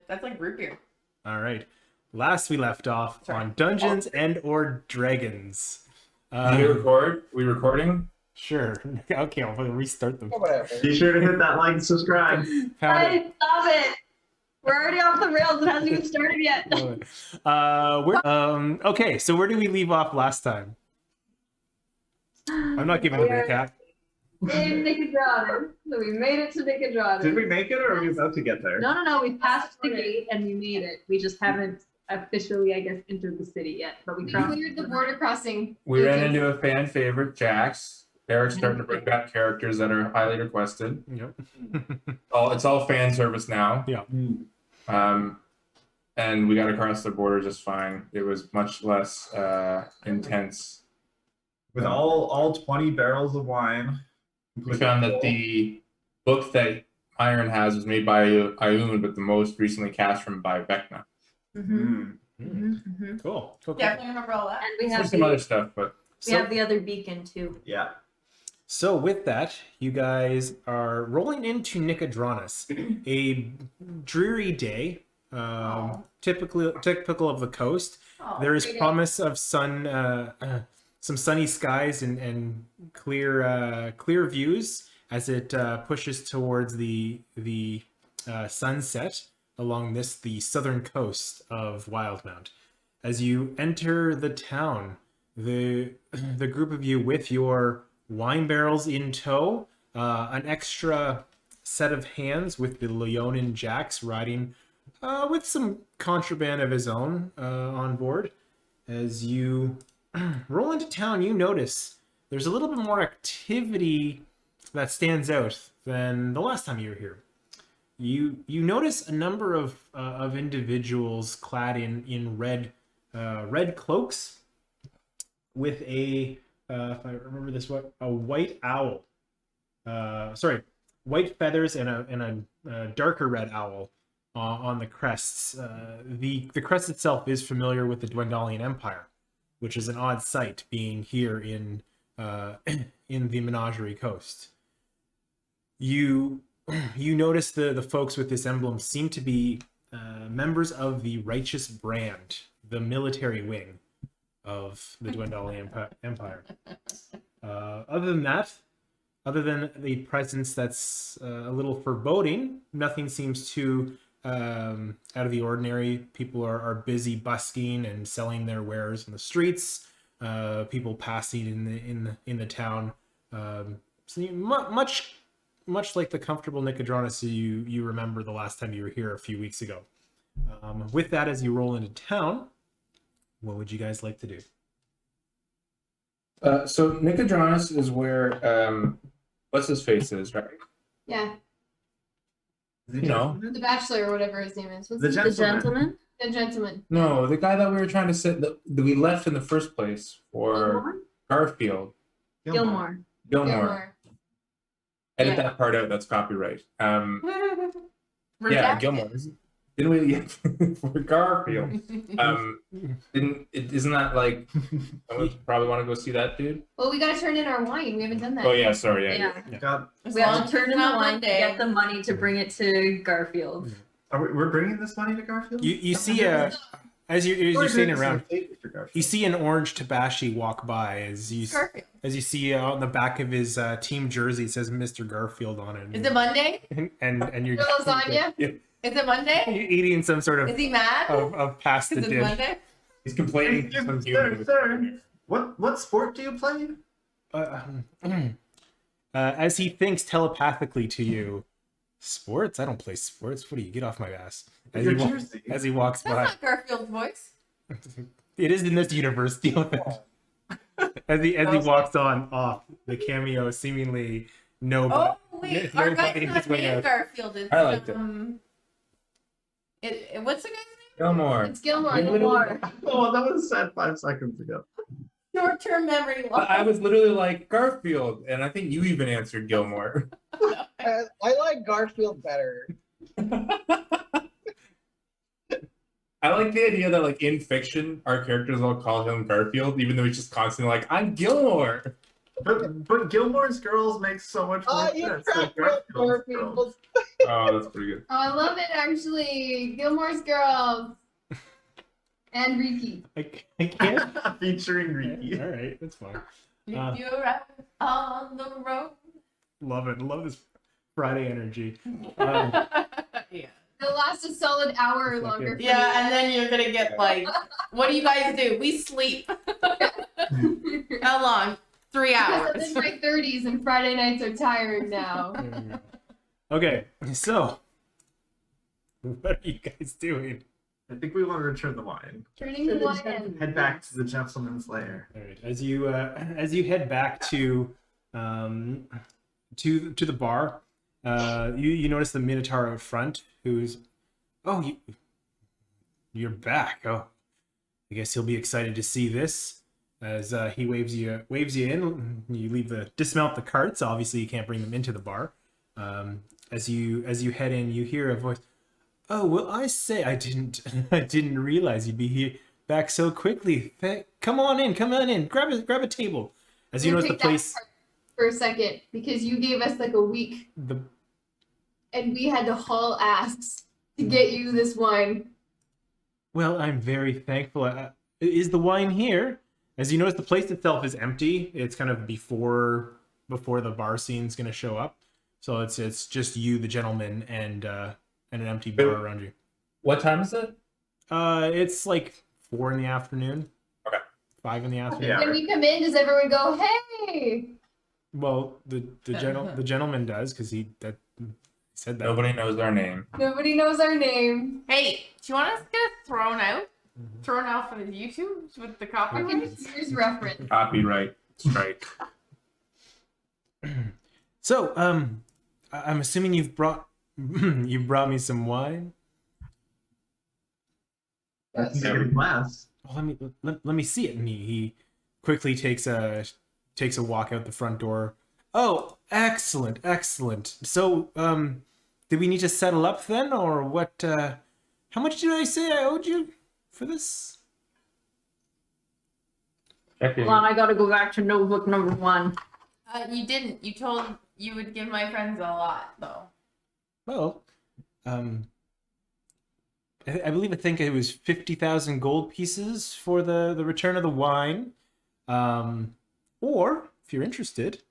That's like root beer. All right. Last we left off on Dungeons and or Dragons. Did we record? We recording? Sure. Okay, I'll restart them. Be sure to hit that like and subscribe. Guys, stop it! We're already off the rails. It hasn't even started yet. Okay, so where did we leave off last time? I'm not giving a recap. In Nicodranas. So we made it to Nicodranas. Did we make it, or are we about to get there? No. We passed the gate and we made it. We just haven't officially, I guess, entered the city yet. But we crossed. Cleared the border crossing. We ran into a fan favorite, Jax. Eric's starting to bring back characters that are highly requested. Yep. It's all fan service now. Yeah. And we got across the border just fine. It was much less intense. With all 20 barrels of wine. We found that the book that Iron has was made by Ayun, but the most recently cast from by Vecna. Cool. Definitely remember all that. And we There's have some other stuff, but we have the other beacon too. Yeah. So with that, you guys are rolling into Nicodranas, a dreary day, typical of the coast. There is promise of sun, some sunny skies and clear views as it pushes towards the sunset along the southern coast of Wildemount. As you enter the town, the group of you with your wine barrels in tow, an extra set of hands with the Leonin Jax riding with some contraband of his own on board. As you roll into town, you notice there's a little bit more activity that stands out than the last time you were here. You notice a number of individuals clad in red cloaks with if I remember this, a white owl. White feathers and a darker red owl on the crests. The crest itself is familiar with the Dwendalian Empire, which is an odd sight being here in the Menagerie Coast. You notice the folks with this emblem seem to be members of the Righteous Brand, the military wing of the Dwendalian Empire. Other than the presence that's a little foreboding, nothing seems too out of the ordinary. People are busy busking and selling their wares in the streets. People passing in the town. So much like the comfortable Nicodranas you remember the last time you were here a few weeks ago. With that, as you roll into town, what would you guys like to do? So Nicodranas is where what's his face is, right? Yeah. You know, The Bachelor or whatever his name is. What's The his- gentleman. The gentleman. no, the guy that we were trying to sit that we left in the first place for Garfield. Gilmore. Gilmore. Edit Yeah. that part out. That's copyright. Yeah, Redacted. Gilmore. Didn't we for Garfield? Isn't that like? I would probably want to go see that dude. Well, we gotta turn in our wine. We haven't done that. Oh yeah, sorry. Yeah. God, We have to turn in the on wine to Monday. get the money to bring it to Garfield. we're bringing this money to Garfield? You see as you're standing around, Garfield. you see an orange Tabashi walk by as you see on the back of his team jersey it says Mr. Garfield on it. Is it Monday? And you're Lasagna? Yeah. Is it Monday? you're eating some sort Is he mad? of pasta Is it dish. Monday? He's complaining. to some human. Sir. What sport do you play? As he thinks telepathically to you, sports? I don't play sports. What do you get off my ass? Your jersey. As he walks That's by, not Garfield's voice. it is in this universe. Deal with it. As he walks off, the cameo seemingly nobody. Oh wait, our guy's not named Garfield. It's, I liked it. What's the guy's name? Gilmore. It's Gilmore. Gilmore. Oh, that was said 5 seconds ago. Short-term memory loss. I was literally like Garfield, and I think you even answered Gilmore. I like Garfield better. I like the idea that, like, in fiction, our characters all call him Garfield, even though he's just constantly like, I'm Gilmore. But Gilmore's girls make so much more You sense cracked than up, Garfield's girls. Garfield. Oh, that's pretty good. Oh, I love it actually. Gilmore's Girls. And Riki. I can't. Featuring Riki. All right, that's fine. If you're out on the road. Love it. Love this Friday energy. Yeah. It'll last a solid hour or Fuck longer. it. for Yeah, and then you're gonna get like, what do you guys do? We sleep. me. How long? 3 Because I'm hours. in my 30s and Friday nights are tired now. There we go. Okay, so what are you guys doing? I think we want to return the wine. Turning the wine in. Head back to the gentleman's lair. All right, as you head back to the bar, you notice the Minotaur out front, who's, oh, you're back. Oh, I guess he'll be excited to see this. As he waves you in, you dismount the carts. Obviously, you can't bring them into the bar. As you head in, you hear a voice. Oh, well, I say I didn't realize you'd be here back so quickly. Come on in, grab a table. As you notice the Take that place, part for a second, because you gave us like a week and we had to haul ass to get you this wine. well, I'm very thankful. Is the wine here? As you notice, the place itself is empty. It's kind of before the bar scene's gonna show up. So it's just you, the gentleman, and an empty bar around you. What time is it? It's like 4 in the afternoon. Okay. 5 in the afternoon. Yeah. When we come in, does everyone go, hey? Well, the gentleman does, because he said that. Nobody knows our name. Nobody knows our name. Hey, do you want us to get thrown out? Thrown out for the YouTube with the Fucking copyrights? Sears reference. Copyright strike. So, I'm assuming you brought me some wine. That's a good glass. Oh, let me see it. And he quickly takes a walk out the front door. Oh, excellent. So, did we need to settle up then, or what? How much did I say I owed you for this? Checking. Hold on, I gotta go back to notebook number 1. You didn't. You told you would give my friends a lot, though. Well, I believe I think it was 50,000 gold pieces for the return of the wine. Or if you're interested,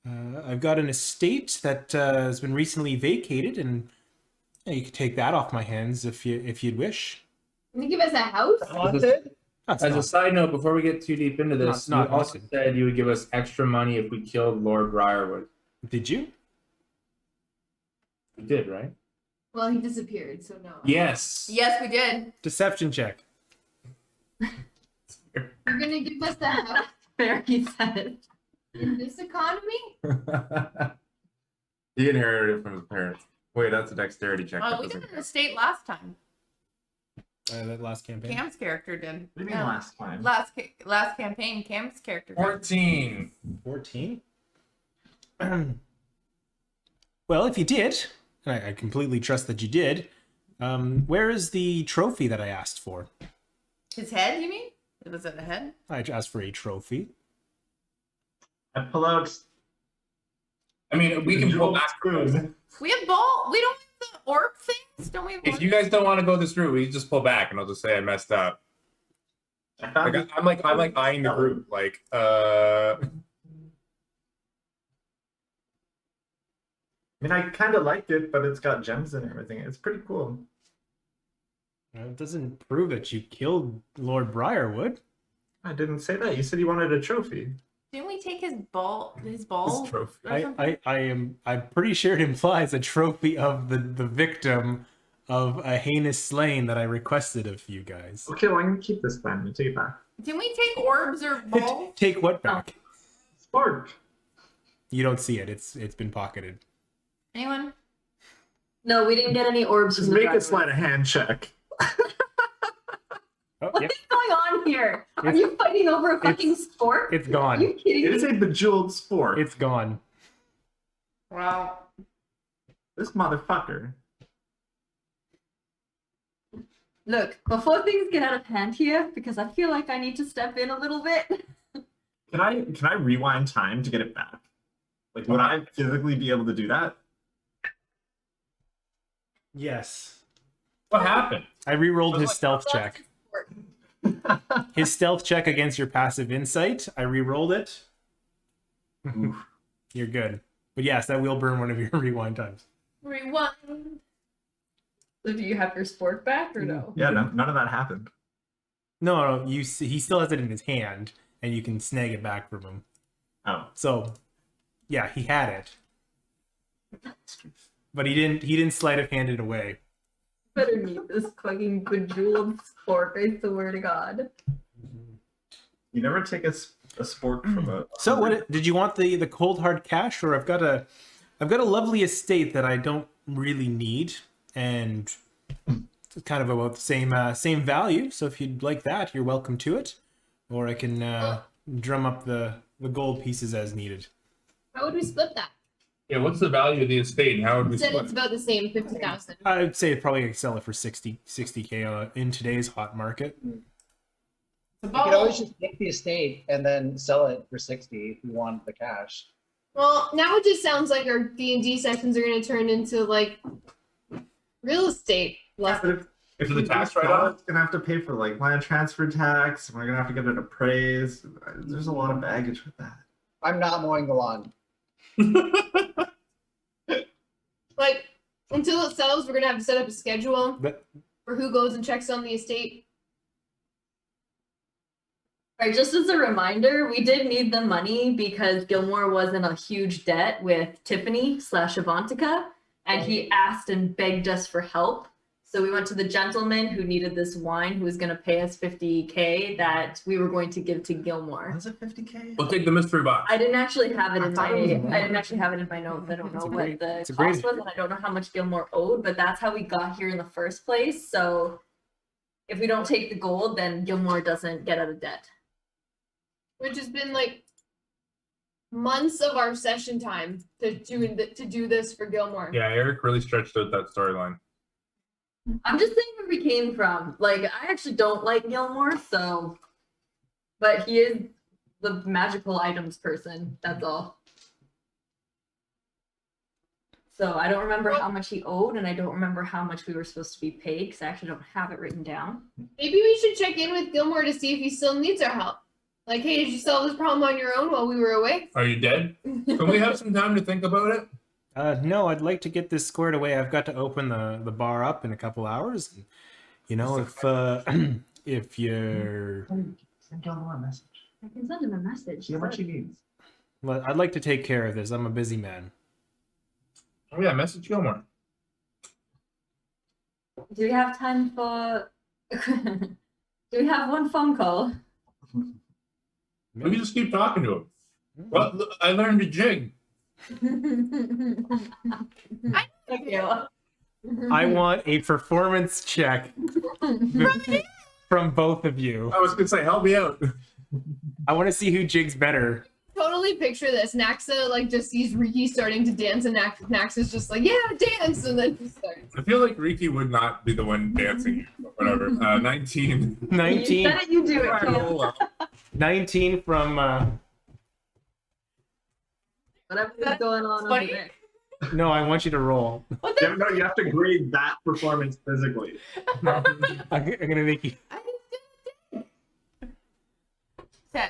I've got an estate that has been recently vacated, and you could take that off my hands if you'd wish. Can you give us a house? Haunted? That's As a not- side note, before we get too deep into this, Not you also haunted. said you would give us extra money if we killed Lord Briarwood. Did you? You did, right? Well, he disappeared, so no. Yes. Yes, we did. Deception check. You're gonna give us a house There, he said it. in this economy? He inherited it from his parents. Wait, that's a dexterity check. That We doesn't did an count. estate last time. That last campaign. Cam's character did. What do you mean last time? Last campaign, Cam's character did. 14. 14. Well, if you did, and I completely trust that you did, where is the trophy that I asked for? His head, you mean? Was it a head? I asked for a trophy. I pull out. I mean, we can pull back. spoon. We have ball. We don't have the orb things. Don't we have? If orb you guys don't want to go this route, we just pull back and I'll just say I messed up. I found Like, I'm like eyeing the group. Like, I mean, I kind of liked it, but it's got gems and everything. It's pretty cool. It doesn't prove that you killed Lord Briarwood. I didn't say that. You said you wanted a trophy. Didn't we take his ball? His ball? this trophy. Or something? I'm pretty sure it implies a trophy of the victim of a heinous slaying that I requested of you guys. Okay, well, I'm gonna keep this then. You take it back. Didn't we take orbs or balls? Take what back? Spark. You don't see it. It's been pocketed. Anyone? No, we didn't get any orbs Just from the make a driver. sleight of hand check. Oh, What yep, is going on here? Are It's- you fighting over a fucking sport? it's Are gone. you kidding It me? is a bejeweled sport. It's gone. Well, This motherfucker. Look, before things get out of hand here, because I feel like I need to step in a little bit. Can I rewind time to get it back? Like, would I physically be able to do that? Yes. What happened? I re-rolled his stealth Lots check. of support. His stealth check against your passive insight. I re-rolled it. Oof. You're good. But yes, that will burn one of your rewind times. Rewind. So do you have your sport back or no? Yeah, none of that happened. No, he still has it in his hand, and you can snag it back from him. Oh. So, yeah, he had it, but he didn't sleight of hand it away. Better need this fucking bejeweled sport, I swear to God. You never take a sport from a. So, what did you want the cold hard cash, or I've got a lovely estate that I don't really need, and it's kind of about the same value. So if you'd like that, you're welcome to it, or I can drum up the gold pieces as needed. How would we split that? Yeah, what's the value of the estate and how would we Said split it's it? about the same, 50,000. I'd say probably sell it for 60K in today's hot market. The You could bubble. always just take the estate and then sell it for 60 if you want the cash. Well, now it just sounds like our D&D sessions are going to turn into like real estate lessons. If it's a tax Right write-off? It's gonna have to pay for like land transfer tax. We're gonna have to get it appraised. There's a lot of baggage with that. I'm not mowing the lawn. Like, until it sells, we're going to have to set up a schedule But for who goes and checks on the estate. Alright, just as a reminder, we did need the money because Gilmore was in a huge debt with Tiffany/Avantika, and he asked and begged us for help. So we went to the gentleman who needed this wine, who was going to pay us 50K that we were going to give to Gilmore. Was it 50K? We'll take the mystery box. I didn't actually have it I in thought my it was more. I didn't actually have it in my notes. I don't know what the it's a cost great- was, and I don't know how much Gilmore owed, but that's how we got here in the first place. So if we don't take the gold, then Gilmore doesn't get out of debt. Which has been like months of our session time to do this for Gilmore. Yeah, Eric really stretched out that storyline. I'm just saying where we came from. Like, I actually don't like Gilmore, so, but he is the magical items person. That's all. So I don't remember how much he owed, and I don't remember how much we were supposed to be paid because I actually don't have it written down. Maybe we should check in with Gilmore to see if he still needs our help. Like, hey, did you solve this problem on your own while we were away? Are you dead? Can we have some time to think about it? no, I'd like to get this squared away. I've got to open the bar up in a couple hours. And, you know, if you're, Send Gilmore a message. I can send him a message. See how much he needs. well, I'd like to take care of this. I'm a busy man. Oh yeah, message Gilmore. Do we have time for? Do we have one phone call? We can just keep talking to him. Well, look, I learned to jig. Thank you. I want a performance check from both of you. I was gonna say, help me out. I want to see who jigs better. Totally picture this. Naxa like just sees Riki starting to dance, and Naxa's just like, yeah, dance, and then he starts. I feel like Riki would not be the one dancing, but whatever. 19. You 19, said it, you do it. Cam. 19 from Whatever's going on over funny. there. no, I want you to roll. What the? No, you have to grade that performance physically. I'm gonna make you. I just did it. 10.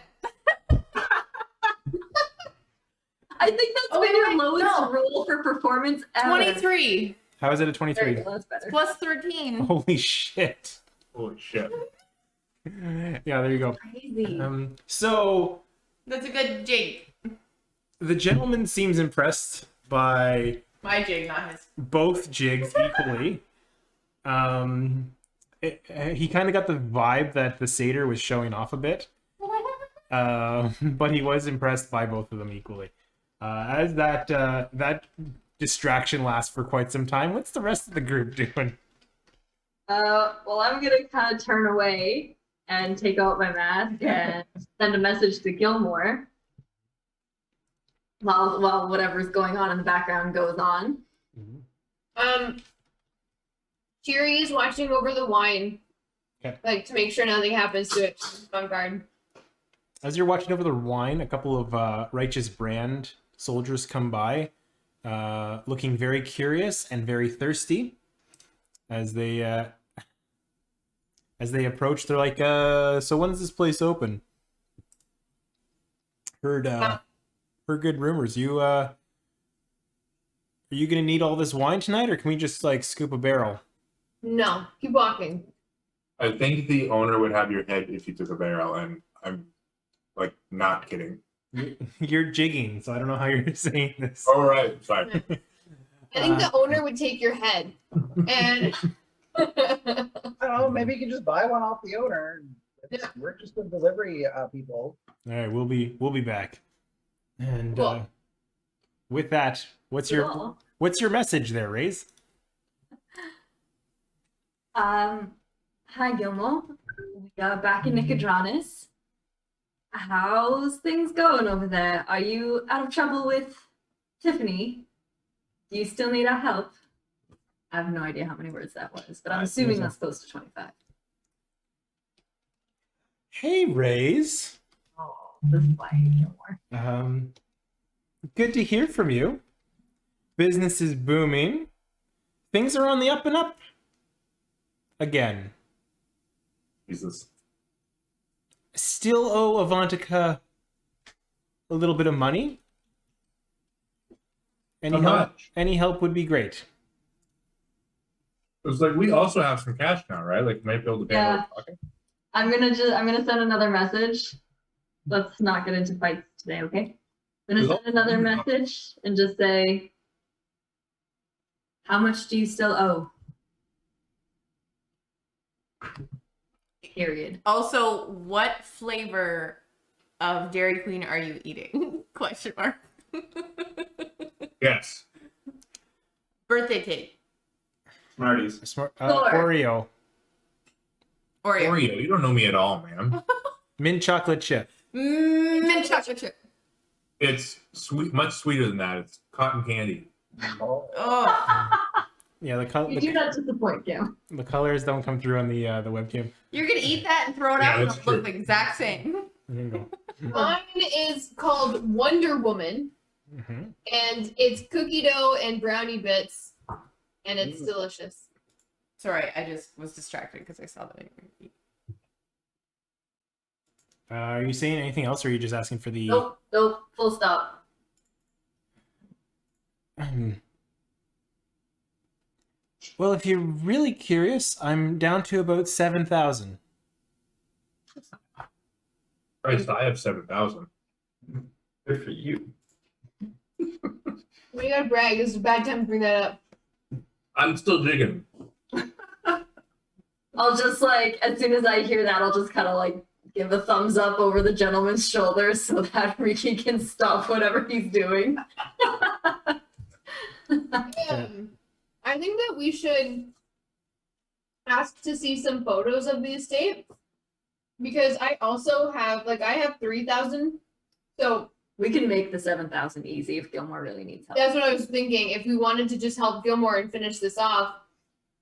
I think that's Oh, been your wait, lowest no. roll for performance ever. 23 How is it a There you 23? go, that's better. plus 13. Holy shit! Holy shit. Yeah, there you go. Crazy. So That's a good jig. the gentleman seems impressed by My jig, not his. both jigs equally. He kind of got the vibe that the satyr was showing off a bit, but he was impressed by both of them equally. As that distraction lasts for quite some time, what's the rest of the group doing? Well, I'm gonna kind of turn away and take out my mask and send a message to Gilmore while whatever's going on in the background goes on. Cheery is watching over the wine, Okay. like to make sure nothing happens to it. She's on guard. As you're watching over the wine, a couple of Righteous Brand soldiers come by, looking very curious and very thirsty. as they approach. They're like, "So when is this place open?" Heard good rumors. Are you gonna need all this wine tonight, or can we just like scoop a barrel? No, keep walking. I think the owner would have your head if you took a barrel, and I'm like not kidding. You're jigging, so I don't know how you're saying this. All right, fine. I think the owner would take your head. And I don't know. Maybe you can just buy one off the owner. We're just the delivery people. All right, we'll be back. And Cool. with that, what's Cool. your message there, Raze? Hi Gilmore. We are back in Nicodranas. How's things going over there? Are you out of trouble with Tiffany? Do you still need our help? I have no idea how many words that was, but I'm assuming that's close to 25. Hey, Raze. Oh, this is why I hate Gilmore. Good to hear from you. Business is booming. Things are on the up and up. Again. Jesus. Still owe Avantika a little bit of money. How much? Any help would be great. It's like we also have some cash now, right? Like, might be able to pay Yeah. out of pocket. I'm gonna send another message. Let's not get into fights today, okay? I'm gonna send another message and just say, how much do you still owe? Period. Also, what flavor of Dairy Queen are you eating? Question mark. Yes. Birthday cake. Smarties. Four. Oreo. Oreo. Oreo, you don't know me at all, man. Mint chocolate chip. Mint chocolate chip. It's sweet, much sweeter than that. It's cotton candy. Oh, Yeah, You do not disappoint, Kim. the colors don't come through on the webcam. you're gonna eat that and throw it Yeah, out and that's it'll look true. the exact same. There you go. mine is called Wonder Woman, Mm-hmm. and it's cookie dough and brownie bits, and it's delicious. Sorry, I just was distracted because I saw that. You were gonna eat. Are you saying anything else, or are you just asking for the? Nope, full stop. Well, if you're really curious, I'm down to about 7,000. Christ, I have 7,000. Good for you. We gotta brag. This is a bad time to bring that up. I'm still jigging. I'll just like, as soon as I hear that, I'll just kind of like give a thumbs up over the gentleman's shoulder so that Ricky can stop whatever he's doing. I think that we should ask to see some photos of the estate, because I also have I have 3,000. So We can make the 7,000 easy if Gilmore really needs help. that's what I was thinking. If we wanted to just help Gilmore and finish this off,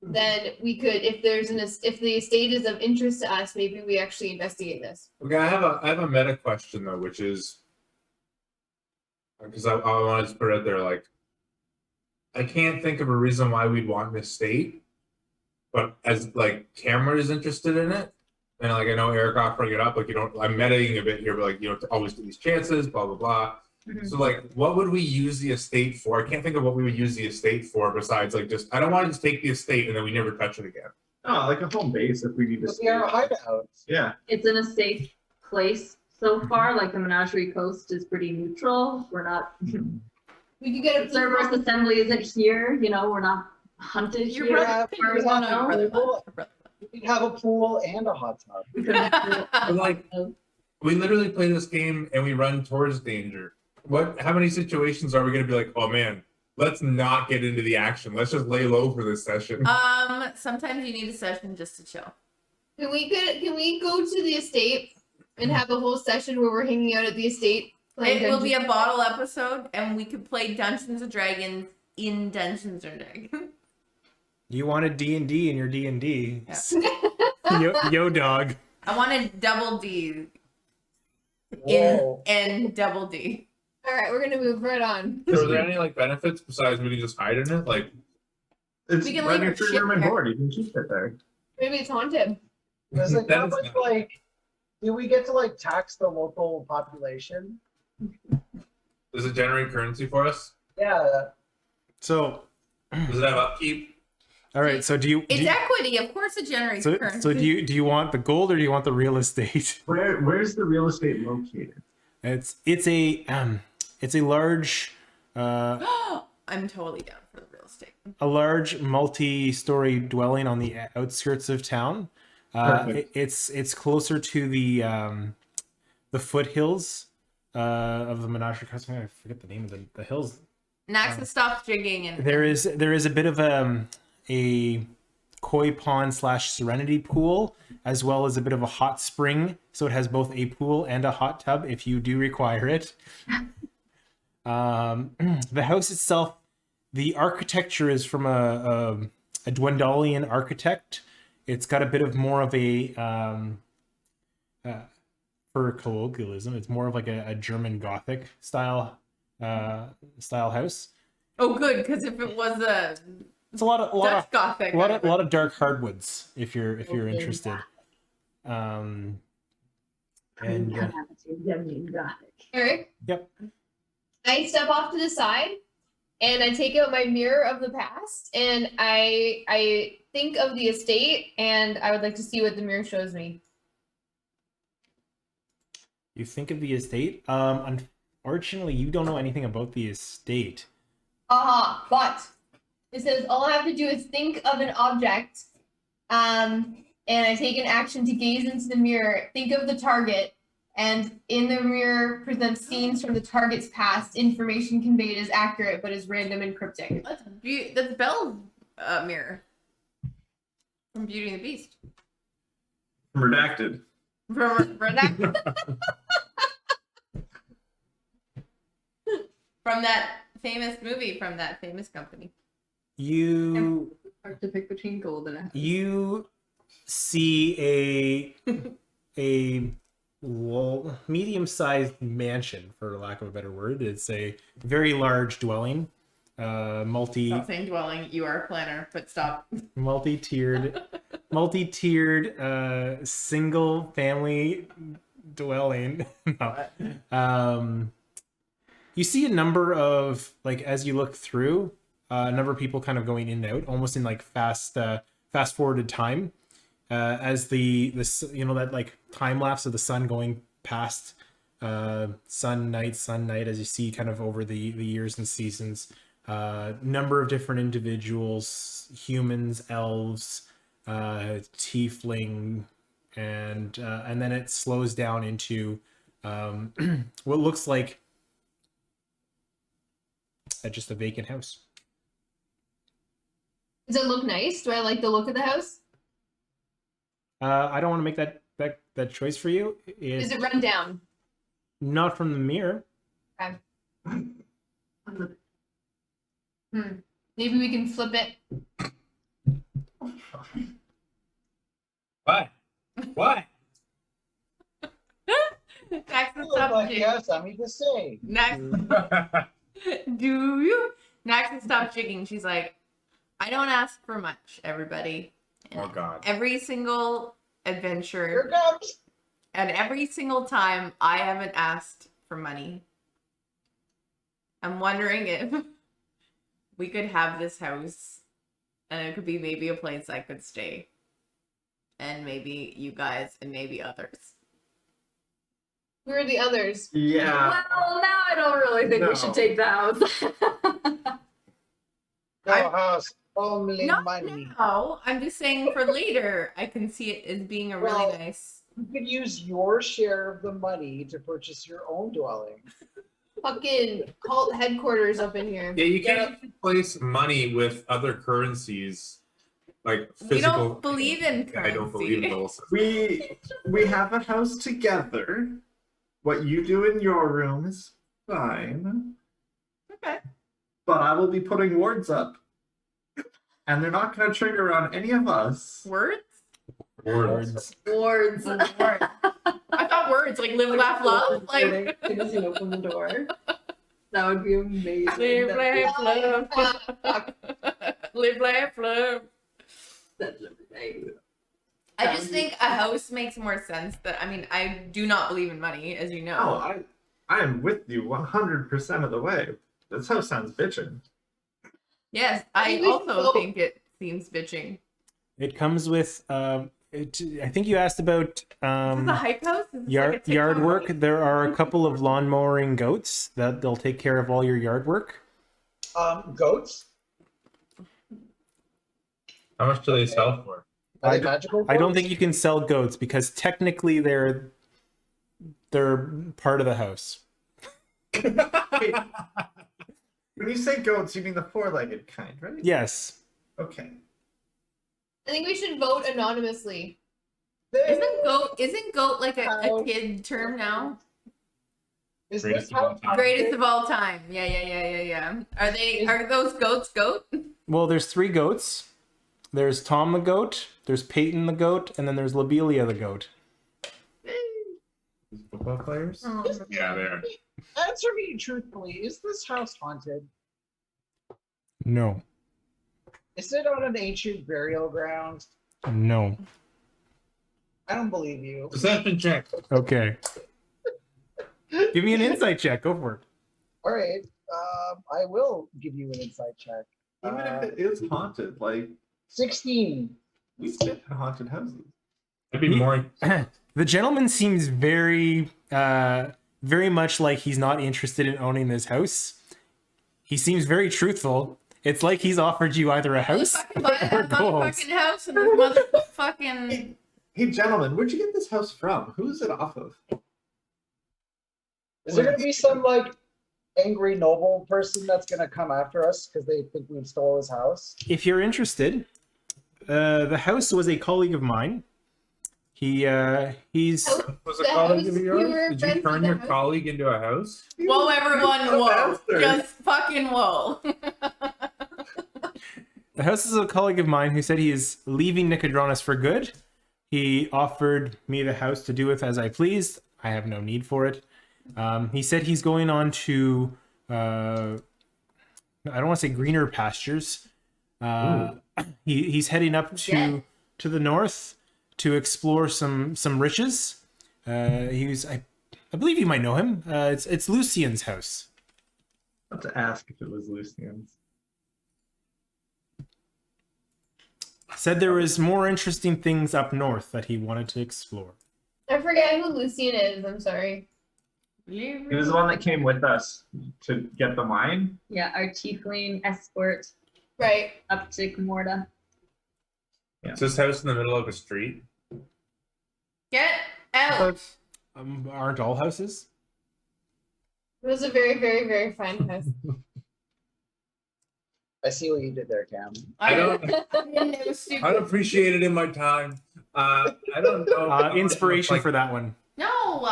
then we could. If the estate is of interest to us, maybe we actually investigate this. Okay, I have a meta question though, which is because I wanted to put it out there, like I can't think of a reason why we'd want an estate, but as like Cameron is interested in it, and like I know Eric offering it up, like I'm metaing a bit here, but like to always take these chances, blah blah blah. Mhm. So like, what would we use the estate for? I can't think of what we would use the estate for besides like just I don't want to just take the estate and then we never touch it again. Oh, like a home base if we need to We are a hideout. Yeah. It's in a safe place so far. Like the Menagerie Coast is pretty neutral. We're not. We could get a Cerberus Assembly isn't here. We're not hunted Your here. brother, as far as oh, I no, know. your brother, Well, your brother. We could have a pool and a hot tub. We could have- But like, we literally play this game and we run towards danger. How many situations are we going to be like, oh man, let's not get into the action. Let's just lay low for this session. Sometimes you need a session just to chill. Can we go to the estate and have a whole session where we're hanging out at the estate? playing It will be Dungeons- a bottle episode, and we could play Dungeons and Dragons in Dungeons and Dragons. You wanted D&D in your D&D. Yeah. Yo, dog. I wanted double D Whoa. and double D. All right, we're gonna move right on. So are there any like benefits besides we can just hide in it? Like, It's We can run leave your our free shit room and there. board. You can keep it there. Maybe it's haunted. Does it That come is with not- like? Do we get to like tax the local population? Does it generate currency for us? Yeah. So, Does it have upkeep? all right. So do you? It's equity, of course it generates So, currency. so do you want the gold or do you want the real estate? Where's the real estate located? It's a large I'm totally down for the real estate. a large multi-story dwelling on the outskirts of town. Perfect. It's closer to the foothills of the Menasha Castle. I forget the name of the hills. Naxa stops jigging and There is a bit of a koi pond / serenity pool, as well as a bit of a hot spring. So it has both a pool and a hot tub if you do require it. The house itself, the architecture is from a Dwendalian architect. It's got a bit of more of a for colloquialism, it's more of like a German Gothic style house. oh good, because if it was a It's a lot Dutch of Gothic, a lot of dark hardwoods if you're interested. And Eric, yep. I step off to the side and I take out my mirror of the past and I think of the estate and I would like to see what the mirror shows me. You think of the estate. Unfortunately, you don't know anything about the estate. But it says all I have to do is think of an object, and I take an action to gaze into the mirror, think of the target, and in the mirror presents scenes from the target's past. Information conveyed is accurate but is random and cryptic. that's Belle's mirror from Beauty and the Beast. Redacted. From from that famous movie from that famous company. You Hard to pick between gold and a house. you see a medium-sized mansion, for lack of a better word. It's a very large dwelling, Stop saying dwelling. You are a planner, but stop. multi-tiered single family dwelling. No. You see a number of, like, as you look through, a number of people kind of going in and out, almost in like fast forwarded time, as the that like time lapse of the sun going past sun night as you see kind of over the years and seasons. Number of different individuals, humans, elves, tiefling, and then it slows down into what looks like just a vacant house. Does it look nice? Do I like the look of the house? I don't want to make that choice for you. Is it run down? Not from the mirror. Maybe we can flip it. Why? Why? Naxa Look stops like jigging. you have something to say. Naxa, do you? Naxa stops jigging. She's like, I don't ask for much, everybody. Oh God. Every single Here adventure it comes. and every single time I haven't asked for money. I'm wondering if we could have this house and it could be maybe a place I could stay. And maybe you guys and maybe others. Who are the others? Yeah. Well, now I don't really think No. we should take the house. No I- house, only Not money. now. I'm just saying for later, I can see it as being a really Well- nice. You could use your share of the money to purchase your own dwelling. Fucking cult headquarters up in here. Yeah, you can't replace money with other currencies, like physical. We don't believe in Yeah, I don't believe in currency. those. We have a house together. What you do in your room is fine. Okay. But I will be putting wards up. And they're not going to trigger on any of us. Words? Words. Wards. Words. I thought words like live, laugh, love. Like As soon as you open the door. That would be amazing. live, That'd be- laugh, love. Live, laugh, love. I just think a house makes more sense. I do not believe in money, as you know. No, I am with you 100% of the way. This house sounds bitchin'. Yes, I I think we should also vote. think it seems bitching. It comes with I think you asked about Is this a hype house? Is this yard like a yard TikTok work. house? There are a couple of lawn mowing goats that they'll take care of all your yard work. Goats. How much do they sell for? Are they magical? I don't goats? think you can sell goats because technically they're part of the house. Wait, when you say goats, you mean the four-legged kind, right? Yes. Okay. I think we should vote anonymously. Isn't goat like a kid term now? Is Greatest this of all house time. Greatest of all time. Yeah. Are those goats goat? Well, there's 3 goats. There's Tom the goat, there's Peyton the goat, and then there's Lobelia the goat. Football players? Yeah, they are. Answer me truthfully. Is this house haunted? No. Is it on an ancient burial ground? No. I don't believe you. Deception check. Okay. Give me an insight check. Go for it. All right. I will give you an insight check. Even if it is haunted, like 16. we've been in haunted houses. I'd be more. The gentleman seems very much like he's not interested in owning this house. He seems very truthful. It's like he's offered you either a house Buy or that gold. motherfucking house and this motherfucking. Hey, gentlemen, where'd you get this house from? Who is it off of? Is there going to be some like angry noble person that's going to come after us because they think we stole his house? If you're interested, the house was a colleague of mine. He's Was a The colleague house, of you yours? were Did friends you with turn the your house? colleague into a house? Whoa, everyone, What a whoa. bastard. Just fucking whoa. The house is a colleague of mine who said he is leaving Nicodranas for good. He offered me the house to do with as I pleased. I have no need for it. He said he's going on to, I don't want to say greener pastures. He's heading up to the north to explore some riches. I believe you might know him. It's Lucian's house. I have to ask if it was Lucian's. Said there was more interesting things up north that he wanted to explore. I forget who Lucian is. I'm sorry. He was the one that came with us to get the wine. Yeah, our tiefling escort Right. up to Gamorta. Is this house in the middle of a street? Get out. Aren't all houses? It was a very, very, very fine house. I see what you did there, Cam. I don't. It was stupid. I'd appreciate it in my time. I don't know. Inspiration Like, for that one. No.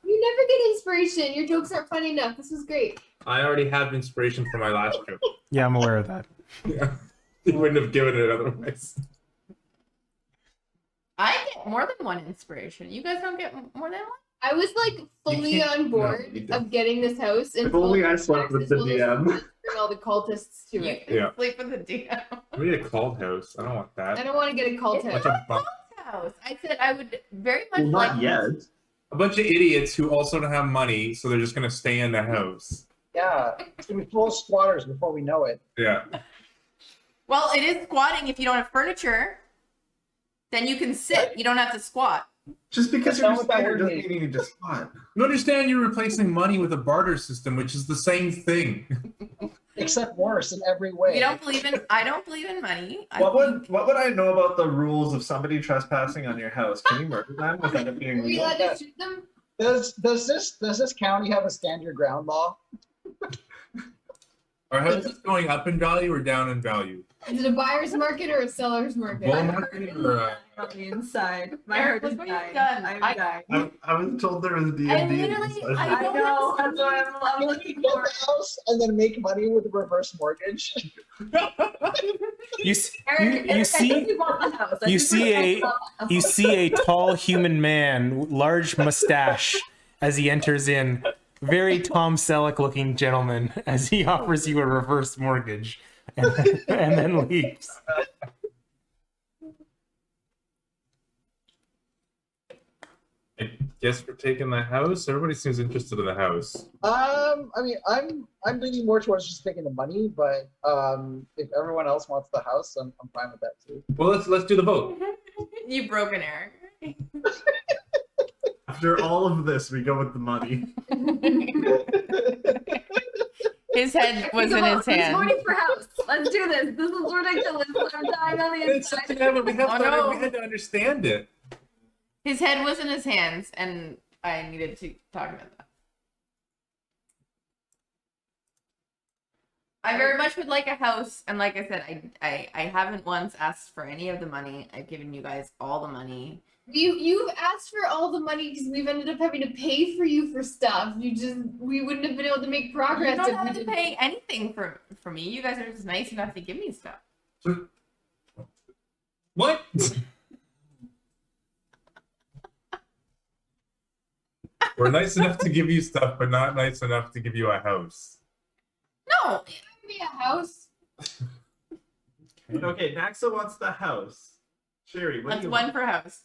You never get inspiration. Your jokes aren't funny enough. This was great. I already have inspiration for my last joke. Yeah, I'm aware of that. Yeah. You wouldn't have given it otherwise. I get more than one inspiration. You guys don't get more than one? I was like fully can't- on no, board you don't. of getting this house. And If only I slept with the DM. Bring all the cultists to You it. can Yeah. sleep with the DM. We need a cult house. I don't want I that. don't want to get a cult It's house. Bunch of, House. I said I would very much Well, like not yet. a bunch of idiots who also don't have money, so they're just gonna stay in the house. Yeah, it's going to be full of squatters before we know it. Yeah. Well, it is squatting if you don't have furniture. Then you can sit. You don't have to squat. Just because That's you're not what that standard word doesn't means. mean you need to squat. You understand you're replacing money with a barter system, which is the same thing. Except worse in every way. We don't believe in. I don't believe in money. I What would I know about the rules of somebody trespassing on your house? Can you murder them without it being Are we legal? allowed to shoot them? Does this county have a stand your ground law? Our house is going up in value or down in value? Is it a buyer's market or a seller's market? Bull market or On the inside. My Eric, heart is look what you've dying. done. I'm dying. I was told there was D&D. I in literally- this I I session. know. That's what I'm looking Get for. the house and then make money with a reverse mortgage. You s- Eric, you I see think we want the house. I you think see we're a- gonna sell the house. you see a tall human man, large mustache, as he enters in. Very Tom Selleck looking gentleman as he offers you a reverse mortgage. and then leaves. I guess we're taking the house. Everybody seems interested in the house. I mean, I'm leaning more towards just taking the money, but if everyone else wants the house, I'm fine with that too. Well, let's do the vote. You broke an Eric. After all of this, we go with the money. His head was in his Who's hand. voting for house? Let's do this. This is ridiculous. I'm dying on the It's, inside. yeah, but we no. had to understand it. His head was in his hands, and I needed to talk about that. I very much would like a house, and like I said, I haven't once asked for any of the money. I've given you guys all the money. You've asked for all the money because we've ended up having to pay for you for stuff. We wouldn't have been able to make progress You if don't we have to didn't. pay anything for me. You guys are just nice enough to give me stuff. What? We're nice enough to give you stuff, but not nice enough to give you a house. No, Be a house. Okay, Naxa wants the house. Sherry, what do that's you one want? for house.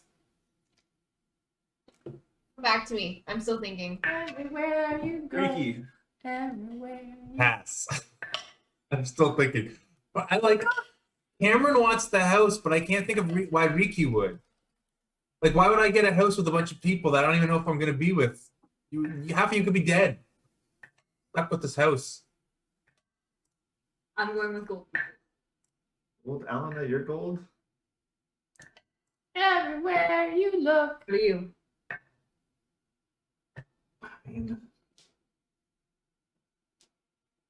Come back to me. I'm still thinking. Everywhere you go, Ricky. everywhere you Pass. I'm still thinking. But I like Cameron wants the house, but I can't think of why Ricky would. Like, why would I get a house with a bunch of people that I don't even know if I'm going to be with? Half of you could be dead. Stuck with this house. I'm going with gold. Gold, Alana, you're gold. Everywhere you look. What are you?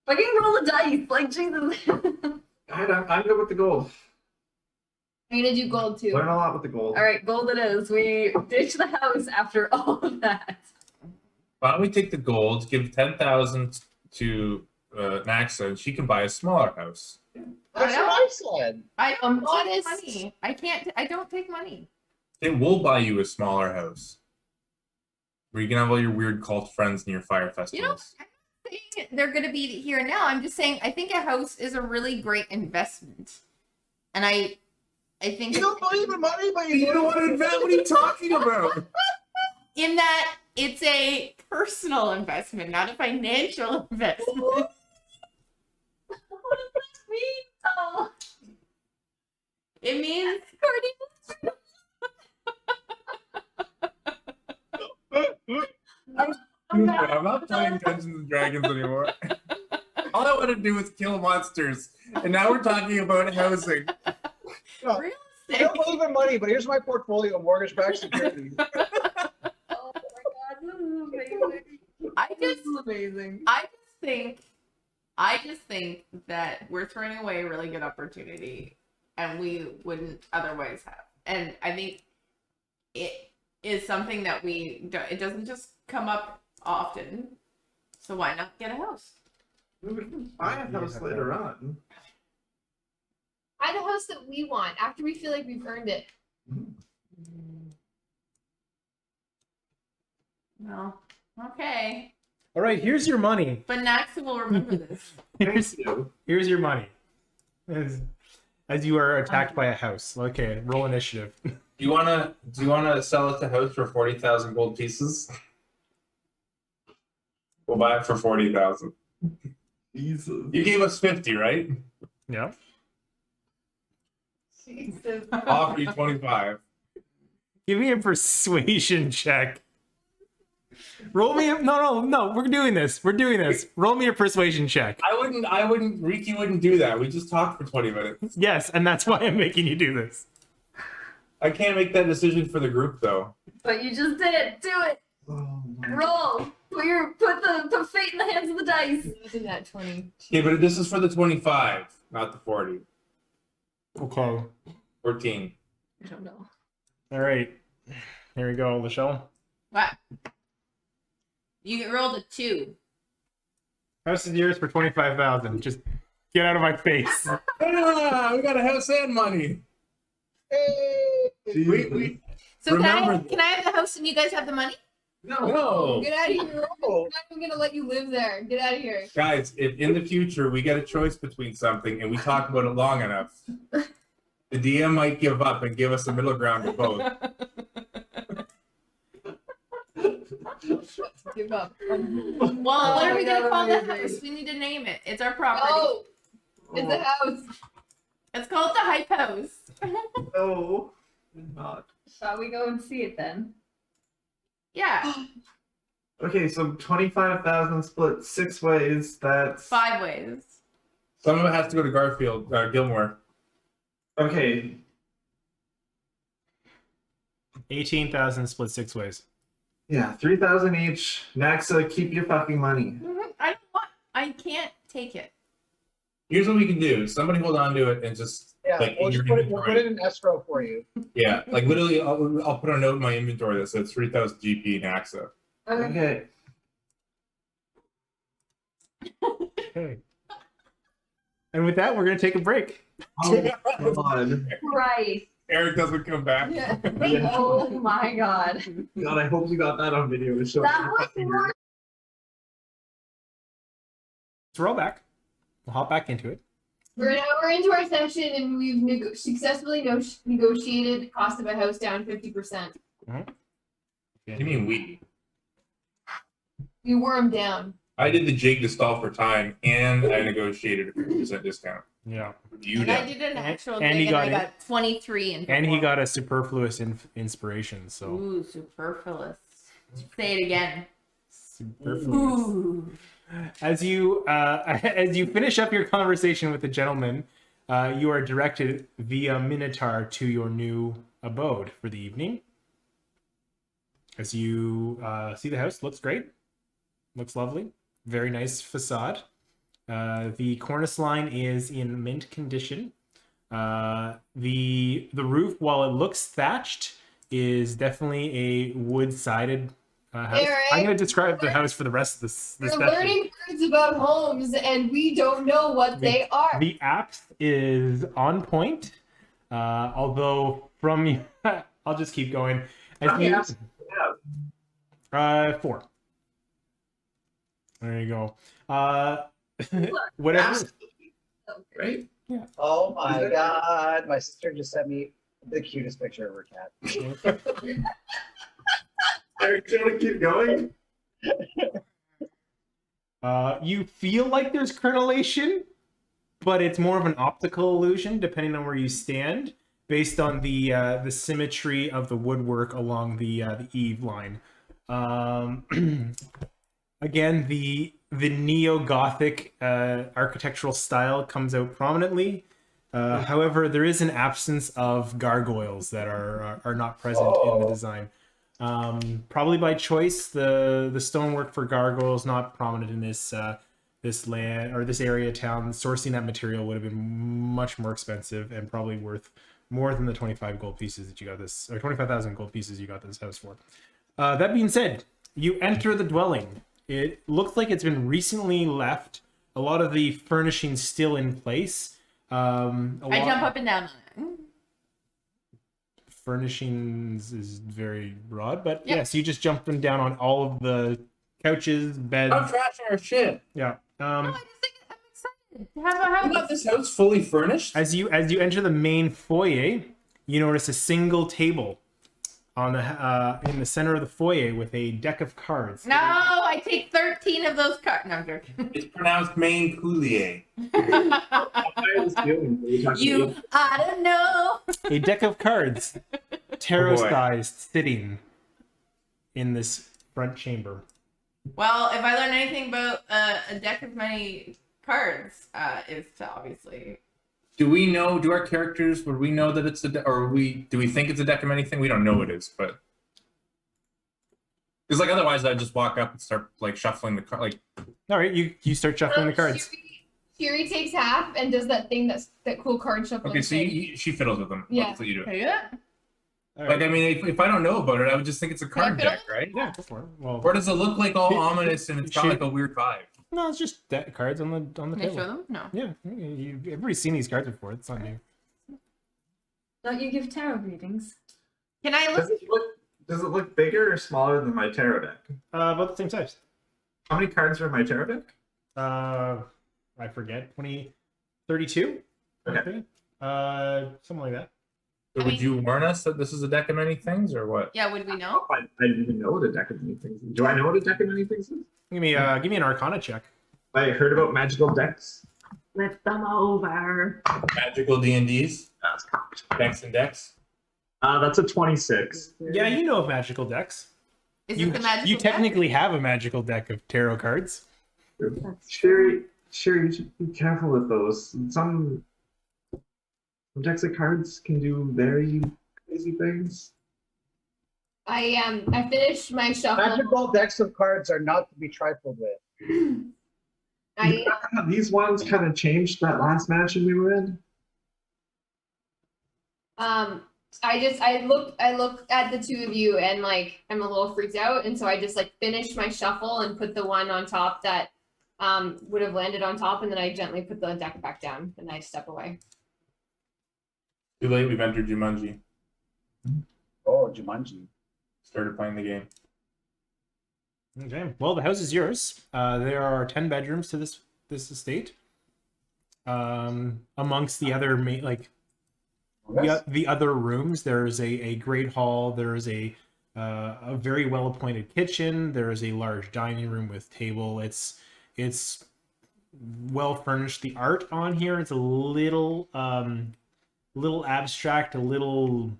Fucking roll a dice, like Jesus. I'm good with the gold. I'm gonna do gold too. Learn a lot with the gold. All right, gold it is. We ditch the house after all of that. Why don't we take the gold, give 10,000 to Naxa, and she can buy a smaller house. That's what I said. I don't take honest. money. I can't. I don't take money. They will buy you a smaller house. Where you can have all your weird cult friends and your fire festivals. You know, I'm not saying they're going to be here now. I'm just saying I think a house is a really great investment, and I think You don't believe in money, but You don't want to invest? What are you talking about? in that it's a personal investment, not a financial investment. What does that mean? Oh, It means I'm not playing Dungeons and Dragons anymore. All I want to do is kill monsters, and now we're talking about housing. No, real I estate. don't believe in money, but here's my portfolio of mortgage-backed securities. oh my god, this is amazing. I This just is amazing. I just think that we're throwing away a really good opportunity, and we wouldn't otherwise have. And I think it is something that it doesn't just come up often. So why not get a house? We can buy a house later on. Buy the house that we want after we feel like we've earned it. No. Okay. All right, here's your money. But Naxa will remember this. Here's your money. As you are attacked by a house. Okay, roll initiative. Do you wanna sell it to house for 40,000 gold pieces? We'll buy it for 40,000. Jesus. You gave us 50, right? Yeah. Jesus. I'll offer you 25. Give me a persuasion check. Roll me a no, we're doing this. We're doing this. Roll me a persuasion check. Riki wouldn't do that. We just talked for 20 minutes. Yes, and that's why I'm making you do this. I can't make that decision for the group though. But you just did it. Do it. Oh my. Roll. Put fate in the hands of the dice. Using that 20. Okay, but this is for the 25, not the 40. Okay. 14. I don't know. All right. Here we go, Lachelle. What? You rolled a 2. House is yours for 25,000. Just get out of my face. Ah, we got a house and money. Hey! We So Remember can I have the house and you guys have the money? No. Get out of here. Oh. I'm not even gonna let you live there. Get out of here. Guys, if in the future we get a choice between something and we talk about it long enough, the DM might give up and give us a middle ground of both. Give up. Well, what are we gonna call the amazing. house? We need to name it. It's our property. Oh, it's a house. Let's call it the Hype House. No, not. Shall we go and see it then? Yeah, Okay, so 25,000 split 6 ways. That's 5 ways. Some of it has to go to Gilmore. okay. 18,000 split 6 ways. Yeah, 3,000 each. Naxa, keep your fucking money. I don't want. I can't take it. Here's what we can do. Somebody hold on to it and just Yeah, like we'll in your just we'll put inventory. it in escrow for you. Yeah, like literally, I'll put a note in my inventory that says 3,000 GP in AXA. Okay. Okay. And with that, we're going to take a break. Oh, God. Right. Eric doesn't come back. Yeah. Oh my god. God, I hope you got that on video. To show That was you. So we're all back. We'll hop back into it. We're an hour into our session and we've successfully negotiated the cost of a house down 50%. What do you mean we? We wore them down. I did the jig to stall for time, and I negotiated a 50% discount. Yeah. You And I did. did an actual and he thing and I got got 23 in And he performance. got a superfluous inspiration, so. Ooh, superfluous. Say it again. Superfluous. Ooh. As you finish up your conversation with the gentleman, you are directed via Minotaur to your new abode for the evening. As you see the house, looks great, looks lovely, very nice facade. The cornice line is in mint condition. The roof, while it looks thatched, is definitely a wood-sided house. Eric, I'm going to describe the house for the rest of this We're session. learning words about homes and we don't know what they are. The apps is on point, although from I'll just keep going. As Okay, you- apps. 4. There you go. Whatever. Right? Oh my god, my sister just sent me the cutest picture of her cat. Eric, do you want to keep going? You feel like there's crenellation, but it's more of an optical illusion depending on where you stand, based on the symmetry of the woodwork along the eave line. Again, the neo-Gothic architectural style comes out prominently. However, there is an absence of gargoyles that are not present in the design. Probably by choice, the stonework for gargoyles not prominent in this land or this area of town. Sourcing that material would have been much more expensive and probably worth more than the 25 gold pieces that you got this, or 25,000 gold pieces you got this house for. That being said, you enter the dwelling. It looks like it's been recently left. A lot of the furnishings still in place. I jump up and down on it. Furnishings is very broad, but Yep. yes, you just jumping down on all of the couches, beds. I'm trashing our shit. Yeah. No, I just think I'm excited to have a I house. got this house fully furnished. As you enter the main foyer, you notice a single table on the in the center of the foyer with a deck of cards. No, I take 13 of those cards. No, I'm joking. It's pronounced Maine Coulier. You, I don't know. A deck of cards, tarot-sized, sitting in this front chamber. Well, if I learn anything about a deck of many cards, is to obviously. Do we know? Do our characters? Would we know that it's a? Or do we think it's a deck of anything? We don't know it is, but because like otherwise I'd just walk up and start like shuffling the card. Like All right, you start shuffling the cards. Shiri takes half and does that thing that cool card shuffling okay, so thing. she fiddles with them. Yeah. That's what you do. Yeah. All Like right. I mean, if I don't know about it, I would just think it's a Can I card fiddle? deck, right? Yeah, go for it. Well, Or does it look like all ominous and it's got She- like a weird vibe? no, it's just cards on the Can I table. show them? No. Yeah, everybody's seen these cards before. It's not new. Don't you give tarot readings? Can I look? Does it look bigger or smaller than my tarot deck? About the same size. How many cards are in my tarot deck? I forget. 32. Okay. Something like that. So I would mean- you warn us that this is a deck of many things, or what? Yeah, would we know? I didn't even know what a deck of many things is. Do I know what a deck of many things is? Give me an Arcana check. I heard about magical decks. Flip them over. Magical D&Ds, That's correct. decks and decks. That's a 26. Yeah, you know of magical decks. Is You it the magical you deck? technically have a magical deck of tarot cards. Sherry, you should be careful with those. Some decks of cards can do very crazy things. I finished my shuffle. Magical decks of cards are not to be trifled with. I These ones kind of changed that last mansion we were in. I looked at the two of you and like I'm a little freaked out, and so I just like finished my shuffle and put the one on top that would have landed on top, and then I gently put the deck back down and I step away. Too late, we've entered Jumanji. Oh, Jumanji. Started playing the game. Okay. Well, the house is yours. There are 10 bedrooms to this estate. Amongst the other the other rooms, there's a great hall. There's a very well appointed kitchen. There is a large dining room with table. It's well furnished. The art on here is a little abstract, a little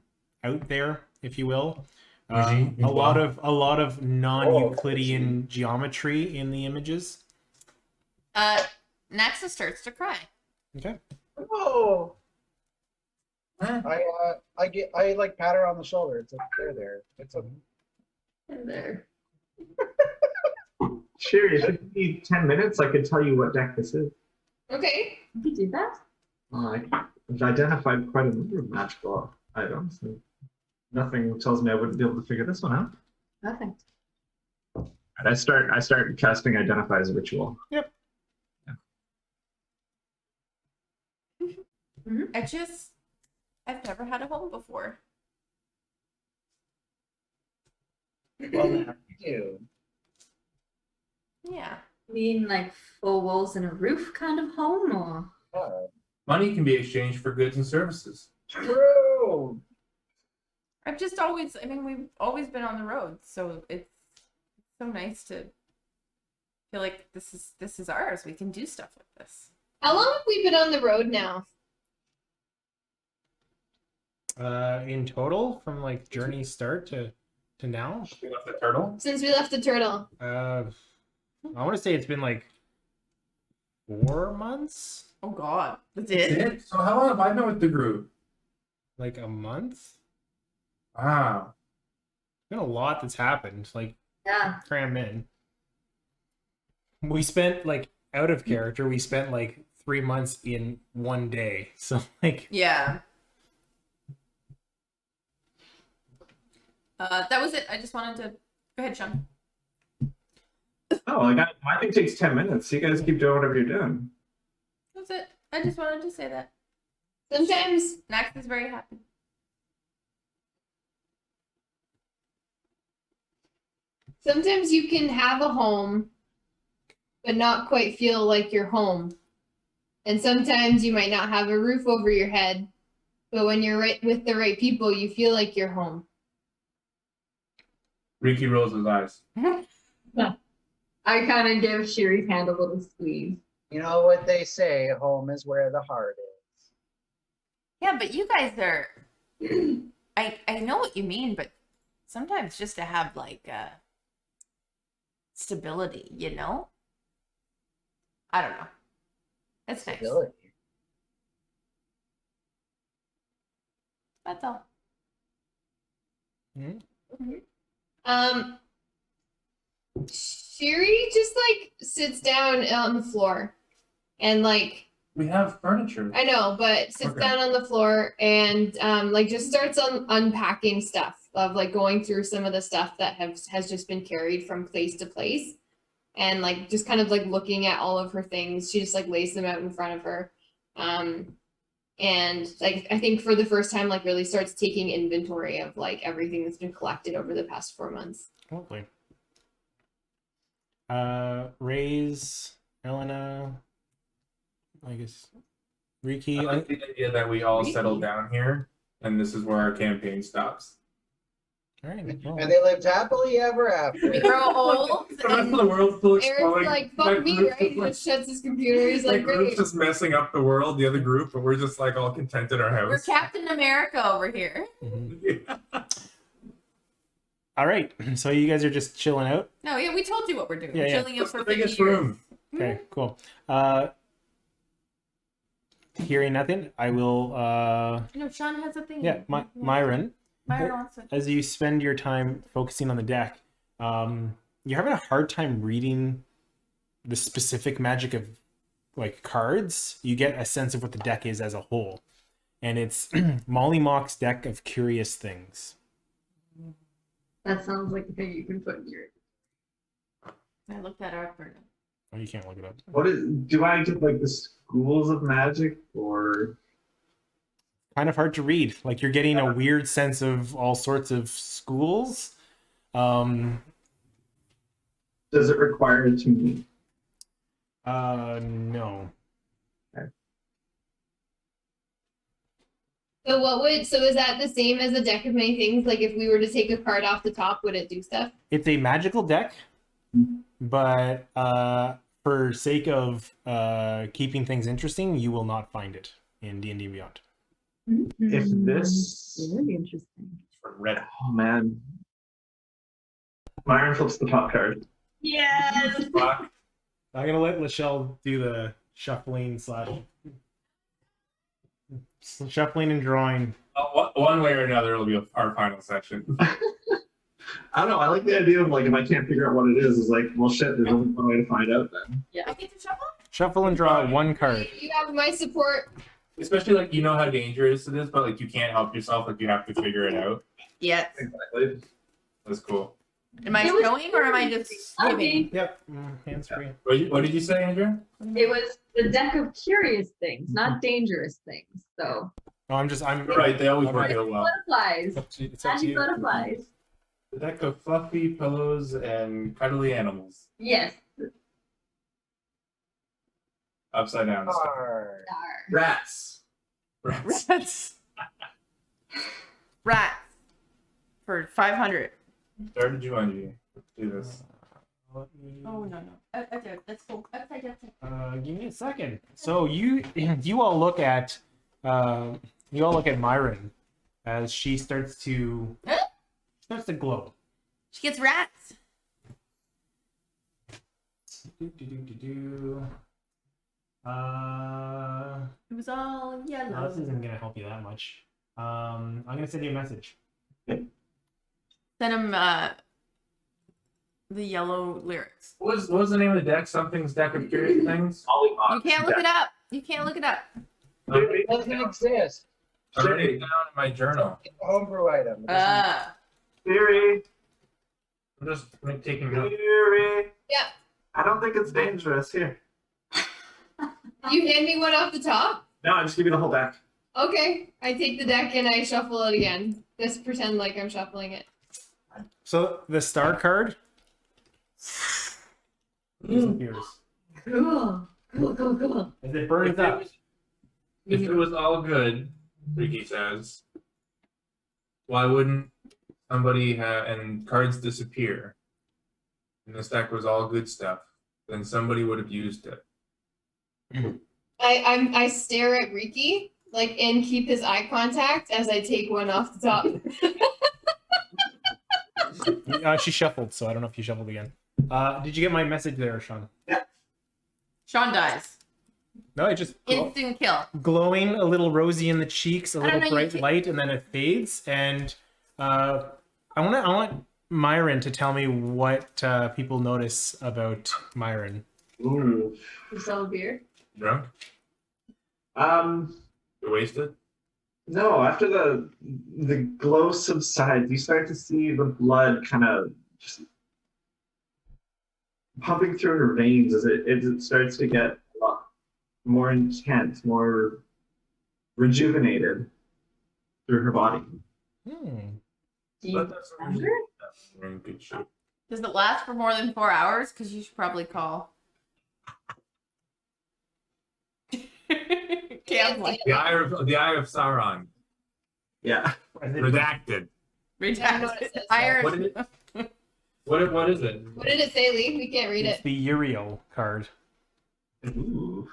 out there, if you will. A lot of non-Euclidean geometry in the images. Naxa starts to cry. Okay. Oh, Huh? I like pat her on the shoulder. It's like there. It's a And there. Sherry, if you need 10 minutes, I could tell you what deck this is. Okay. Did you do that? I've identified quite a number of magical items. And nothing tells me I wouldn't be able to figure this one out. Perfect. And I start casting Identify as a ritual. Yep. I've never had a home before. well, now you do. Yeah. You mean like 4 walls and a roof kind of home, or? Money can be exchanged for goods and services. True. We've always been on the road, so it's so nice to feel like this is ours. We can do stuff with this. How long have we been on the road now? In total, from like journey start to now, You left the turtle? Since we left the turtle. I want to say it's been like 4 months, Oh God, that's That's it. it? So how long have I been with the group? like a month. Wow. Been a lot that's happened. Like Yeah. cram in. We spent like out of character. We spent like 3 months in one day. So like Yeah. That was it. I just wanted to go ahead, Sean. Oh, my thing takes 10 minutes. You guys keep doing whatever you're doing. That's it. I just wanted to say that. Sometimes Nax is very happy. sometimes you can have a home but not quite feel like you're home. And sometimes you might not have a roof over your head, but when you're right with the right people, you feel like you're home. Ricky rolls his eyes. I kind of give Shiri's hand a little squeeze. You know what they say, home is where the heart is. Yeah, but you guys are. I know what you mean, but sometimes just to have like stability, you know. I don't know. That's nice. Stability. That's all. Shiri just like sits down on the floor and like We have furniture. I know, but sits Okay. down on the floor and like just starts unpacking stuff of like going through some of the stuff that has just been carried from place to place and like just kind of like looking at all of her things. She just like lays them out in front of her. and like I think for the first time, like really starts taking inventory of like everything that's been collected over the past 4 months. Lovely. Raise, Elena, I guess, Riki. I like the idea that we all settle down here, and this is where our campaign stops. All right. Well, And they lived happily ever We after. grow old. The rest of And the world's still Eric's exploding. like, My fuck me, group's right? He just just shuts his computer. He's my like, group's great. just messing up the world, the other group, but we're just like all content in our we're house. Captain America over here. Yeah. all right. So you guys are just chilling out. No, yeah, we told you what we're doing. Yeah, We're yeah. chilling out What's for the 50 biggest years. room? Okay, cool. Hearing nothing, I will. No, Sean has a thing. Yeah, Myron. Myron wants to. As you spend your time focusing on the deck, you're having a hard time reading the specific magic of like cards. You get a sense of what the deck is as a whole, and it's Molly Mock's deck of curious things. That sounds like a thing you can put in your. I looked that up. Or Oh, you can't look it up. What is? Do I get like the schools of magic or? Kind of hard to read. Like you're getting a weird sense of all sorts of schools. Does it require it to me? No. So is that the same as a deck of many things? Like if we were to take a card off the top, would it do stuff? It's a magical deck, but for sake of keeping things interesting, you will not find it in D&D Beyond. If this, Really interesting. Red. oh man, Myron flips the top card. Yes. Fuck. I'm gonna let Lachelle do the shuffling and drawing. One way or another, it'll be our final session. I don't know. I like the idea of like if I can't figure out what it is like, well, shit. There's only one way to find out then. I get to shuffle? Shuffle and draw one card. You have my support. Especially like you know how dangerous it is, but like you can't help yourself. Like you have to figure it out. Yes. Exactly. That's cool. Am I It was showing or am I just giving? Okay. Yep, hands free. What did you say, Andrew? It was the deck of curious things, not dangerous things. So No, I'm Right, they always work out well. butterflies. It's up to Happy you. butterflies. The deck of fluffy pillows and cuddly animals. Yes. Upside down. stuff. Arr. Rats. Rats. Rats. Rats. For 500. Started Jumanji. Let's do this. Oh, no. Let's go. Upside down. Give me a second. So you all look at Myron as she starts to glow. She gets rats. It was all No, yellow. this isn't gonna help you that much. I'm gonna send you a message. Send him the yellow lyrics. What was the name of the deck? Something's deck of curious things. Ollie You can't look it up. You can't look it up. It doesn't exist. I wrote it down in my journal. It's a homebrew item. It doesn't- Theory. I'm just taking notes. Theory. Yeah. I don't think it's dangerous. Here. You hand me one off the top? No, I just give you the whole deck. Okay. I take the deck and I shuffle it again. Just pretend like I'm shuffling it. So the star card disappears Cool. Cool. as it burns up. If it was all good, Ricky says, why wouldn't somebody have and cards disappear? And this deck was all good stuff. Then somebody would have used it. I stare at Riki like and keep his eye contact as I take one off the top. She shuffled, so I don't know if you shuffled again. Did you get my message there, Sean? Sean dies. No, it just Instant kill. glowing, a little rosy in the cheeks, a I don't little know, you bright can- light, and then it fades. And I want Myron to tell me what people notice about Myron. Ooh. You sell a beer? Drunk? You're wasted? No, after the glow subsides, you start to see the blood kind of just pumping through her veins as it starts to get a lot more intense, more rejuvenated through her body. Hmm. Do you But that's remember? we're in good shape. Does it last for more than 4 hours? Because you should probably call. Cam's like The Eye of Sauron. Yeah. Redacted. I know what it redacted. says. Iron. What is it? What is it? What did it say, Lee? We can't read It's it. the Uriel card. Ooh.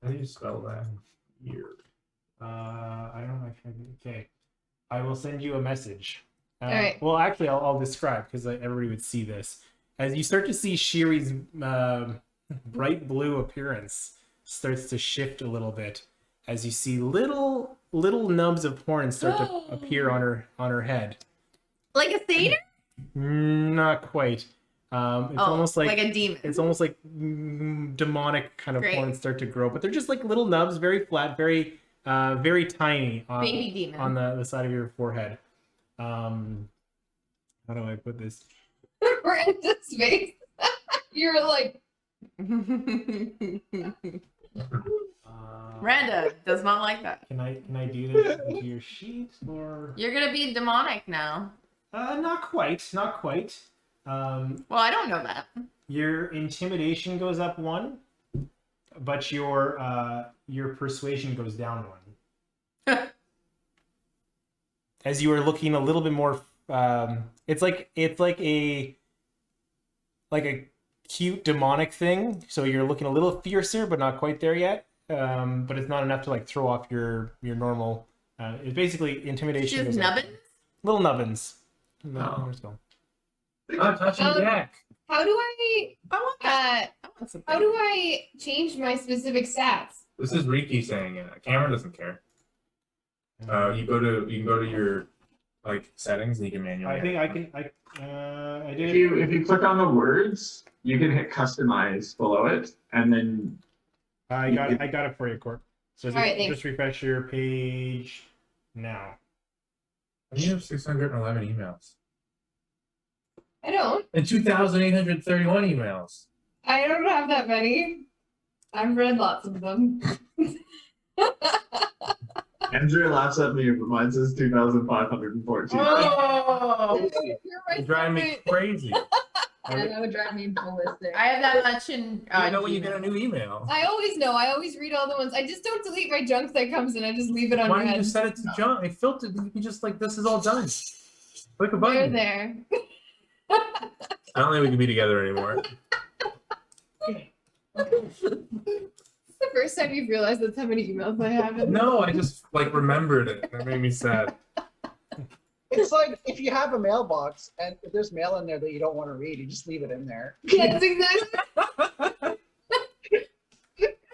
How do you spell that? Year. I don't know if I okay. I will send you a message. Alright. Well, actually, I'll describe because everybody would see this. As you start to see Shiri's bright blue appearance starts to shift a little bit, as you see little nubs of horns start to appear on her head. Like a satyr? Not quite. It's almost like a demon. it's almost like demonic kind of Great. horns start to grow, but they're just like little nubs, very flat, very tiny Baby demon. on the side of your forehead. How do I put this? Miranda's face. You're like, Miranda does not like that. Can I do this into your sheet or? You're gonna be demonic now. Not quite. Well, I don't know that. Your intimidation goes up 1, but your persuasion goes down 1. As you are looking a little bit more, it's like a cute demonic thing. So you're looking a little fiercer, but not quite there yet. But it's not enough to like throw off your normal. It's basically intimidation. She has goes up. nubbins? Little nubbins. Oh. Let's go. Not touching Jack. how do I, I want that. I want something. how do I change my specific stats? This is Riki saying it. Cameron doesn't care. You can go to your like settings and you can manually. I think I can. I did. If you click on the words, you can hit customize below it, and then I got it for you, Court. So just, Alright, thanks. just refresh your page now. You have 611 emails I don't. and 2,831 emails. I don't have that many. I've read lots of them. Andrew laughs at me, but mine says 2,514. Oh, You're right. It's driving me crazy. And that would drive me ballistic. I have that much in. You know when you get a new email. I always know. I always read all the ones. I just don't delete my junk that comes in. I just leave it on Why don't you red. just set it to junk? It filtered. You can just like this is all done. Click a They're button. there. I don't think we can be together anymore. It's the first time you've realized that's how many emails I have. No, I just like remembered it. That made me sad. It's like if you have a mailbox and if there's mail in there that you don't want to read, you just leave it in there. Yes, exactly.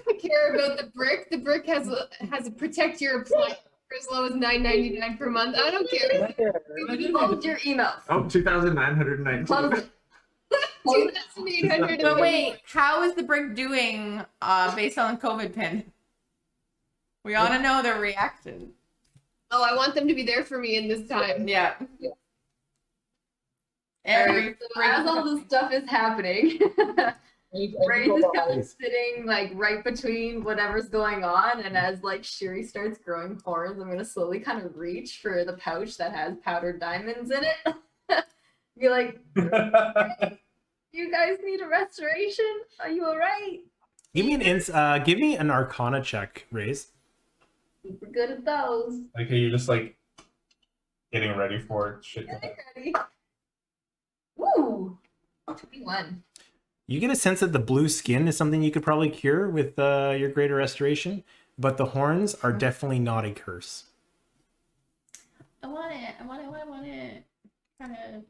I care about the brick. The brick has a protect your appliance for as low as $9.99 per month. I don't care. Hold your emails. Oh, 2,919. Close it. 2,800. But wait, how is the brick doing based on the COVID pin? We want to know their reaction. Oh, I want them to be there for me in this time. Yeah. Yeah. Every So as all this stuff is happening, Ray's is kind of sitting like right between whatever's going on, and as like Shiri starts growing horns, I'm gonna slowly kind of reach for the pouch that has powdered diamonds in it. Be like, you guys need a restoration? Are you alright? Give me an Arcana check, Raze. Super good at those. Okay, you're just like getting ready for it. Shit. Ready? Woo! 21. You get a sense that the blue skin is something you could probably cure with your greater restoration, but the horns are definitely not a curse. I want it. I want it. I want it. Kind of.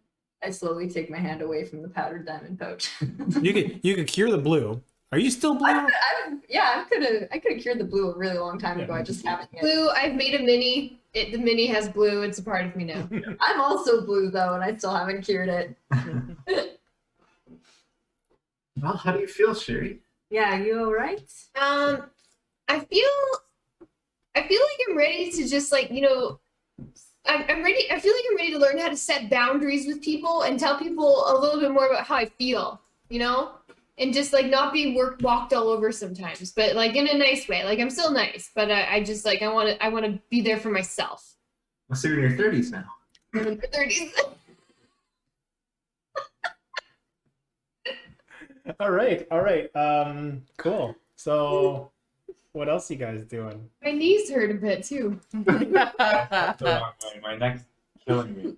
I slowly take my hand away from the powdered diamond pouch. You could cure the blue. Are you still blue? I could have cured the blue a really long time ago. I just haven't yet. Blue, I've made a mini. The mini has blue. It's a part of me now. I'm also blue though, and I still haven't cured it. Well, how do you feel, Sherry? Yeah, are you alright? I feel like I'm ready to just like, I'm ready. I feel like I'm ready to learn how to set boundaries with people and tell people a little bit more about how I feel, and just like not be walked all over sometimes, but like in a nice way. Like I'm still nice, but I just like I want to be there for myself. So you're in your 30s now. I'm in my 30s. All right. Cool. So, what else you guys doing? My knees hurt a bit too. My neck's killing me.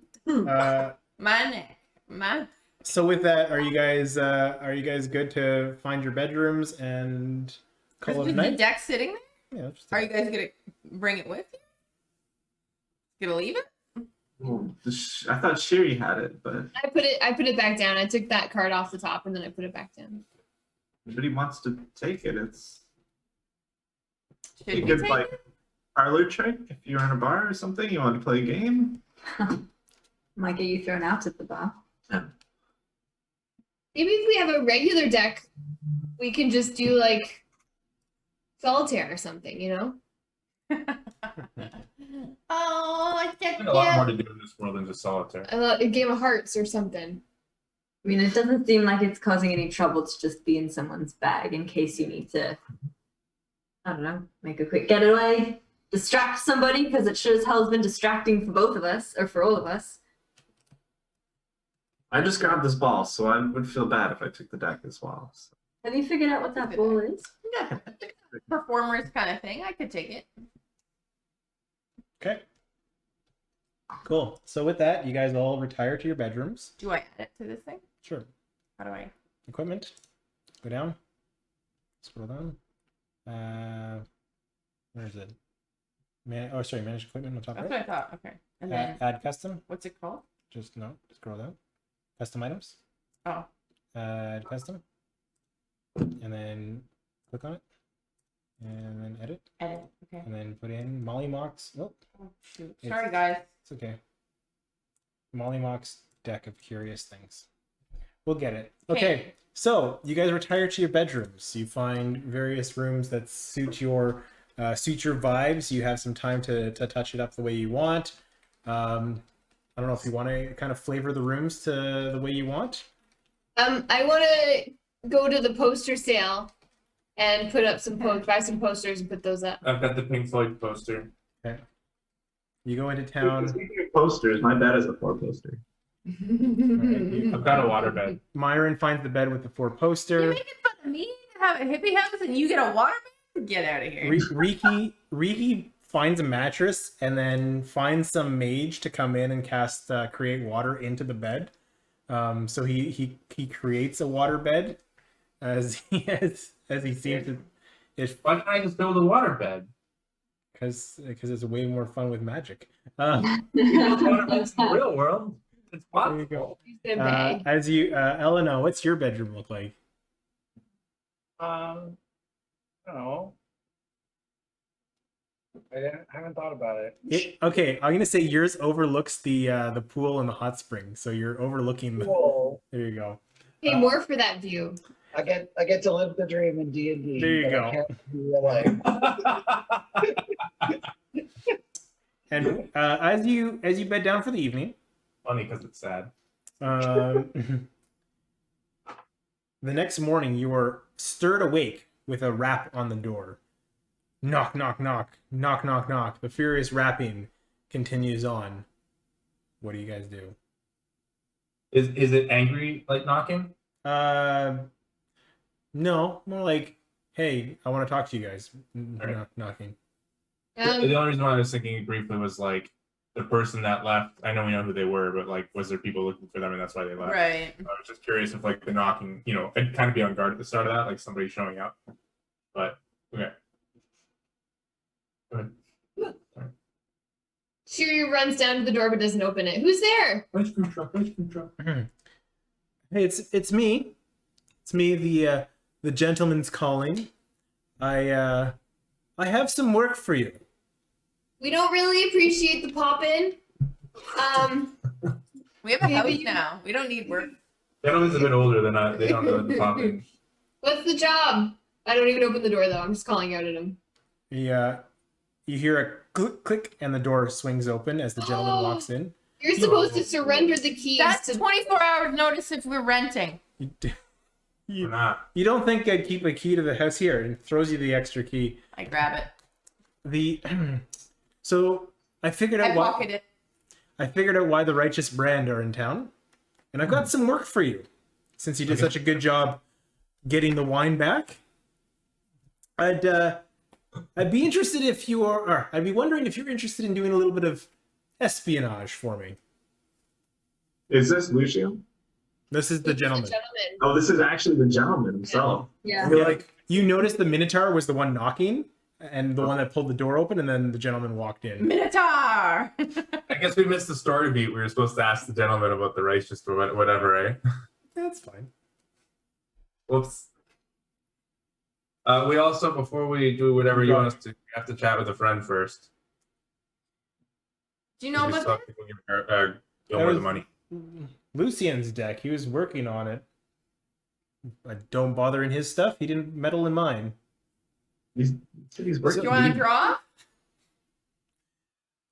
My neck. So with that, are you guys good to find your bedrooms and call it a Is the night? deck sitting there? Yeah. Just Are you guys gonna bring it with you? Gonna leave it? Oh, I thought Sherry had it, but I put it back down. I took that card off the top and then I put it back down. nobody wants to take it. It's Should a we good take like it? parlor trick. If you're in a bar or something, you want to play a game. Might get you thrown out at the bar. Maybe if we have a regular deck, we can just do like solitaire or something, you know? Oh, it's There's a lot more to do in this world than just solitaire. A game of hearts or something. I mean, it doesn't seem like it's causing any trouble to just be in someone's bag in case you need to, I don't know, make a quick getaway, distract somebody, because it sure as hell has been distracting for both of us, or for all of us. I just grabbed this ball, so I would feel bad if I took the deck as well. So. Have you figured out what that ball is? Yeah, performers kind of thing. I could take it. Okay. Cool. So with that, you guys all retire to your bedrooms. Do I add it to this thing? Sure. How do I? Equipment. Go down. Scroll down. Where is it? Manage equipment on top That's right. what I thought. Okay. And then Add custom. what's it called? Just scroll down. Custom items. Oh, Add custom. And then click on it. And then edit. edit. Okay. And then put in Molly Mock's. Oh, Oh, shoot. It's- Sorry, guys. it's okay. Molly Mock's deck of curious things. We'll get it. Okay. So you guys retire to your bedrooms. You find various rooms that suit your vibes. You have some time to touch it up the way you want. I don't know if you want to kind of flavor the rooms to the way you want. I want to go to the poster sale and put up some buy some posters and put those up. I've got the Pink Floyd poster. Okay. You go into town. Speaking of posters, my bed is a 4-poster. I've got a waterbed. Myron finds the bed with the 4 You're poster. making fun of me to have a hippie house and you get a water bed? Get out of here. Riki finds a mattress and then finds some mage to come in and cast create water into the bed. So he creates a water bed as he seems to. Why can't I just build a waterbed? Because it's way more fun with magic. Waterbeds in the real world. It's There you go. possible. He's gonna beg. As you, Elena, what's your bedroom look like? I don't know. I haven't thought about it. Okay, I'm gonna say yours overlooks the pool and the hot spring, so you're overlooking the. Cool. There you go. Pay more for that view. I get to live the dream in D&D. There you but go. I can't in real life. And as you bed down for the evening, Funny because it's sad. the next morning you are stirred awake with a rap on the door. Knock, knock, knock, knock, knock, knock. The furious rapping continues on. What do you guys do? Is it angry like knocking? No, more like, hey, I want to talk to you guys. Alright. Knocking. The only reason why I was thinking briefly was like the person that left. I know we know who they were, but like, was there people looking for them and that's why they left? Right. I was just curious if like the knocking, I'd kind of be on guard at the start of that, like somebody showing up. But okay. Go ahead. Shiri runs down to the door but doesn't open it. Who's there? Ice cream truck, ice cream truck. Hey, it's me. It's me, the gentleman's calling. I have some work for you. We don't really appreciate the pop-in. We have a Maybe house you- now. We don't need work. Gentleman's a bit older than I. They don't know the popping. What's the job? I don't even open the door though. I'm just calling out at him. You hear a click, click, and the door swings open as the gentleman walks in. You're supposed to surrender the keys That's to 24 hours notice if we're renting. You do- Or not. You don't think I'd keep a key to the house here, and throws you the extra key. I grab it. The so I figured I out pocket why it. I figured out why the righteous brand are in town, and I've got some work for you. Since you did such a good job getting the wine back, I'd be interested if you are. Or I'd be wondering if you're interested in doing a little bit of espionage for me. Is this Lucio? This is the gentleman. Oh, this is actually the gentleman himself. Yeah. We're like, You noticed the Minotaur was the one knocking, and the one that pulled the door open, and then the gentleman walked in. Minotaur! I guess we missed the story beat. We were supposed to ask the gentleman about the righteous or whatever, eh? That's fine. Whoops. We also, before we do whatever you want us to, we have to chat with a friend first. Do you know We about still that? have to go give Gilmore the money. Lucian's deck. He was working on it. I don't bother in his stuff. He didn't meddle in mine. He's Do working. you want to draw?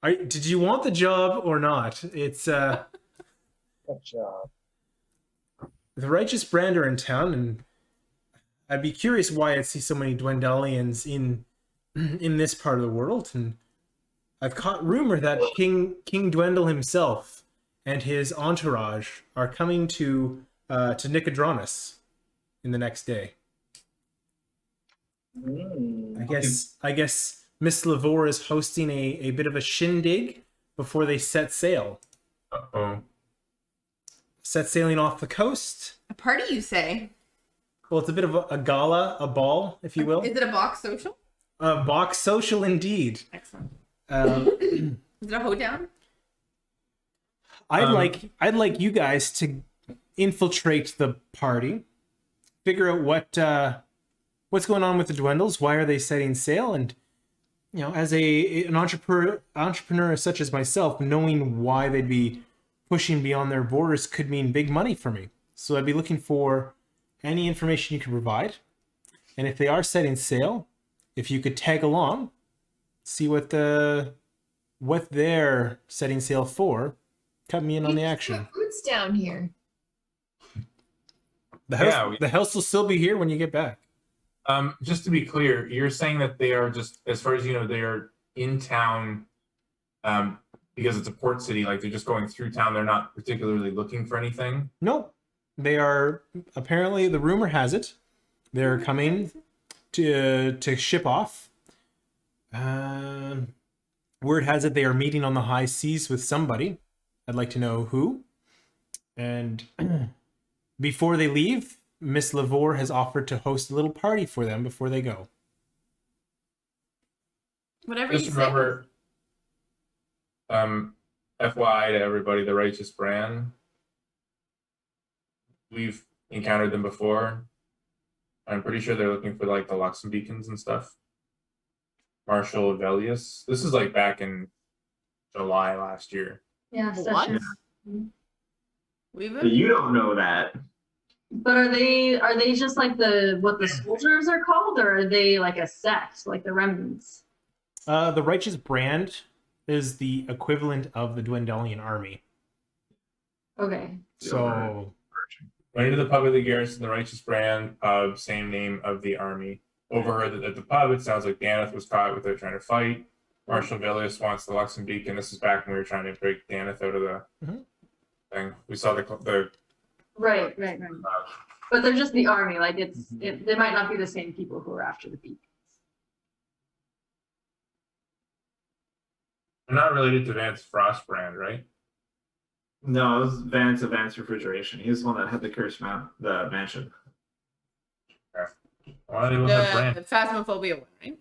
Did you want the job or not? It's Good job. the righteous brand are in town, and I'd be curious why I see so many Dwendalians in this part of the world. And I've caught rumor that King Dwendal himself and his entourage are coming to Nicodranas in the next day. Mm. I guess Miss Lavore is hosting a bit of a shindig before they set sail. Uh-oh. Set sailing off the coast. A party, you say? Well, it's a bit of a gala, a ball, if you will. Is it a box social? A box social, indeed. Excellent. Um, Is it a hoedown? I'd like you guys to infiltrate the party, figure out what's going on with the Dwendals, why are they setting sail, and as an entrepreneur such as myself, knowing why they'd be pushing beyond their borders could mean big money for me. So I'd be looking for any information you could provide, and if they are setting sail, if you could tag along, see what they're setting sail for. Cut me in on the action. Food's down here. The house will still be here when you get back. Just to be clear, you're saying that they are just, as far as you know, they are in town because it's a port city, like they're just going through town. They're not particularly looking for anything. Nope. They are, apparently, the rumor has it, they're coming to ship off. Word has it they are meeting on the high seas with somebody. I'd like to know who. And before they leave, Miss Lavore has offered to host a little party for them before they go. Whatever Just you remember, FYI to everybody, the righteous brand. We've encountered them before. I'm pretty sure they're looking for like the Luxem beacons and stuff. Marshal Velius. This is like back in July last year. Yeah. say. such What? a- We've But been... you don't know that. But are they just like what the soldiers are called, or are they like a sect, like the remnants? The righteous brand is the equivalent of the Dwendalian army. Okay. So Went into the pub of the garrison, the righteous brand pub, same name of the army. Overheard that at the pub, it sounds like Daneth was caught with it trying to fight. Marshal Velius wants the Luxem beacon. This is back when we were trying to break Daneth out of the thing. We saw the Right. But they're just the army. Like they might not be the same people who are after the beacons. they're not related to Vance Frostbrand, right? No, it was Vance of Vance Refrigeration. He was the one that had the curse mount, the mansion. Why do they look at The brand? Phasmophobia one, right?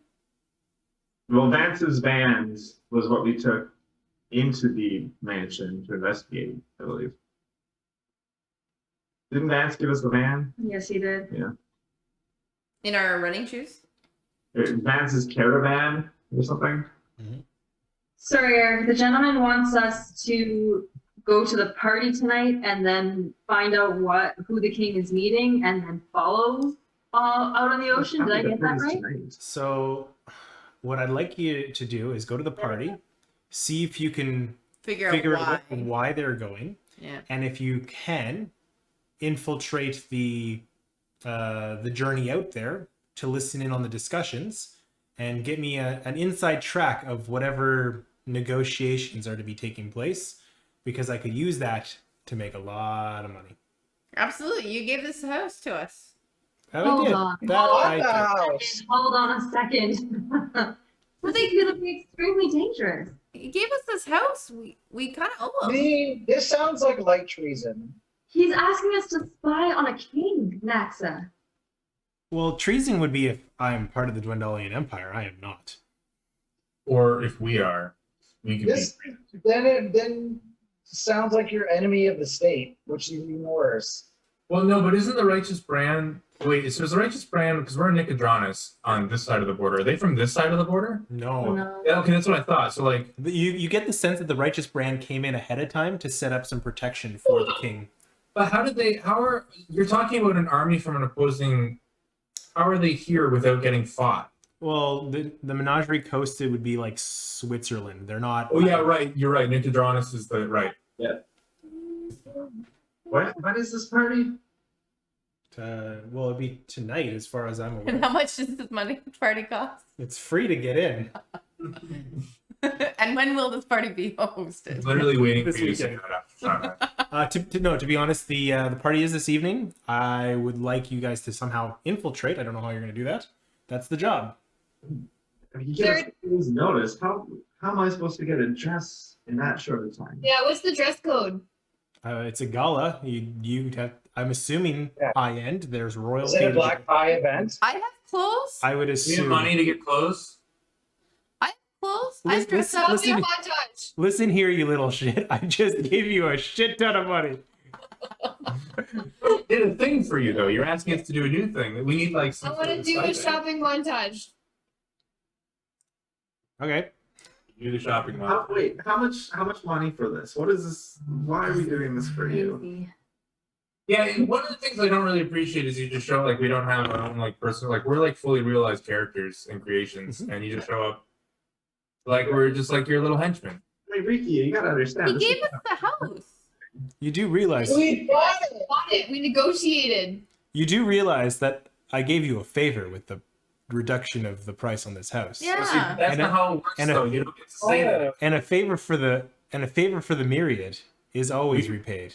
Well, Vance's vans was what we took into the mansion to investigate, I believe. Didn't Vance give us the van? Yes, he did. In our running shoes? Vance's caravan or something? Sir, the gentleman wants us to go to the party tonight and then find out who the king is meeting and then follow out on the ocean. Did I get that right? So what I'd like you to do is go to the party, see if you can Figure out why. why they're going, Yeah. and if you can infiltrate the the journey out there to listen in on the discussions and get me an inside track of whatever negotiations are to be taking place, because I could use that to make a lot of money. Absolutely. You gave this house to us. That Hold I did. on. That I did. House. Hold on a second. I think it'll be extremely dangerous. You gave us this house. We kind of owe him. Me, this sounds like light treason. He's asking us to spy on a king, Naxa. Well, treason would be if I'm part of the Dwendalian Empire. I am not. Or if we are, we could This then sounds like you're enemy of the state, which is even worse. Well, no, but isn't the righteous brand? Wait, so is the righteous brand, because we're in Nicodranas on this side of the border? Are they from this side of the border? No. No. Yeah, okay, that's what I thought. So like, But you get the sense that the righteous brand came in ahead of time to set up some protection for the king. but how are you're talking about an army from an opposing? How are they here without getting fought? Well, the menagerie coasted would be like Switzerland. They're not. Oh yeah, right. You're right. Nicodranas is the right. When is this party? Well, it'd be tonight, as far as I'm And aware. how much does this party cost? It's free to get in. And when will this party be I'm hosted? literally waiting This for you to say weekend. that after China. To be honest, the party is this evening. I would like you guys to somehow infiltrate. I don't know how you're going to do that. That's the job. If you get a few days notice, how am I supposed to get a dress in that short of time? Yeah, what's the dress code? It's a gala. You have. I'm assuming Yeah. high end. There's Is royalty. it a black tie event? I have clothes. I would Do you assume. have money to get clothes? Clothes. I Listen- dress up. listen- Shopping montage. Listen here, you little shit. I just gave you a shit ton of money. Did a thing for you though. You're asking us to do a new thing. We need like. I some want to sort of do a stipend. shopping montage. Okay. Do the shopping How, one. wait, how much money for this? What is this? Why are we doing this for you? Crazy. Yeah, and one of the things I don't really appreciate is you just show like we don't have our own like personal like we're like fully realized characters and creations, and you just show up like we're just like your little henchmen. Hey, Ricky, you gotta understand. He this gave is- us the house. You do realize. We bought it. Bought it. We negotiated. You do realize that I gave you a favor with the reduction of the price on this house. Yeah. So that's And not a- how it works and a- though. You don't get to say that. And a favor for the myriad is always repaid.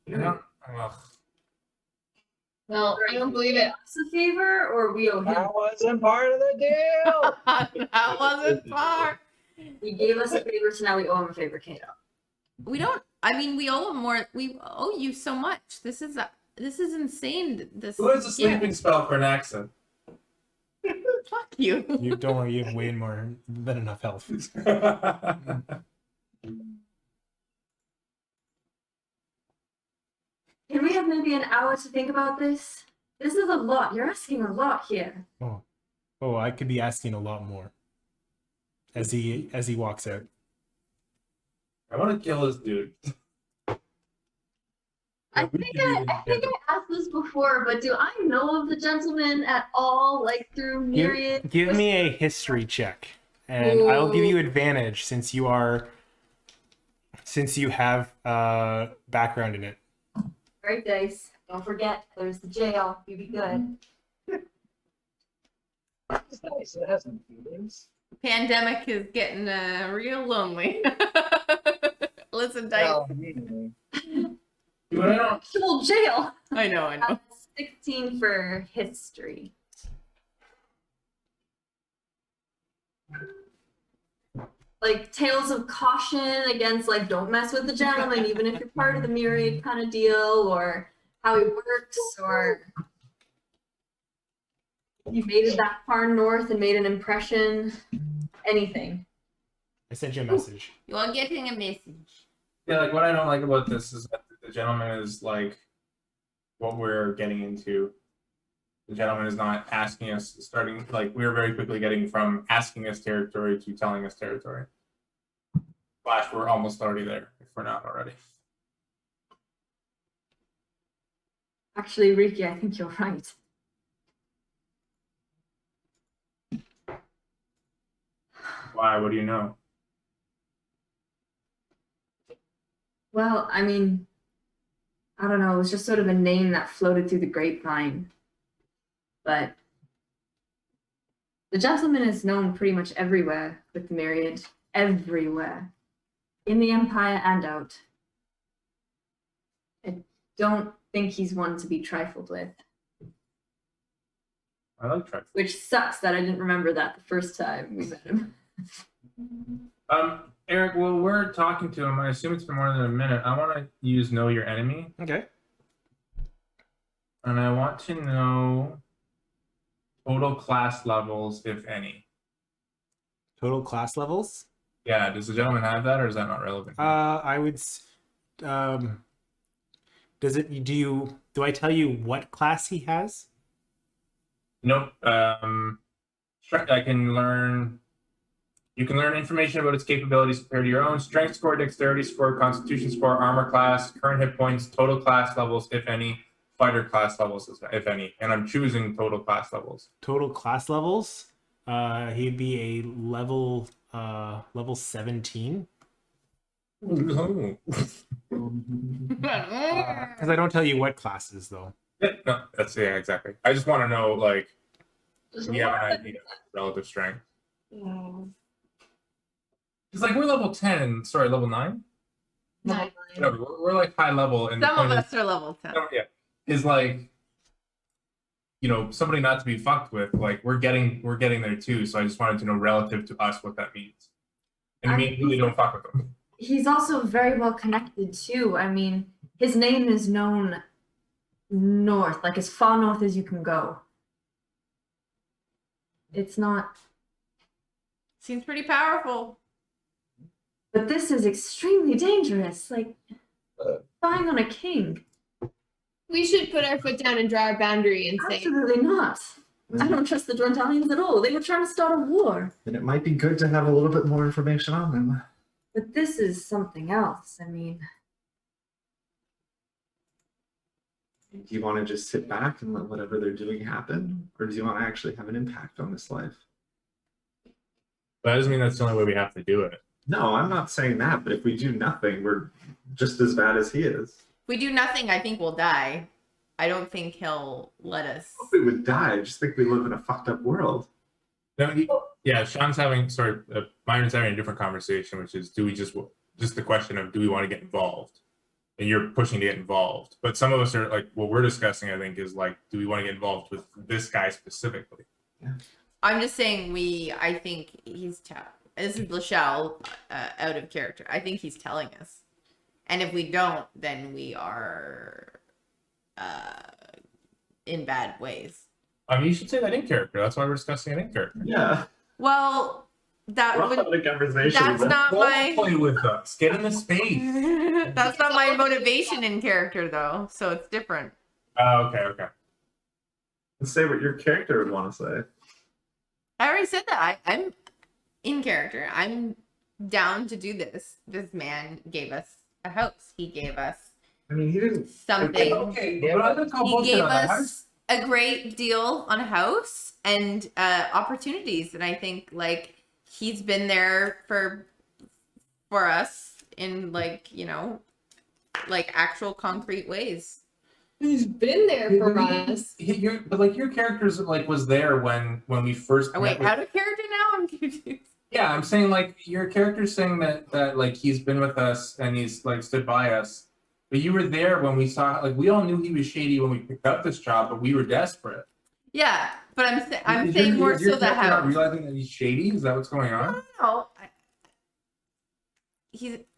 You know? Ugh. No, I don't believe it. Us a favor, or we owe him? That wasn't part of the deal. That wasn't far. He gave us a favor, so now we owe him a favor, Kate. We don't. I mean, we owe him more. We owe you so much. This is insane. This. Who has a sleeping spell for an accent? Fuck you. You don't worry, you have way more than enough health. Can we have maybe an hour to think about this? This is a lot. You're asking a lot here. Oh, I could be asking a lot more. As he walks out. I want to kill this dude. I think I asked this before, but do I know of the gentleman at all, like through myriad? Give me a history check, and I'll give you advantage since you have background in it. Right dice. Don't forget, there's the jail. You be good. It's nice. It has some feelings. Pandemic is getting real lonely. Listen, Dice. Well, Dude, I don't. Actual jail. I know. 16 for history. Like tales of caution against like don't mess with the gentleman, even if you're part of the myriad kind of deal, or how he works, or you made it that far north and made an impression. Anything. I sent you a message. You are getting a message. Yeah, like what I don't like about this is that the gentleman is like what we're getting into. The gentleman is not asking us, starting like we're very quickly getting from asking us territory to telling us territory. Flash, we're almost already there if we're not already. Actually, Ricky, I think you're right. Why? What do you know? Well, I mean, I don't know, it was just sort of a name that floated through the grapevine. But the gentleman is known pretty much everywhere with the Myriad. Everywhere. In the Empire and out. I don't think he's one to be trifled with. I like trifle. Which sucks that I didn't remember that the first time we met him. Eric, well, we're talking to him. I assume it's been more than a minute. I want to use Know Your Enemy, Okay. and I want to know total class levels, if any. Total class levels. Yeah, does the gentleman have that, or is that not relevant? I would. Does it? Do I tell you what class he has? Nope. I can learn. You can learn information about its capabilities compared to your own. Strength score, dexterity score, constitution score, armor class, current hit points, total class levels, if any, fighter class levels, if any. And I'm choosing total class levels. Total class levels. He'd be a level 17. Oh. Because I don't tell you what classes though. Yeah, no, that's yeah, exactly. I just want to know, like, we have an idea of relative strength. It's like we're level 10, sorry, level 9? Nine. Whatever, we're like high level, and Some the of point us are level 10. yeah, is like, you know, somebody not to be fucked with. Like we're getting there too. So I just wanted to know relative to us what that means. And immediately don't fuck with them. He's also very well connected too. I mean, his name is known north, like as far north as you can go. It's not, Seems pretty powerful. but this is extremely dangerous. Like, spying on a king. We should put our foot down and draw our boundary and say, Absolutely not. I don't trust the Dwendalians at all. They were trying to start a war. Then it might be good to have a little bit more information on them. But this is something else. I mean, Do you want to just sit back and let whatever they're doing happen? Or do you want to actually have an impact on this life? But that doesn't mean that's the only way we have to do it. No, I'm not saying that, but if we do nothing, we're just as bad as he is. If we do nothing, I think we'll die. I don't think he'll let us. If we would die, I just think we live in a fucked up world. No, yeah, Sean's having, sorry, Myron's having a different conversation, which is, do we just the question of, do we want to get involved? And you're pushing to get involved. But some of us are like, what we're discussing, I think, is like, do we want to get involved with this guy specifically? Yeah. I'm just saying I think he's this is Lachelle out of character. I think he's telling us. And if we don't, then we are in bad ways. I mean, you should say that in character. That's why we're discussing it in character. Yeah. Well, that We're would having a conversation. that's not my Play with us. Get in the space. that's not my motivation in character though, so it's different. Okay. Let's say what your character would want to say. I already said that. I'm in character. I'm down to do this. This man gave us a house. He gave us I mean, he didn't. something. Okay, but I don't call He bullshit gave on that. us a great deal on a house and opportunities, and I think like he's been there for us in like like actual concrete ways. He's been there for us. But like your character's like was there when we first. Oh wait, out of character now? I'm confused. Yeah, I'm saying like your character's saying that like he's been with us and he's like stood by us, but you were there when we saw like we all knew he was shady when we picked up this job, but we were desperate. Yeah, but I'm Is saying your- more is your so the character not house. realizing that he's shady? Is that what's going on? No,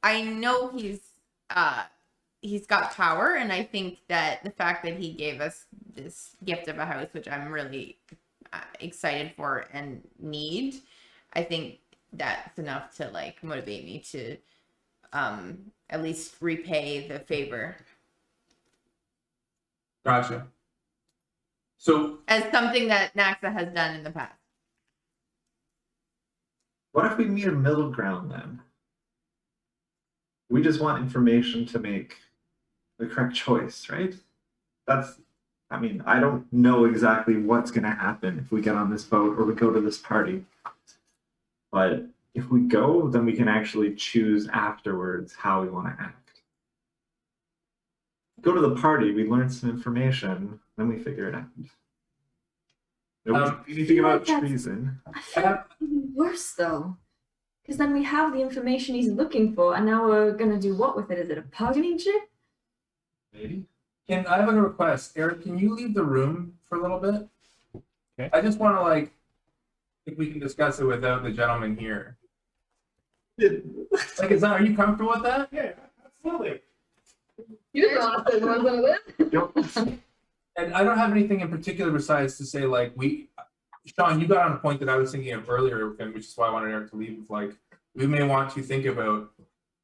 I know he's got power, and I think that the fact that he gave us this gift of a house, which I'm really excited for and need, I think that's enough to like motivate me to at least repay the favor Gotcha. So as something that Naxa has done in the past. What if we meet a middle ground then? We just want information to make the correct choice, right? I mean, I don't know exactly what's going to happen if we get on this boat or we go to this party. But if we go, then we can actually choose afterwards how we want to act. go to the party, we learn some information, then we figure it out. Anything about that's- treason? I feel like it's even worse though. Because then we have the information he's looking for, and now we're gonna do what with it? Is it a bargaining chip? Maybe. Can I have a request, Eric? Can you leave the room for a little bit? Okay. I just want to if we can discuss it without the gentleman here. Like, are you comfortable with that? Yeah, absolutely. You lost it, wasn't it? And I don't have anything in particular besides to say Sean, you got on a point that I was thinking of earlier, which is why I wanted Eric to leave. We may want to think about,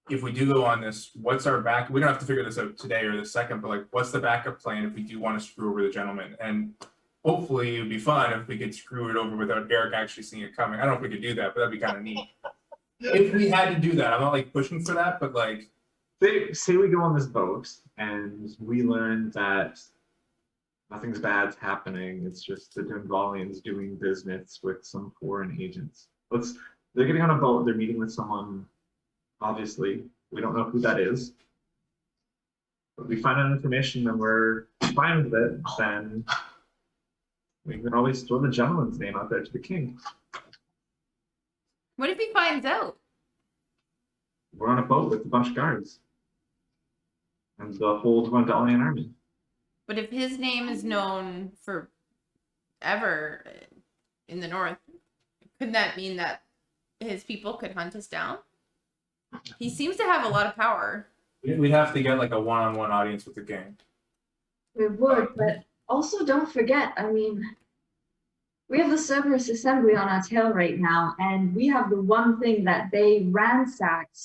if we do go on this, what's our back? We don't have to figure this out today or this second, but what's the backup plan if we do want to screw over the gentleman? And hopefully it would be fun if we could screw it over without Eric actually seeing it coming. I don't know if we could do that, but that'd be kind of neat. If we had to do that, I'm not pushing for that, but say we go on this boat and we learn that nothing's bad's happening. It's just the Dwendalians doing business with some foreign agents. They're getting on a boat. They're meeting with someone. Obviously, we don't know who that is. But we find out information and we're fine with it. Then we can always throw the gentleman's name out there to the king. What if he finds out? We're on a boat with a bunch of guards and the whole Dwendalian army. But if his name is known forever in the north, couldn't that mean that his people could hunt us down? He seems to have a lot of power. we'd have to get a one-on-one audience with the king. We would, but also don't forget, I mean, we have the Cerberus Assembly on our tail right now, and we have the one thing that they ransacked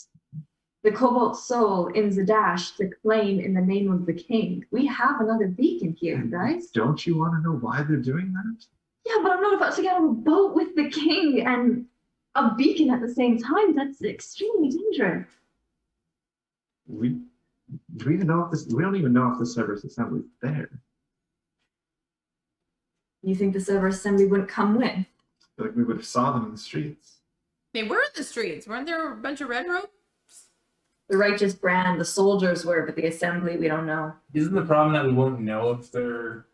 the Cobalt Soul in Zadash to claim in the name of the king. We have another beacon here, guys. Don't you want to know why they're doing that? Yeah, but I'm not about to get on a boat with the king and a beacon at the same time. That's extremely dangerous. Do we even know if this? We don't even know if the Cerberus Assembly is there. You think the Cerberus Assembly wouldn't come with? I feel like we would have saw them in the streets. They were in the streets. Weren't there a bunch of red robes? The Righteous Brand, the soldiers were, but the Assembly, we don't know. Isn't the problem that we won't know if they're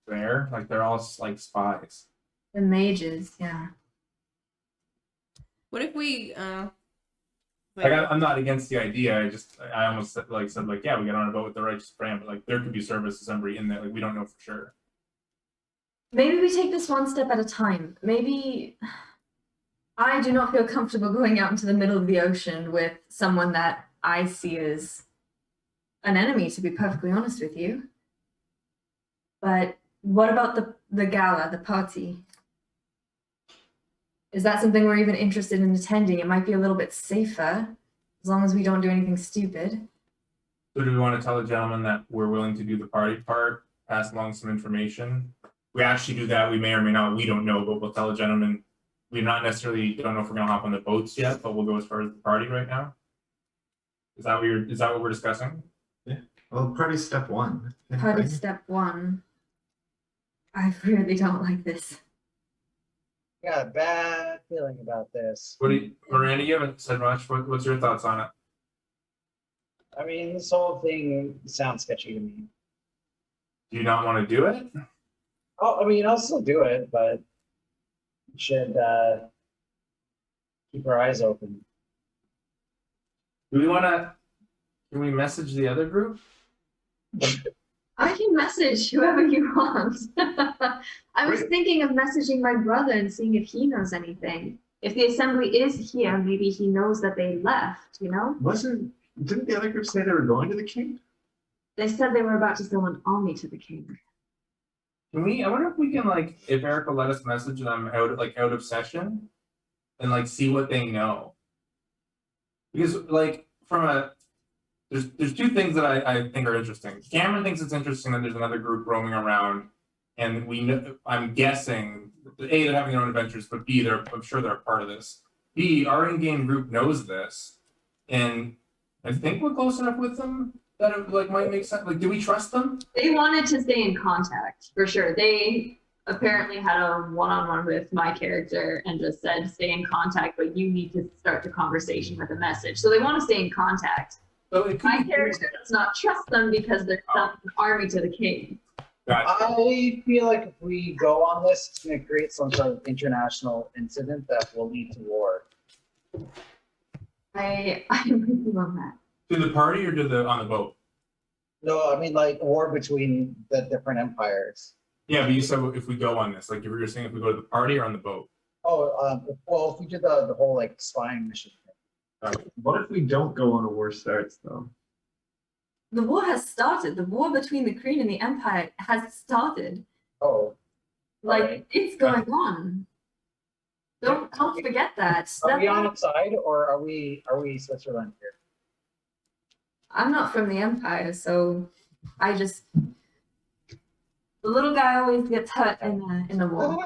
there? They're all spies. The mages, yeah. What if we I'm not against the idea. I almost said yeah, we get on a boat with the Righteous Brand, but there could be service assembly in there. We don't know for sure. Maybe we take this one step at a time. Maybe I do not feel comfortable going out into the middle of the ocean with someone that I see as an enemy, to be perfectly honest with you. But what about the gala, the party? Is that something we're even interested in attending? It might be a little bit safer, as long as we don't do anything stupid. So do we want to tell the gentleman that we're willing to do the party part, pass along some information? We actually do that. We may or may not. We don't know, but we'll tell the gentleman. We don't know if we're going to hop on the boats yet, but we'll go as far as the party right now. Is that what we're discussing? Well, party step one. Party right? step one. I really don't like this. Got a bad feeling about this. Miranda, you haven't said much. What's your thoughts on it? I mean, this whole thing sounds sketchy to me. Do you not want to do it? I'll still do it, but we should keep our eyes open. Do we want to? Can we message the other group? I can message whoever you want. I was thinking of messaging my brother and seeing if he knows anything. If the assembly is here, maybe he knows that they left, you know? Didn't the other group say they were going to the king? They said they were about to sell an army to the king. Can we? I wonder if we can if Eric will let us message them out of session, and see what they know. Because there's two things that I think are interesting. Cameron thinks it's interesting that there's another group roaming around, and we know. I'm guessing A, they're having their own adventures, but B, I'm sure they're a part of this. B, our in-game group knows this, and I think we're close enough with them that it might make sense. Do we trust them? They wanted to stay in contact, for sure. They apparently had a one-on-one with my character and just said, stay in contact, but you need to start the conversation with a message. So they want to stay in contact. So it could My be character does not trust them because they're selling an army to the king. Gotcha. I feel like if we go on this, it's going to create some sort of international incident that will lead to war. I'm with you on that. To the party or on the boat? No, I mean like war between the different empires. Yeah, but you said if we go on this, like you were saying, if we go to the party or on the boat. Oh, well, if we did the whole like spying mission thing. What if we don't go on a war starts though? The war has started. The war between the Kryn and the Empire has started. Oh, Like, alright. it's going on. Don't forget that. Are we on its side or are we Switzerland here? I'm not from the Empire, so I just the little guy always gets hurt in the war.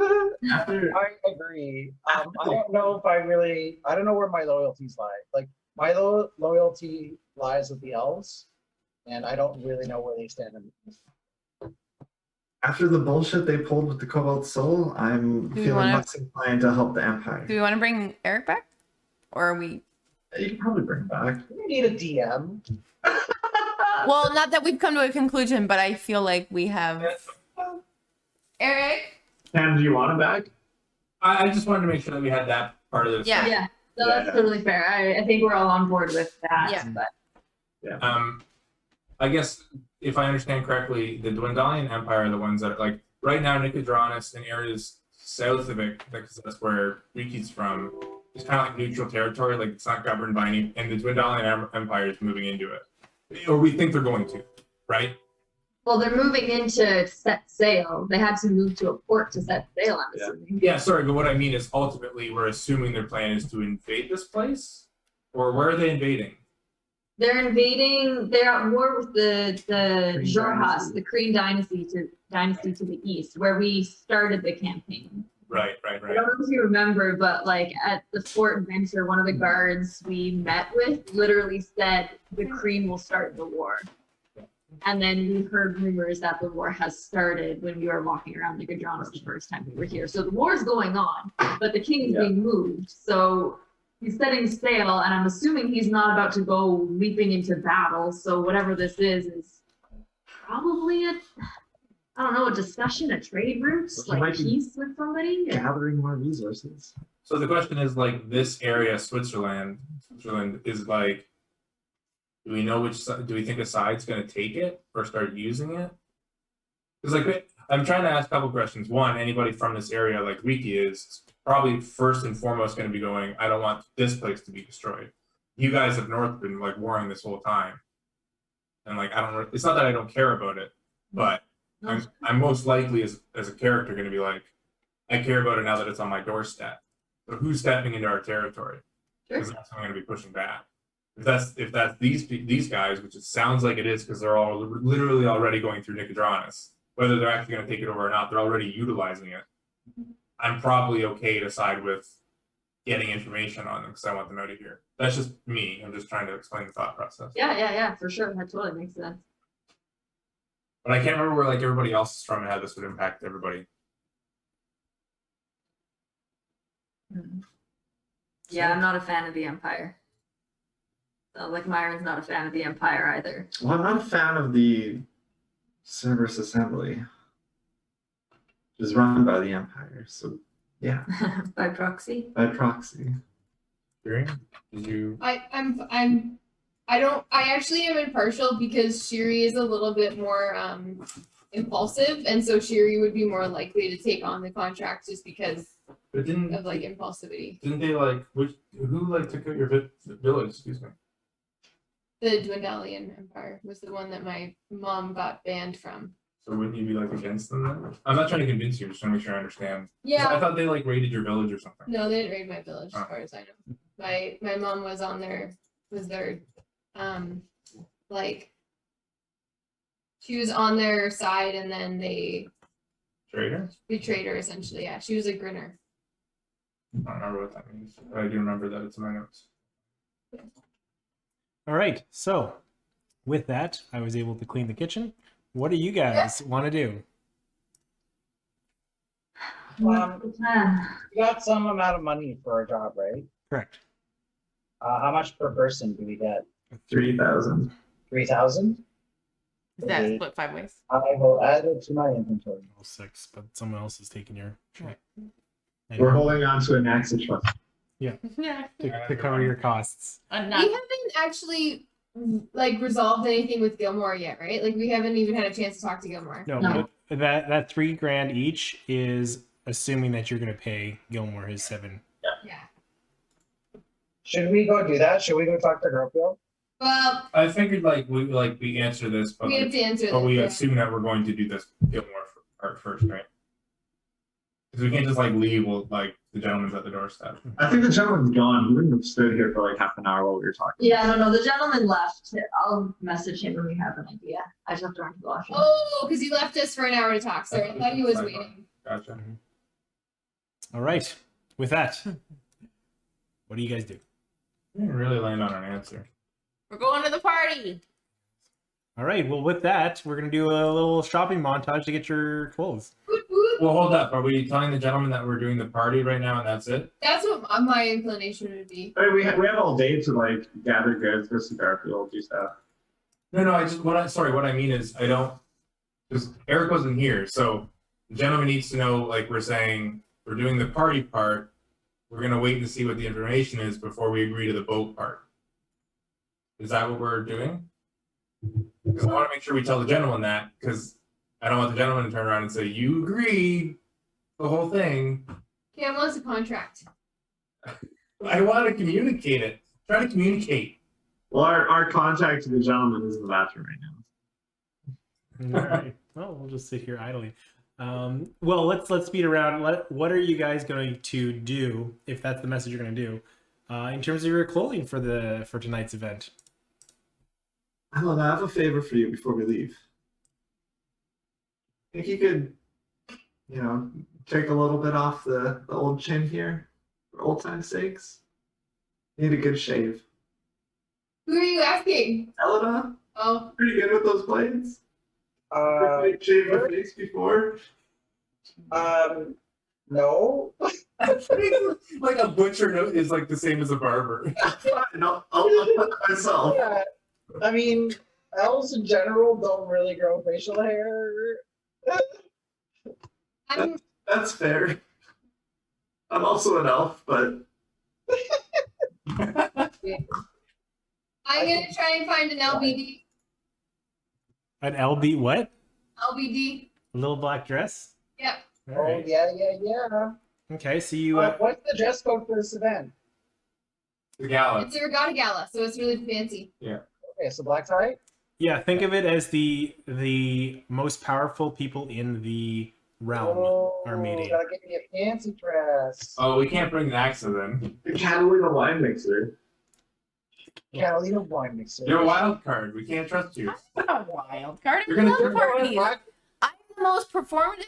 After I agree. I don't know if I don't know where my loyalties lie. Like my loyalty lies with the elves, and I don't really know where they stand in this. after the bullshit they pulled with the Cobalt Soul, I'm Do we feeling wanna- less inclined to help the Empire. Do we want to bring Eric back? Or are we. You can probably bring him back. We need a DM. Well, not that we've come to a conclusion, but I feel like we have. Eric? Cam, do you want him back? I just wanted to make sure that we had that part of this. Yeah. Yeah, no, that's Yeah. totally fair. I think we're all on board with that. Yeah. But I guess if I understand correctly, the Dwendalian Empire are the ones that are like right now Nicodranas and areas south of it, because that's where Riki's from, it's kind of like neutral territory, like it's not governed by any, and the Dwendalian Empire is moving into it. Or we think they're going to, right? well, they're moving into set sail. They had to move to a port to set sail, I'm Yeah. assuming. Yeah, sorry, but what I mean is ultimately we're assuming their plan is to invade this place? Or where are they invading? They're invading. They're at war with the Kryn Jorhas, dynasty. the Kryn dynasty to the east, where we started the campaign. Right. I don't know if you remember, but like at the Fort Adventure, one of the guards we met with literally said the Kryn will start the war. And then we heard rumors that the war has started when we were walking around Nicodranas the first time we were here. So the war is going on, but the king is being moved. So he's setting sail, and I'm assuming he's not about to go leaping into battle. So whatever this is probably a discussion, a trade route, Well, he might like be peace with somebody. Gathering more resources. So the question is like this area, Switzerland is like, do we know do we think a side's going to take it or start using it? Because like, I'm trying to ask a couple questions. One, anybody from this area like Riki is probably first and foremost going to be going, I don't want this place to be destroyed. You guys up north been like warring this whole time. And like, it's not that I don't care about it, but I'm most likely as a character going to be like, I care about it now that it's on my doorstep. So who's stepping into our territory? Because that's how I'm going to be pushing back. If that's these guys, which it sounds like it is, because they're all literally already going through Nicodranas, whether they're actually going to take it over or not, they're already utilizing it. I'm probably okay to side with getting information on them because I want them out of here. That's just me. I'm just trying to explain the thought process. Yeah, for sure. That totally makes sense. But I can't remember where like everybody else is from and how this would impact everybody. Yeah, I'm not a fan of the Empire. So, like Myron's not a fan of the Empire either. Well, I'm not a fan of the Cerberus Assembly, which is run by the Empire. So, yeah, By proxy. by proxy. Did you? I actually am impartial because Shiri is a little bit more impulsive, and so Shiri would be more likely to take on the contract just because But didn't of like impulsivity. they like who like took out your village? Excuse me. The Dwendalian Empire was the one that my mom got banned from. So wouldn't you be like against them then? I'm not trying to convince you. I'm just trying to make sure I understand. 'Cause Yeah. I thought they like raided your village or something. No, they didn't raid my village, as Oh. far as I know. My mom was their like she was on their side, and then they Traitor? betrayed her essentially. Yeah, she was a grinner. I don't remember what that means. But I do remember that it's in my notes. All right. So, with that, I was able to clean the kitchen. What do you guys want to do? What's the plan? We got some amount of money for our job, right? Correct. How much per person do we get? 3,000. 3,000. Is that Okay. split 5 ways? I will add it to my inventory. All 6, but someone else is taking your share. And We're holding on to an axe trust. Yeah. to cover your costs. I'm We not. haven't actually like resolved anything with Gilmore yet, right? Like we haven't even had a chance to talk to Gilmore. No, No. but that $3,000 each is assuming that you're going to pay Gilmore his 7. Yeah. Should we go do that? Should we go talk to Garfield? Well, I figured we answer this, but we have to answer but we this. assume that we're going to do this Gilmore part first, right? Because we can't just leave. The gentleman's at the doorstep. I think the gentleman's gone. He wouldn't have stood here for like half an hour while we were talking. Yeah, no, the gentleman left. I'll message him when we have an idea. I just have to run to the washroom. Oh, because he left us for an hour to talk. Sorry, I thought he was waiting. Gotcha. All right. With that, what do you guys do? We didn't really land on an answer. We're going to the party. All right. Well, with that, we're going to do a little shopping montage to get your clothes. Woot, woot. Well, hold up. Are we telling the gentleman that we're doing the party right now and that's it? That's what my inclination would be. I mean, we have all day to like gather goods, go see Garfield, do stuff. No. What I mean is I don't. Because Eric wasn't here, so the gentleman needs to know. We're saying we're doing the party part. We're gonna wait and see what the information is before we agree to the boat part. Is that what we're doing? Because I want to make sure we tell the gentleman that, because I don't want the gentleman to turn around and say, "You agreed the whole thing." Cam wants a contract. I want to communicate it. Try to communicate. Well, our contact to the gentleman is in the bathroom right now. All right. Well, we'll just sit here idly. Well, let's beat around. What are you guys going to do if that's the message you're going to do in terms of your clothing for tonight's event? Alan, I have a favor for you before we leave. Think you could, take a little bit off the old chin here for old time's sakes? Need a good shave. Who are you asking? Elena, Oh, pretty good with those blades. Shave your face before. No. Like a butcher is the same as a barber. No, I'll put it myself. Yeah. I mean, elves in general don't really grow facial hair. I'm That's fair. I'm also an elf, but I'm gonna try and find an LBD. An LB what? LBD. A little black dress? Yep. All Oh right. yeah. Okay, so you What's the dress code for this event? The gala. It's a regatta gala, so it's really fancy. Okay, so black tie. think of it as the most powerful people in the realm are meeting. Gotta get me a fancy dress. Oh, we can't bring the axe then. the Catalina wine mixer. Catalina wine mixer. You're a wild card. We can't trust you. I'm not a wild card. You're gonna I love do parties. I'm the most performative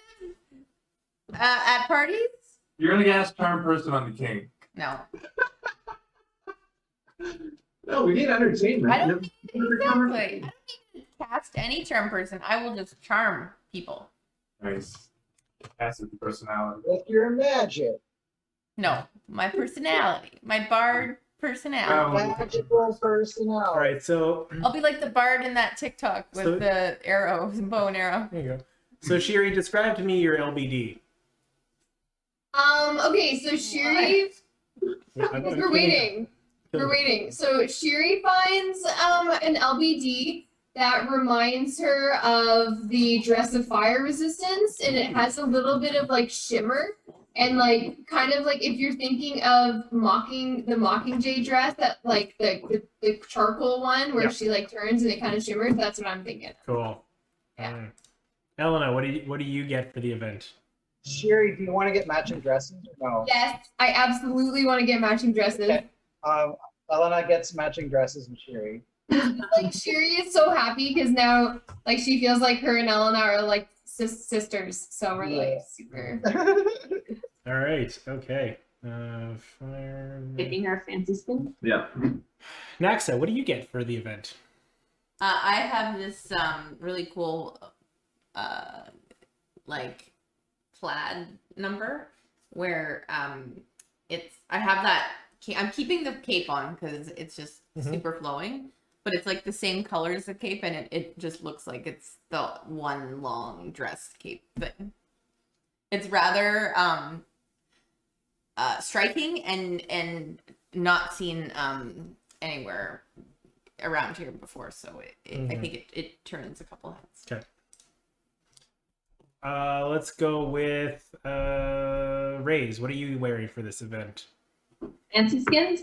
at parties. You're gonna cast charm person on the king. No. No, we need entertainment. I don't Exactly. I don't need to cast any charm person. I will just charm people. Nice. Passive personality. With your magic. No, my personality, my bard personality. Magical personality. All right, so I'll be like the bard in that TikTok with So- the arrow, bow and arrow. there you go. So Shiri, describe to me your LBD. Okay, so Shiri, we're waiting. We're waiting. So Shiri finds an LBD that reminds her of the dress of fire resistance, and it has a little bit of shimmer and kind of if you're thinking of the Mockingjay dress, that the charcoal one where Yeah. she turns and it kind of shimmers. That's what I'm thinking. Cool. Yeah. Elena, what do you get for the event? Shiri, do you want to get matching dresses or no? Yes, I absolutely want to get matching dresses. Okay. Elena gets matching dresses with Shiri. Shiri is so happy because now she feels like her and Elena are sisters. So we're Yeah. super. All right. Okay. Fire. Picking our fancy skin. Yeah. Naxa, what do you get for the event? I have this really cool plaid number where I have that I'm keeping the cape on because it's just super flowing, but it's like the same color as the cape, and it just looks like it's the one long dress cape. But it's rather striking and not seen anywhere around here before. So I think it turns a couple heads. Okay. Let's go with Raze. What are you wearing for this event? Fancy skins.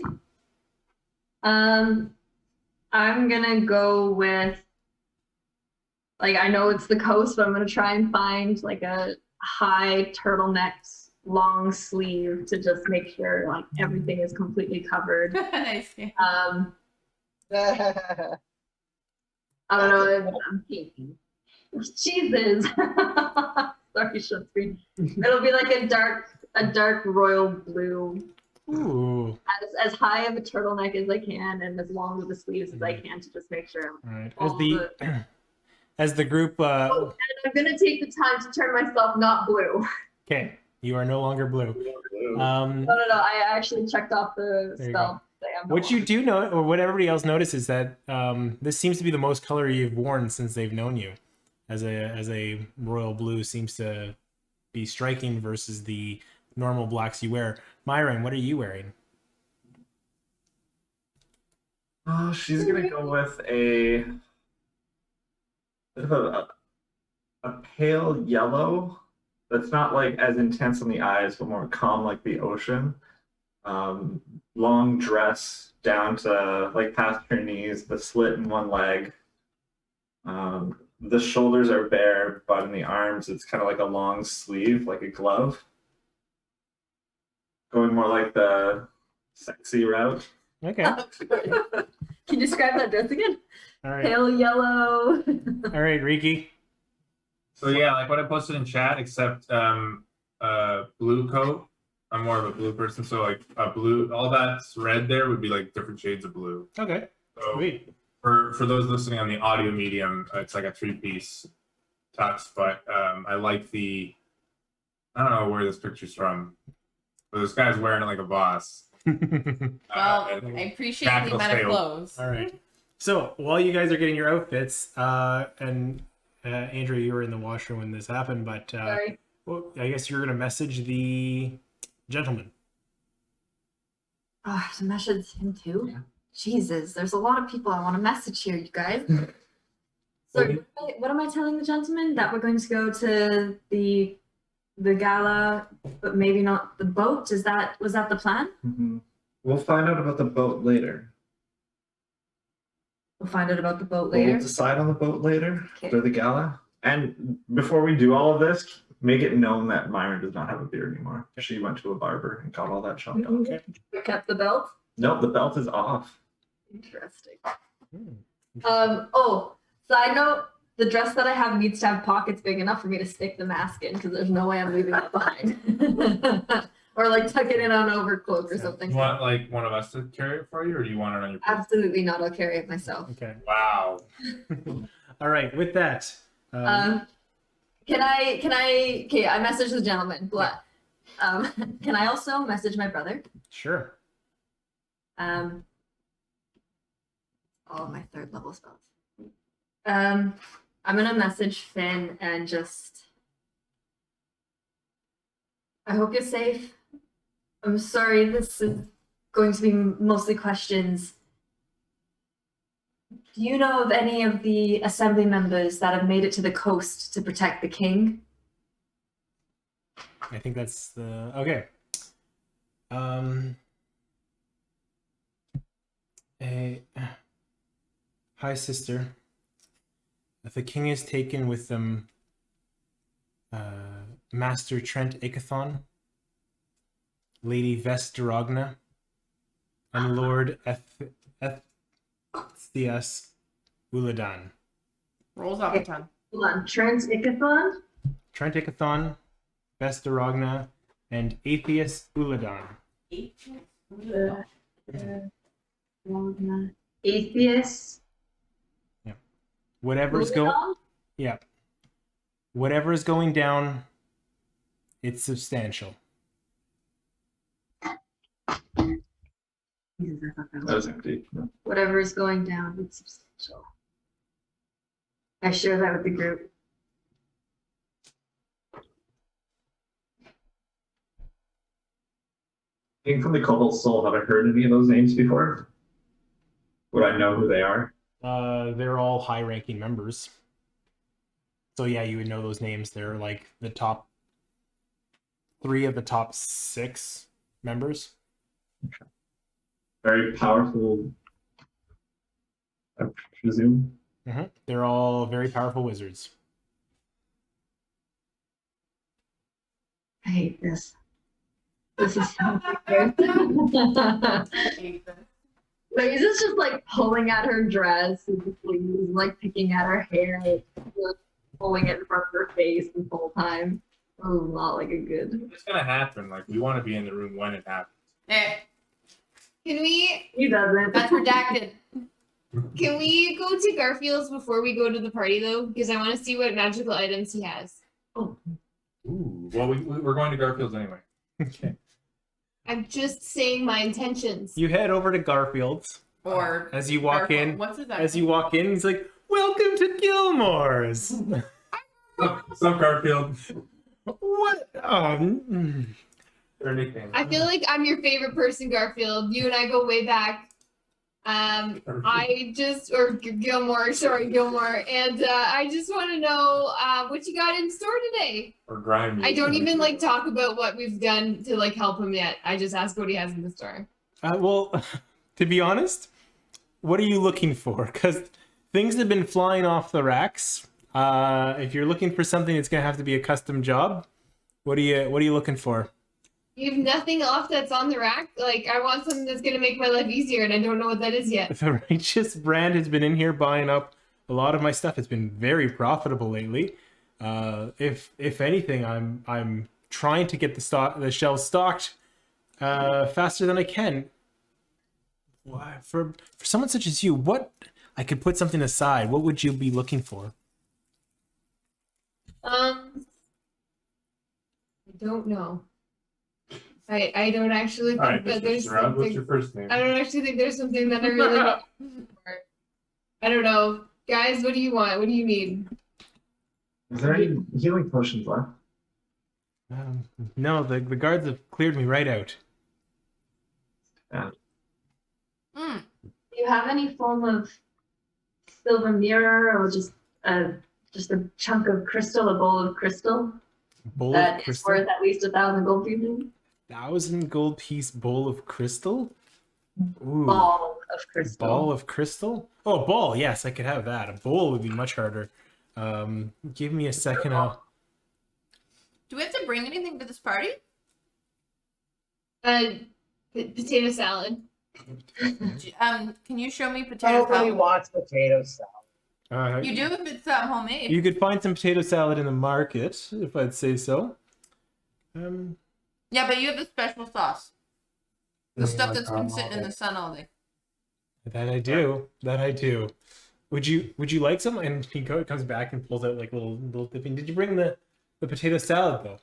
I'm gonna go with, like, I know it's the coast, but I'm gonna try and find like a high turtleneck, long sleeve to just make sure like everything is completely covered. Nice. Yeah. I don't know. I'm thinking. Jesus. Sorry, shut screen. It'll be like a dark royal blue. Ooh. As high of a turtleneck as I can, and as long with the sleeves as I can to just make sure. All right. all As the group. Oh, and I'm gonna take the time to turn myself not blue. Okay, you are no longer blue. No. I actually checked off the There you spell. What you do know, or what everybody else notices, that this seems to be the most color you've worn since they've known you. As a royal blue seems to be striking versus the normal blacks you wear. Myron, what are you wearing? Oh, she's gonna go with a bit of a pale yellow that's not like as intense on the eyes, but more calm like the ocean. Long dress down to like past her knees, the slit in one leg. The shoulders are bare, but in the arms it's kind of like a long sleeve, like a glove. Going more like the sexy route. Okay. Can you describe that dress again? All right. Pale yellow. All right, Riki. So yeah, like what I posted in chat, except blue coat. I'm more of a blue person, so like a blue, all that's red there would be like different shades of blue. Okay. So Sweet. for those listening on the audio medium, it's like a 3-piece tux, but I like I don't know where this picture's from, but this guy's wearing it like a boss. Well, I appreciate Jack the will amount of stay clothes. All right. So while you guys are getting your outfits, and Andrea, you were in the washroom when this happened, but Sorry. well, I guess you're gonna message the gentleman. Oh, I have to message him too? Yeah. Jesus, there's a lot of people I want to message here, you guys. So what am I telling the gentleman? That we're going to go to the gala, but maybe not the boat? Was that the plan? Mm-hmm. We'll find out about the boat later. We'll find out about the boat But later. we'll decide on the boat later Okay. after the gala. And before we do all of this, make it known that Myron does not have a beard anymore. She went to a barber and got all that chopped off. Okay. We kept the belt. Nope, the belt is off. Interesting. Hmm. Oh, side note, the dress that I have needs to have pockets big enough for me to stick the mask in, because there's no way I'm leaving that behind. Or like tuck it in on an overcloak or something. You want like one of us to carry it for you, or do you want it on your person? Absolutely not. I'll carry it myself. Okay. Wow. All right. With that, Can I? Okay, I messaged the gentleman. What? Can I also message my brother? sure. All of my third level spells. I'm gonna message Finn and just. I hope you're safe. I'm sorry, this is going to be mostly questions. Do you know of any of the assembly members that have made it to the coast to protect the king? I think that's the okay. Hi, sister. If the king is taken with them, Master Trent Ikathon, Lady Vestaragna, and Lord Ethias Uladan. Rolls off the tongue. Hold on, Trent Ikathon? Trent Ikathon, Vestaragna, and Atheus Uladan. Atheist. Whatever's going, yeah. Whatever's going down, it's substantial. Jesus, I thought that That was was empty. No. whatever is going down. It's substantial. I share that with the group. Being from the Cobalt Soul, have I heard any of those names before? Would I know who they are? They're all high-ranking members. So yeah, you would know those names. They're like the top 3 of the top 6 members. Very powerful, I presume. They're all very powerful wizards. I hate this. This is so weird. Lisa's just like pulling at her dress and the sleeves, like picking at her hair, like, pulling it in front of her face the whole time. Oh, not like a good. It's gonna happen. Like we want to be in the room when it happens. Eh, Can we He doesn't. that's redacted. can we go to Garfield's before we go to the party though? Because I want to see what magical items he has. Ooh. Well, we're going to Garfield's anyway. Okay. I'm just saying my intentions. You head over to Garfield's. Or As you walk in, what's his as you walk in, he's like, "Welcome to Gilmore's." Some Garfield. What? Their nickname. I feel like I'm your favorite person, Garfield. You and I go way back. I just or Gilmore, and I just want to know what you got in store today. Or grimy. I don't even like talk about what we've done to like help him yet. I just ask what he has in the store. Well, to be honest, what are you looking for? Because things have been flying off the racks. If you're looking for something, it's gonna have to be a custom job. What are you looking for? You have nothing left that's on the rack. Like I want something that's gonna make my life easier, and I don't know what that is yet. The Righteous brand has been in here buying up a lot of my stuff. It's been very profitable lately. If anything, I'm trying to get the shelves stocked faster than I can. Why, for someone such as you, what I could put something aside. What would you be looking for? I don't know. I don't actually think All right, that Mr. there's Sherrod, what's something. your first name? I don't actually think there's something that I really want for. I don't know. Guys, what do you want? What do you need? Is there any healing potions left? No, the guards have cleared me right out. Mm. Do you have any form of silver mirror or just a chunk of crystal, a bowl of crystal Bowl that of is crystal. worth at least 1,000 gold pieces? 1,000 gold piece bowl of crystal. Ooh. Ball of crystal. Ball of crystal? Oh, ball. Yes, I could have that. A bowl would be much harder. Give me a second. Do we have to bring anything to this party? Potato salad. Can you show me potato Nobody salad? wants potato salad. You do if it's homemade. You could find some potato salad in the market, if I'd say so. Yeah, but you have the special sauce. The stuff that's been sitting in the sun all day. That I do. That I do. Would you like some? And he comes back and pulls out like little dipping. Did you bring the potato salad though?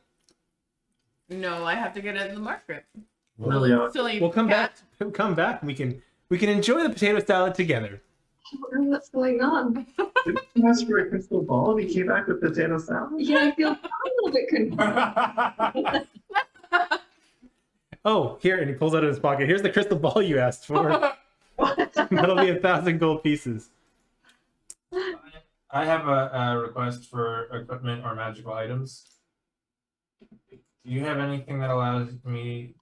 No, I have to get it in the market. Silly We'll come cat. back. Come back. And we can enjoy the potato salad together. I don't know what's going on. Did you ask for a crystal ball? We came back with potato salad. Yeah, I feel a little bit confused. Oh, here, and he pulls out of his pocket. Here's the crystal ball you asked for. That'll be 1,000 gold pieces. I have a request for equipment or magical items. Do you have anything that allows me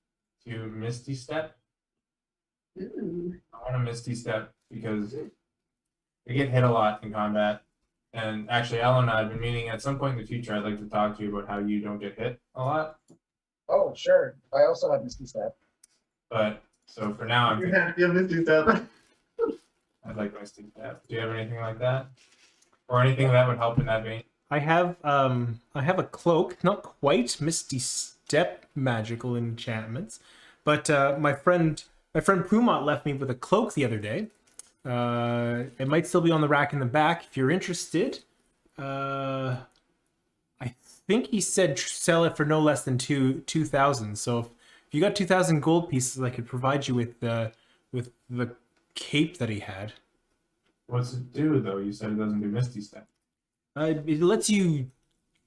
to Misty Step? Ooh. I want a Misty Step because I get hit a lot in combat. And actually, Ellen and I have been meaning at some point in the future, I'd like to talk to you about how you don't get hit a lot. Oh, sure. I also have Misty Step. But so for now, I'm You have Misty Step. I'd like Misty Step. Do you have anything like that? Or anything that would help in that vein? I have a cloak, not quite Misty Step magical enchantments, but my friend Pumot left me with a cloak the other day. It might still be on the rack in the back if you're interested. I think he said sell it for no less than 2,000. So if you got 2,000 gold pieces, I could provide you with with the cape that he had. What's it do though? You said it doesn't do Misty Step. It lets you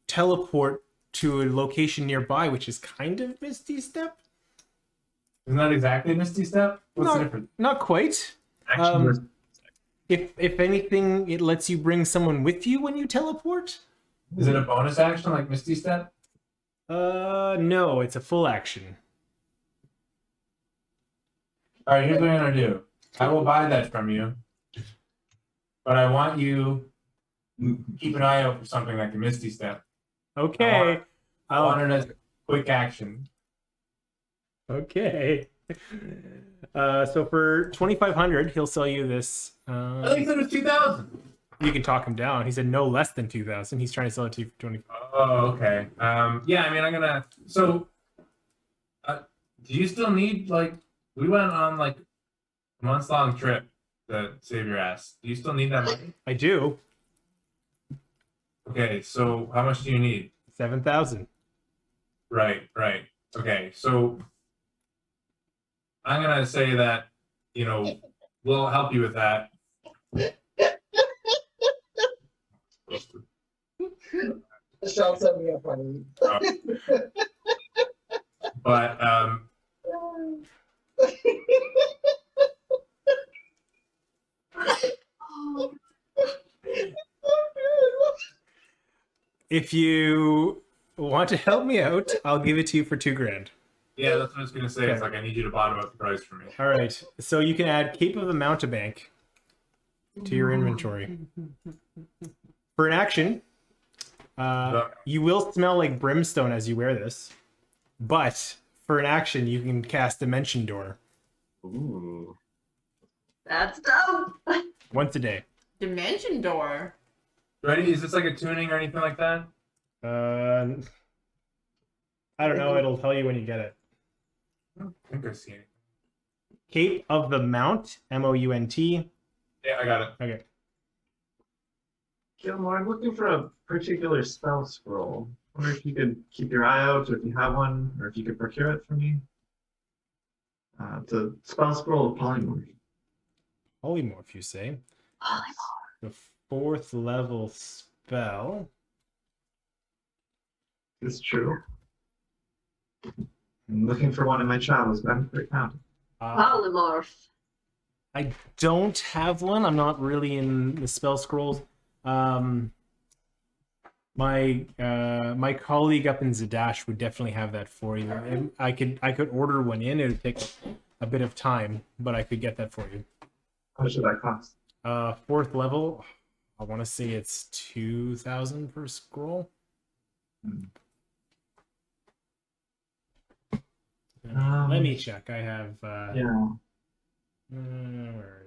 teleport to a location nearby, which is kind of Misty Step. Isn't that exactly Misty Step? What's the difference? Not quite. If anything, it lets you bring someone with you when you teleport. Is it a bonus action like Misty Step? No, it's a full action. All right, here's what I'm gonna do. I will buy that from you, but I want you to keep an eye out for something like a Misty Step. Okay. I want it as a quick action. Okay. So for 2,500, he'll sell you this. I think it was 2,000. You can talk him down. He said no less than 2,000. He's trying to sell it to you for 20. Oh, okay. Yeah, I mean, I'm gonna. So, do you still need like? We went on like a months-long trip to save your ass. Do you still need that money? I do. Okay, so how much do you need? 7,000. Right. Okay, so I'm gonna say that we'll help you with that. Michelle set me up on But If you want to help me out, I'll give it to you for 2 grand. yeah, that's what I was gonna say. It's like I need you to bottom up the price for me. All right. So you can add Cape of the Mountebank to your inventory. For an action, you will smell like brimstone as you wear this, but for an action, you can cast Dimension Door Ooh. That's dope. once a day. Dimension door. Ready? Is this like a tuning or anything like that? I don't know. It'll tell you when you get it. I don't think I see it. Cape of the Mount, Mount. Yeah, I got it. Okay. Gilmore, I'm looking for a particular spell scroll. I wonder if you could keep your eye out, or if you have one, or if you could procure it for me. It's a spell scroll of polymorph. Polymorph, you say? Polymorph. The 4th level spell. It's true. I'm looking for one in my travels, but I haven't found it. Polymorph. I don't have one. I'm not really in the spell scrolls. My colleague up in Zadash would definitely have that for you. And I could order one in. It would take a bit of time, but I could get that for you. How much did that cost? 4th level. I want to say it's 2,000 per scroll. Let me check. I have. Yeah. Where are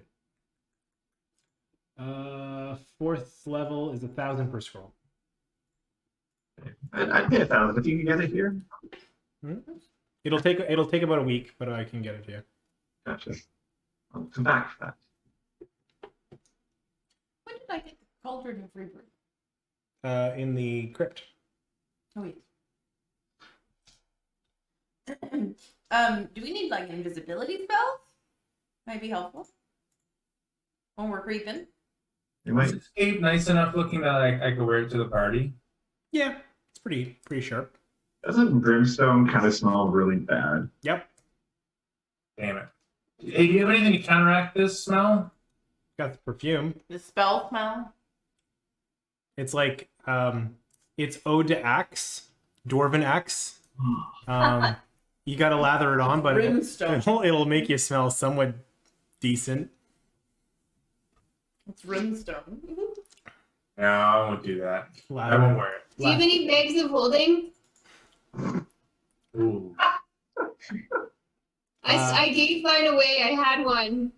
you? 4th level is 1,000 per scroll. I'd pay 1,000 if you can get it here. It'll take about a week, but I can get it to you. Gotcha. I'll come back for that. When did I get the Cauldron of Rebirth? In the crypt. Oh wait. Do we need like invisibility spells? Might be helpful when we're creeping. You might. Is this cape nice enough looking that I could wear it to the party? Yeah, it's pretty sharp. Doesn't brimstone kind of smell really bad? Yep. Damn it. Hey, do you have anything to counteract this smell? Got the perfume. The spell smell. It's like it's ode to axe, dwarven axe. You gotta lather it on, but it'll make you smell somewhat decent. It's runestone. No, I won't do that. I Lather. won't wear it. Do you have any bags of holding? Ooh. I gave mine away. I had one,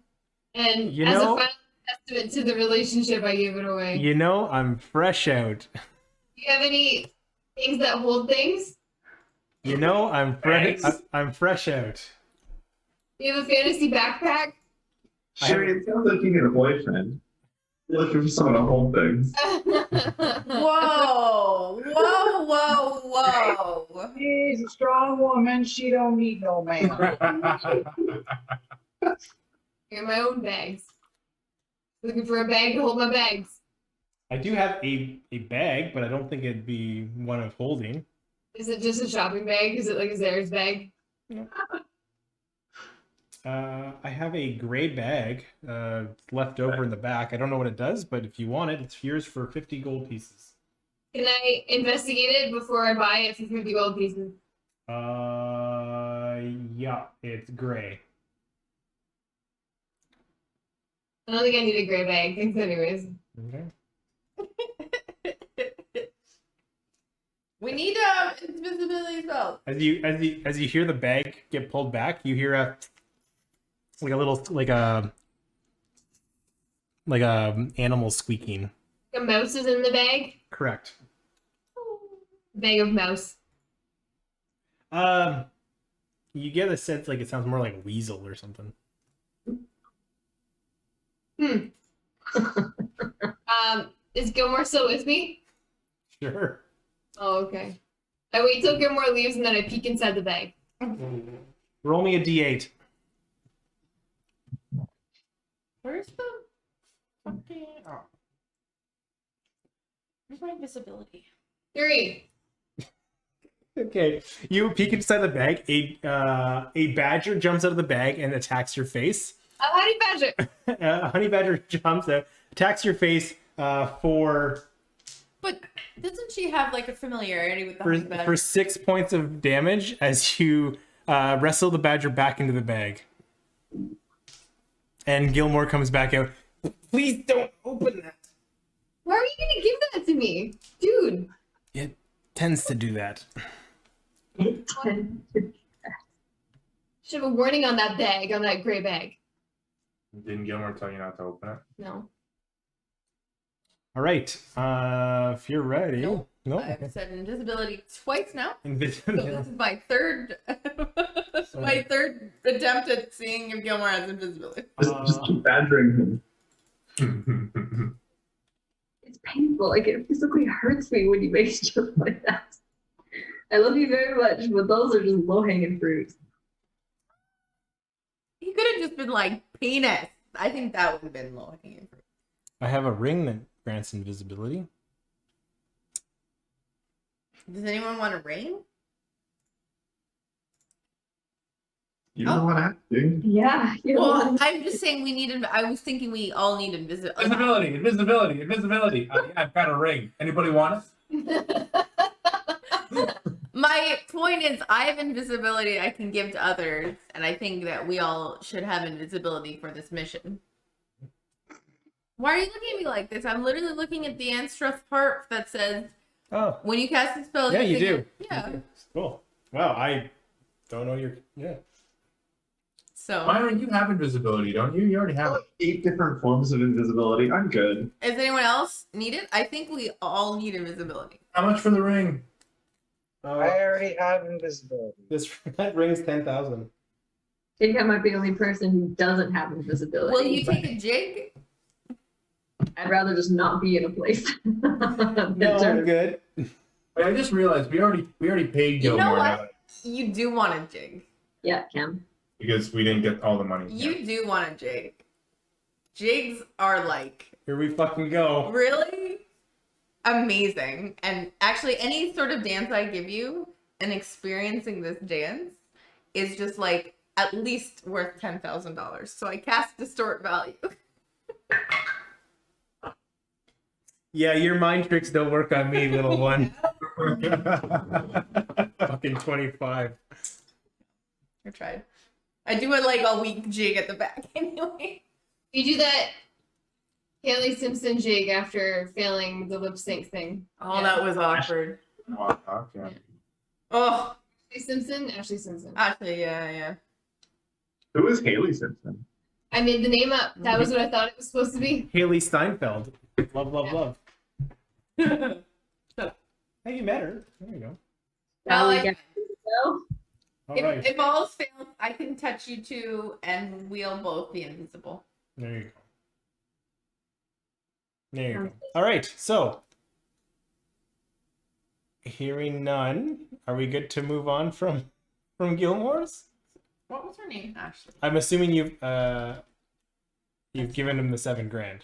and You as know- a final testament to the relationship, I gave it away. You know, I'm fresh out. Do you have any things that hold things? You know, I'm fresh. Thanks. I'm fresh out. Do you have a fantasy backpack? Sure, it sounds like you need a boyfriend. You're looking for someone to hold things. Whoa! Whoa! She's a strong woman. She don't need no man. I got my own bags. Looking for a bag to hold my bags. I do have a bag, but I don't think it'd be one of holding. Is it just a shopping bag? Is it like a Zara's bag? I have a gray bag left over in the back. I don't know what it does, but if you want it, it's yours for 50 gold pieces. Can I investigate it before I buy it for 50 gold pieces? Yeah, it's gray. I don't think I need a gray bag. Thanks anyways. Okay. We need invisibility spells. As you hear the bag get pulled back, you hear a animal squeaking. A mouse is in the bag. Correct. Bag of mouse. You get a sense like it sounds more like a weasel or something. Is Gilmore still with me? Sure. Oh, okay. I wait till Gilmore leaves and then I peek inside the bag. Roll me a d8. Where's the fucking... Oh. Where's my invisibility? 3. Okay, you peek inside the bag. A badger jumps out of the bag and attacks your face. A honey badger. A honey badger jumps out, attacks your face for But doesn't she have like a familiarity with the honey badger? for 6 points of damage as you wrestle the badger back into the bag. And Gilmore comes back out. Please don't open that. Why are you gonna give that to me? Dude. It tends to do that. Should have a warning on that bag, on that gray bag. Didn't Gilmore tell you not to open it? No. All right. If you're ready. Nope. No. I've said invisibility twice now. So Invisibility. this is my third attempt at seeing if Gilmore has invisibility. Just keep badgering him. It's painful. Like it physically hurts me when you make stuff like that. I love you very much, but those are just low-hanging fruit. He could have just been like penis. I think that would have been low hanging fruit. I have a ring that grants invisibility. Does anyone want a ring? You're the one acting. Yeah. Well, I'm just saying we need. I was thinking we all need invisibility. Invisibility. Yeah, I've got a ring. Anybody want it? My point is, I have invisibility I can give to others, and I think that we all should have invisibility for this mission. Why are you looking at me like this? I'm literally looking at the Anstruth part that says, Oh. when you cast a spell, Yeah, you do. Yeah. You do. Cool. Wow, I don't know your... Yeah. So, Myron, you have invisibility, don't you? You already have it. 8 different forms of invisibility. I'm good. does anyone else need it? I think we all need invisibility. How much for the ring? I already have invisibility. That ring's 10,000. I think I might be the only person who doesn't have invisibility. Will you but take a jig? I'd rather just not be in a place. No, I'm good. Wait, I just realized we already paid You know Gilmore what? now You do want a jig. Yeah, Cam. because we didn't get all the money. You do want a jig. Jigs are like Here we fucking go. really amazing. And actually, any sort of dance I give you and experiencing this dance is just like at least worth $10,000. So I cast distort value. Yeah, your mind tricks don't work on me, little one. Fucking 25. I tried. I do it like a weak jig at the back anyway. You do that Haley Simpson jig after failing the lip sync thing. Oh, that was awkward. Yeah. Oh, Ashley Simpson. actually, yeah. Who is Haley Simpson? I made the name up. That was what I thought it was supposed to be. Haley Steinfeld. Love, love, Yeah. love. Yeah. Hey, you met her. There you go. Well, we like, get go. All right. if all else fails, I can touch you two, and we'll both be invisible. There you go. There you go. All right. So, hearing none, are we good to move on from Gilmore's? What was her name, Ashley? I'm assuming you've You've given him the 7 grand.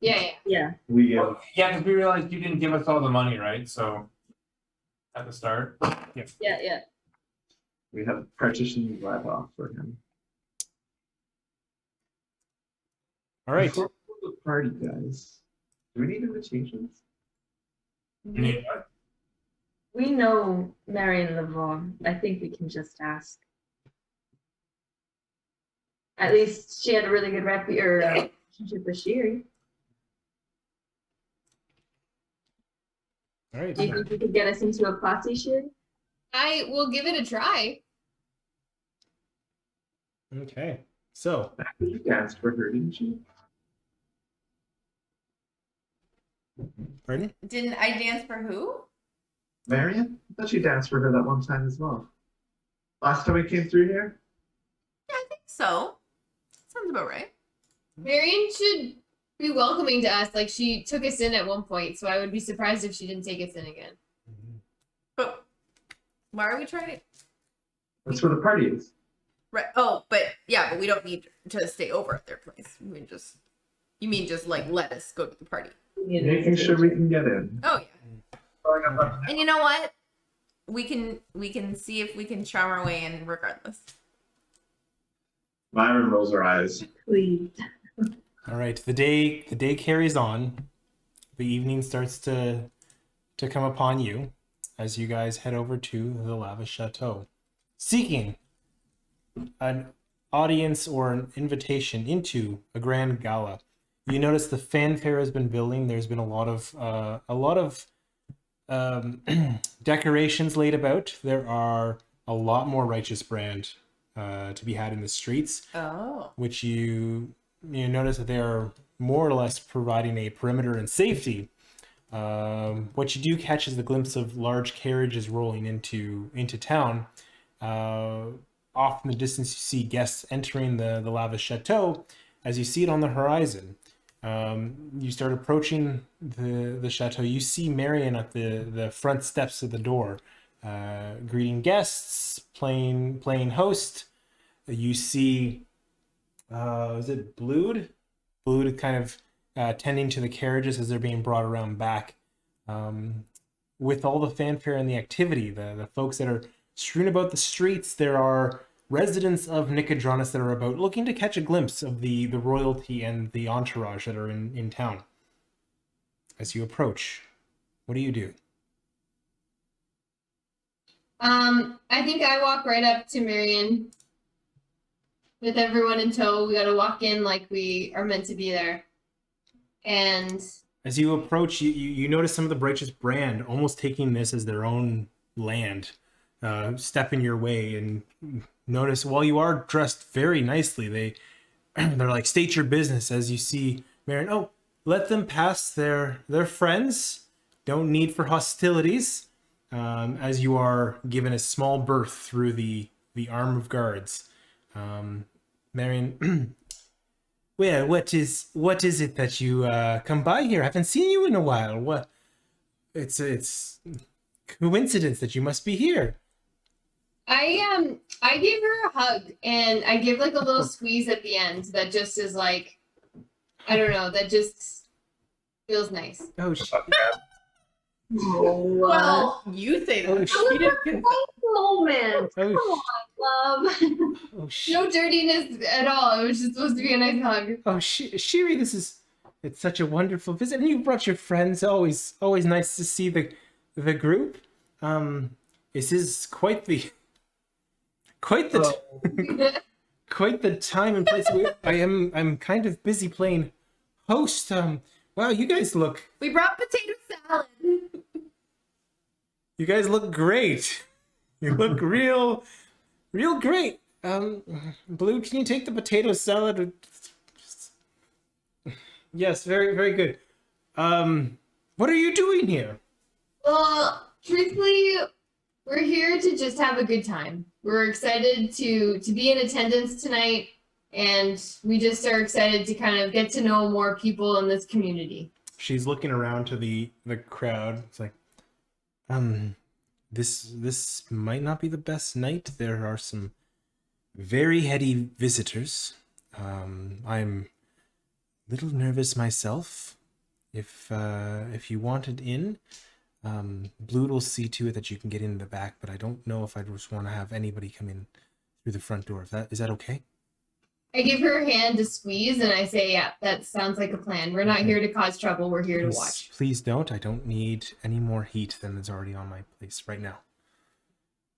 Yeah. Yeah. We Yeah, because we realized you didn't give us all the money, right? So at the start. Yeah. we have partitioned that off for him. All right. Before we go to the party, guys, do we need invitations? You need what? We know Marion Lavon. I think we can just ask. At least she had a really good relationship with Sherry. All right. Do you think you could get us into a party, Sherry? I will give it a try. Okay. So, You danced for her, didn't you? pardon? Didn't I dance for who? Marion? I thought you danced for her that one time as well. Last time we came through here? Yeah, I think so. Sounds about right. Marion should be welcoming to us. Like she took us in at one point, so I would be surprised if she didn't take us in again. But why are we trying to? That's where the party is. Right. Oh, but yeah, but we don't need to stay over at their place. We can just. You mean just like let us go to the party? Making sure we can get in. Oh yeah. And you know what? We can see if we can charm our way in regardless. Myron rolls her eyes. Please. All right. The day carries on. The evening starts to come upon you as you guys head over to the Lava Chateau, seeking an audience or an invitation into a grand gala. You notice the fanfare has been building. There's been a lot of decorations laid about. There are a lot more righteous brand to be had in the streets, Oh. which you notice that they are more or less providing a perimeter and safety. What you do catch is the glimpse of large carriages rolling into town. Off in the distance, you see guests entering the Lava Chateau. As you see it on the horizon, you start approaching the chateau. You see Marion at the front steps of the door, greeting guests, playing host. You see, is it Blood? Blood kind of tending to the carriages as they're being brought around back. With all the fanfare and the activity, the folks that are strewn about the streets, there are residents of Nicodranas that are about looking to catch a glimpse of the royalty and the entourage that are in town. As you approach, what do you do? I think I walk right up to Marion with everyone in tow. We gotta walk in like we are meant to be there. And as you approach, you notice some of the righteous brand almost taking this as their own land, stepping your way, and notice while you are dressed very nicely, they're like, state your business. As you see Marion, oh, let them pass, their friends, don't need for hostilities. As you are given a small berth through the arm of guards. Marion, well, what is it that you come by here? I haven't seen you in a while. What? It's coincidence that you must be here. I gave her a hug and I give like a little squeeze at the end that just is like, I don't know, that just feels nice. Oh, Well, you say that. She didn't consent. Moment. Oh, Come on, love. oh, No dirtiness at all. It was just supposed to be a nice hug. oh, Shiri, it's such a wonderful visit, and you brought your friends. Always nice to see the group. This is quite the quite the time and place. I'm kind of busy playing host. Wow, you guys look. We brought potato salad. You guys look great. You look real great. Blue, can you take the potato salad? Yes, very, very good. What are you doing here? Well, truthfully, we're here to just have a good time. We're excited to be in attendance tonight, and we just are excited to kind of get to know more people in this community. She's looking around to the crowd. It's like, this might not be the best night. There are some very heady visitors. I'm little nervous myself. If you wanted in, Blue will see to it that you can get in the back, but I don't know if I just want to have anybody come in through the front door. Is that okay? I give her a hand to squeeze and I say, yeah, that sounds like a plan. We're not Okay. here to cause trouble. We're here to Please, watch. please don't. I don't need any more heat than is already on my place right now.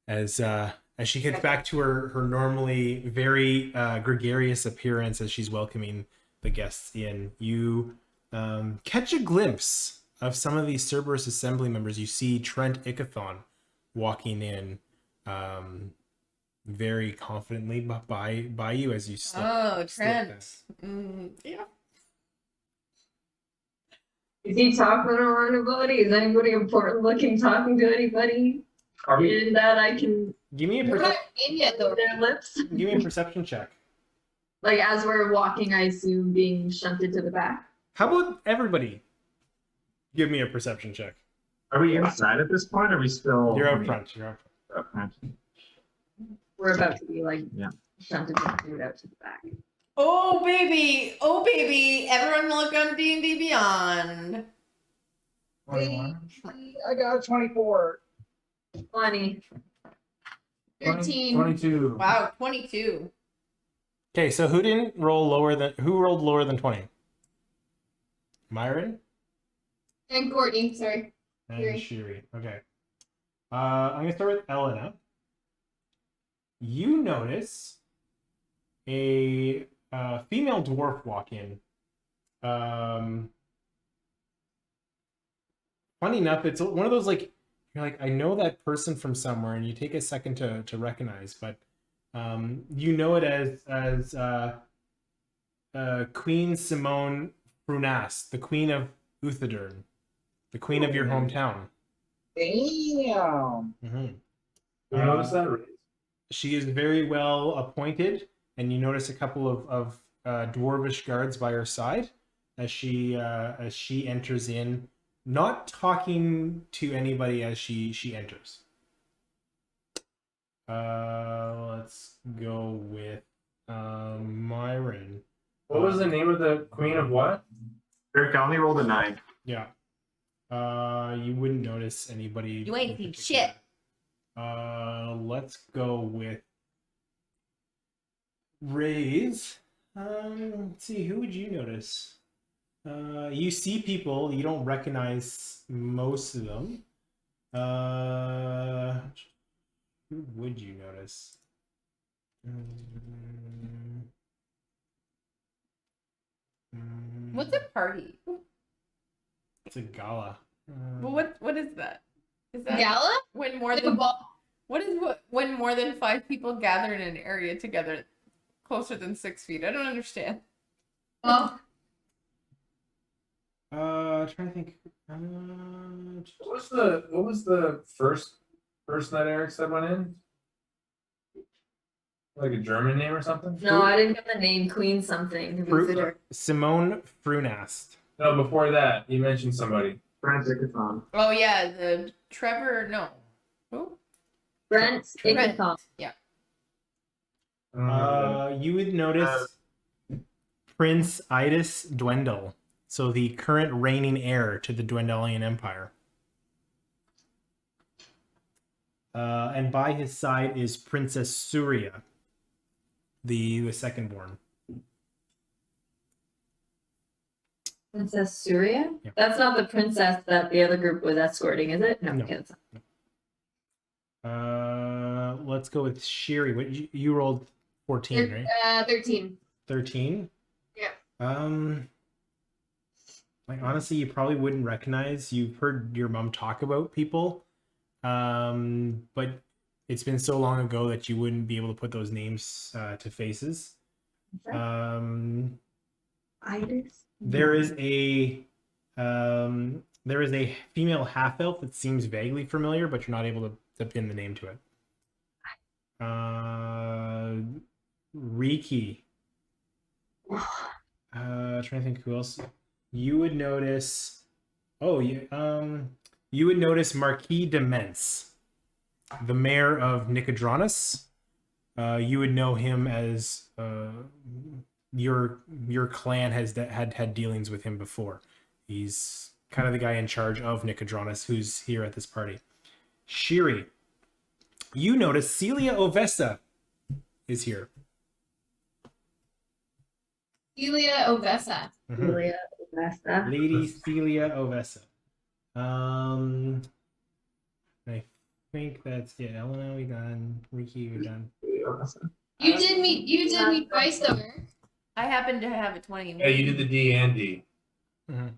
As she gets back to her normally very gregarious appearance as she's welcoming the guests in, you catch a glimpse of some of these Cerberus Assembly members. You see Trent Ickathon walking in very confidently by you as you slip. Oh, slip Trent. past. Yeah. Is he talking to anybody? Is anybody important looking talking to anybody? Are we? In that I can Give me a We're not in yet, though. their lips? give me a perception check. Like as we're walking, I assume being shunted to the back. How about everybody? Give me a perception check. Are we inside at this point? Or are we still? You're up front. You're up front. Up front. We're about to be like Yeah. shunted and out to the back. Oh baby, oh baby! Everyone look on D&D Beyond. 21. I got a 24. 20. 13. 22. Wow, 22. Okay, so who rolled lower than 20? Myron And Courtney, sorry. and Shiri. Shiri. Okay. I'm gonna start with Elena. You notice a female dwarf walk in. Funny enough, it's one of those like you're like, I know that person from somewhere, and you take a second to recognize, but you know it as Queen Simone Frunas, the Queen of Uthadern, the Queen of your hometown. Damn. Mm-hmm. You notice that? Right? She is very well appointed, and you notice a couple of dwarvish guards by her side as she enters in, not talking to anybody as she enters. Let's go with Myron. What was the name of the queen of what? Eric, I only rolled a 9. Yeah. You wouldn't notice anybody. You ain't in seen particular. shit. Let's go with Raise. Let's see, who would you notice? You see people, you don't recognize most of them. Who would you notice? What's a party? It's a gala. Well, what is that? Is that Gala? when more Like a than ball. when more than 5 people gather in an area together closer than 6 feet? I don't understand. Oh, Trying to think. What was the first person that Eric said went in? Like a German name or something? No, I didn't get the name Queen something. Simone Frunast. No, before that, you mentioned somebody. Franzicathon. Oh yeah, the Trevor. No. Who? Brent Brent. Ickathon. Yeah. You would notice Prince Idis Dwendal, so the current reigning heir to the Dwendalian Empire. And by his side is Princess Surya, the second born. Princess Surya? Yeah. That's not the princess that the other group was escorting, is it? No. No. Okay, that's Let's go with Shiri. What you rolled 14, right? 13. 13? Yeah. Like honestly, you probably wouldn't recognize. You've heard your mom talk about people. But it's been so long ago that you wouldn't be able to put those names to faces. Idis? There is a female half elf that seems vaguely familiar, but you're not able to pin the name to it. Riki. Trying to think who else. You would notice. Oh, yeah. You would notice Marquis de Mentz, the mayor of Nicodranas. You would know him as your clan has had dealings with him before. He's kind of the guy in charge of Nicodranas who's here at this party. Shiri, you notice Celia Ovessa is here. Celia Ovessa. Mhm. Julia Vesta. Lady Celia Ovessa. I think that's it. Elena, we done. Ricky, we done. You did me twice though, Eric. I happen to have a 20. Yeah, you did the D and D. Mm-hmm.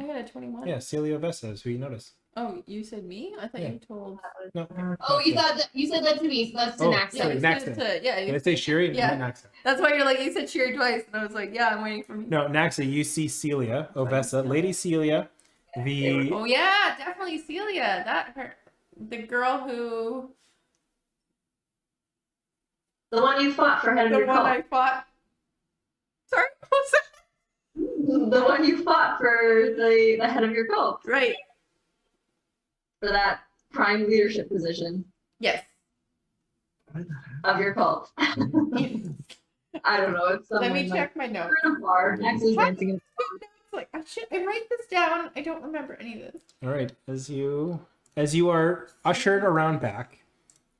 I got a 21. Yeah, Celia Ovessa is who you notice. Oh, you said me? I thought Yeah. you told. No. Oh, you said that to me, so that's to Oh, Naxa. sorry. you Naxa. said to, yeah. Did I say Shiri? Yeah. No, Naxa. That's why you're like, you said cheer twice. And I was like, yeah, I'm waiting for me. No, Naxa, you see Celia Ovessa. Lady Celia. The Oh, yeah, definitely Celia. The girl who. The one you fought for head of The your one cult. I fought. Sorry, what's that? The one you fought for the head of your cult. Right. For that prime leadership position Yes. of your cult. I don't know. It's Let someone me like, check my notes. we're in a bar. Max is dancing. In- It's like, oh shit, I write this down. I don't remember any of this. all right. As you are ushered around back,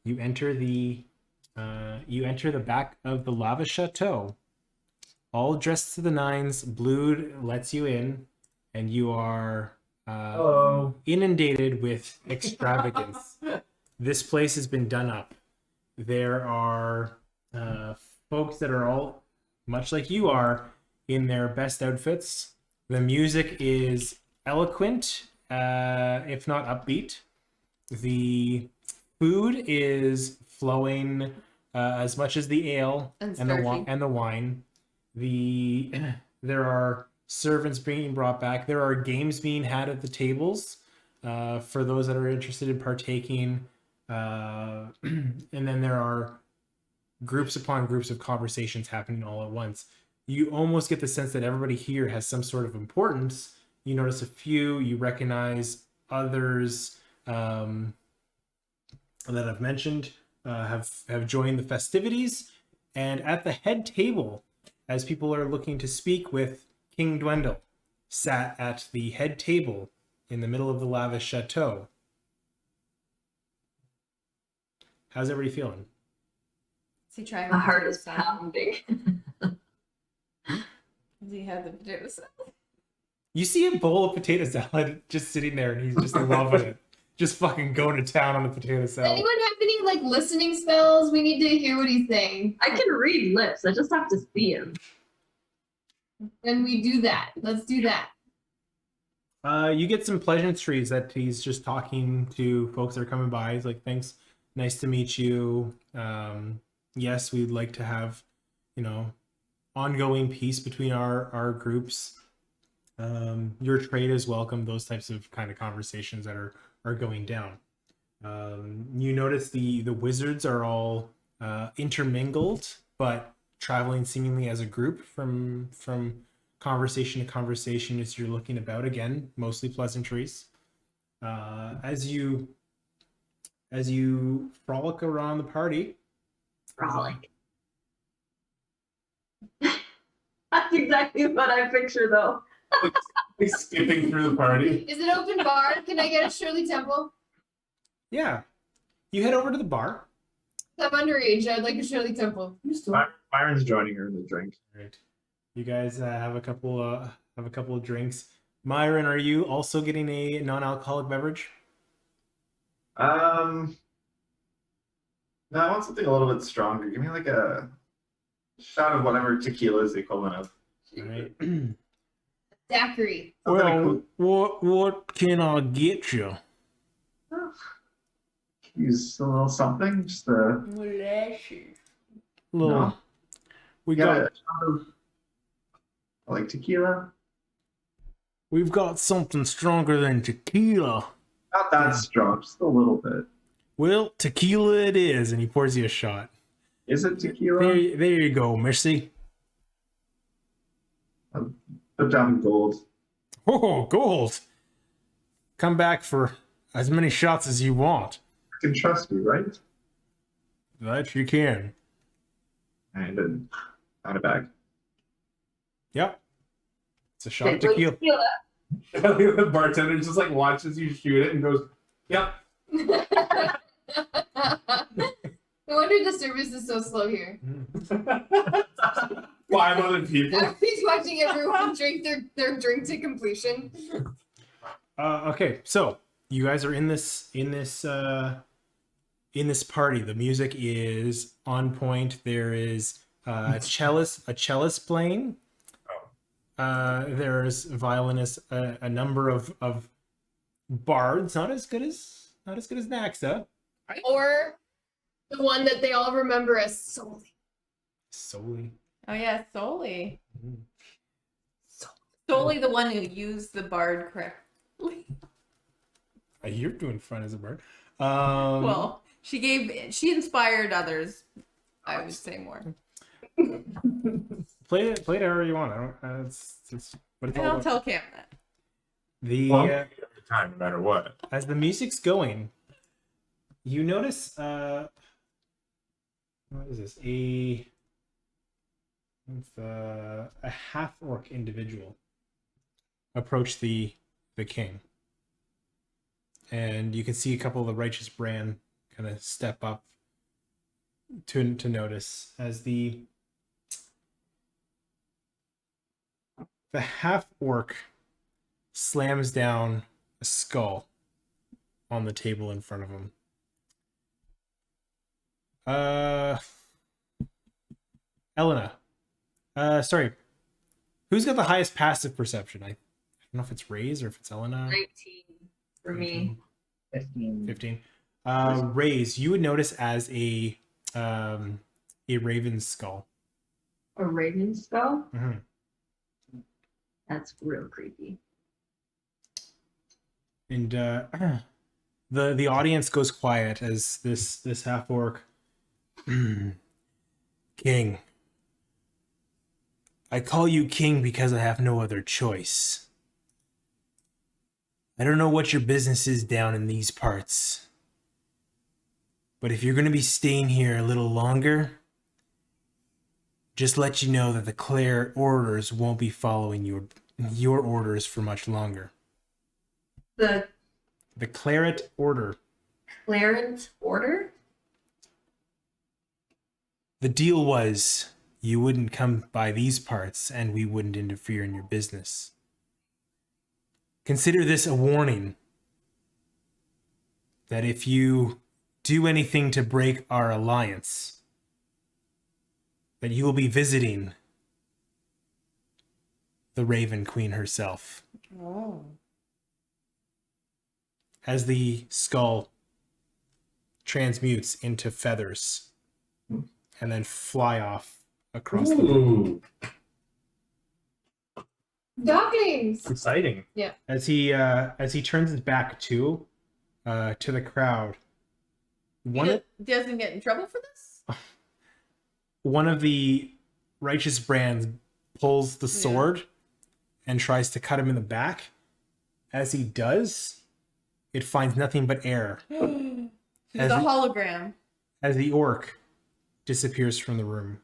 you enter the back of the Lava Chateau. All dressed to the nines. Blued lets you in, and you are inundated with extravagance. This place has been done up. There are folks that are all much like you are in their best outfits. The music is eloquent, if not upbeat. The food is flowing as much as the ale And the wine. There are servants being brought back. There are games being had at the tables for those that are interested in partaking. And then there are groups upon groups of conversations happening all at once. You almost get the sense that everybody here has some sort of importance. You notice a few, you recognize others that I've mentioned have joined the festivities. And at the head table, as people are looking to speak with King Dwendal, sat at the head table in the middle of the lavish chateau. How's everybody feeling? Is he trying My heart potato is salad? pounding. Does he have the potato salad? You see a bowl of potato salad just sitting there, and he's just loving it. Just fucking going to town on the potato Does salad. anyone have any like listening spells? We need to hear what he's saying. I can read lips. I just have to see him. And we do that. Let's do that. You get some pleasantries that he's just talking to folks that are coming by. He's like, thanks, nice to meet you. Yes, we'd like to have, ongoing peace between our groups. Your trade is welcome, those types of kind of conversations that are going down. You notice the wizards are all intermingled, but traveling seemingly as a group from conversation to conversation as you're looking about. Again, mostly pleasantries. As you frolic around the party. Frolic. That's exactly what I picture, though. Like skipping through the party. Is it open bar? Can I get a Shirley Temple? Yeah. You head over to the bar. I'm underage. I'd like a Shirley Temple. Byron's joining her in the drink. Right. You guys have a couple of drinks. Myron, are you also getting a non-alcoholic beverage? No, I want something a little bit stronger. Give me like a shot of whatever tequila is the equivalent of. All right. Daiquiri. Something what can I get you? Use a little something. Just a Little. No. We got got a shot of like tequila. we've got something stronger than tequila. Not that strong, just a little bit. Well, tequila it is, and he pours you a shot. Is it tequila? There you go, Missy. Put down gold. Oh, gold. Come back for as many shots as you want. You can trust me, right? That you can. And then out of bag. Yep. It's a shot of Wait, tequila. tequila. The bartender just like watches you shoot it and goes, "Yep." No wonder the service is so slow here. 5 other people. Everybody's watching everyone drink their drink to completion. Okay, so you guys are in this party. The music is on point. There is a cellist playing. There's violinists, a number of bards, not as good as Naxa. Or the one that they all remember as Soli. Solely. Oh yeah, Soli. Mhm. Soli, the one who used the bard correctly. You're doing fine as a bard. Well, she inspired others. I would say more. play it however you want. I don't. It's what it's I all don't about. tell Cam that. The Well, every time, no matter what. as the music's going, you notice what is this? A half orc individual approach the king. And you can see a couple of the righteous brand kind of step up to notice as the half orc slams down a skull on the table in front of him. Elena. Sorry. Who's got the highest passive perception? I don't know if it's Raze or if it's Elena. 19 for me. 15. Raze, you would notice as a raven's skull. A raven skull? Mhm. That's real creepy. And the audience goes quiet as this half orc King. I call you king because I have no other choice. I don't know what your business is down in these parts. But if you're going to be staying here a little longer, just let you know that the Clare orders won't be following your orders for much longer. The The Claret order. Clarence order? The deal was you wouldn't come by these parts and we wouldn't interfere in your business. Consider this a warning that if you do anything to break our alliance, that you will be visiting the Raven Queen herself. Oh. As the skull transmutes into feathers and then fly off across the room. Ooh, Ducklings! exciting. As he turns his back to the crowd, He doesn't get in trouble for this? one of the righteous brands pulls the sword and tries to cut him in the back. As he does, it finds nothing but air She's As a he- hologram. as the orc disappears from the room.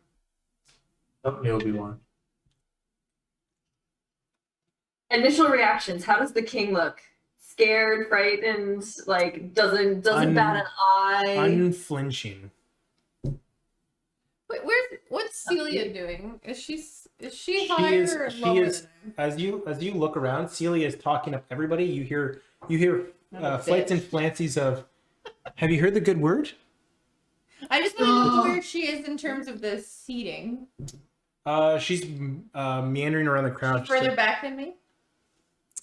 Oh, you'll be one. Initial reactions. How does the king look? Scared, frightened, like doesn't bat an eye. Unflinching. Wait, what's Celia doing? Is she She higher is- or she lower is- than him? As you look around, Celia is talking up everybody. You hear flights and flancies of, have you heard the good word? I just want to know where she is in terms of the seating. She's meandering around the crowd. Further back than me?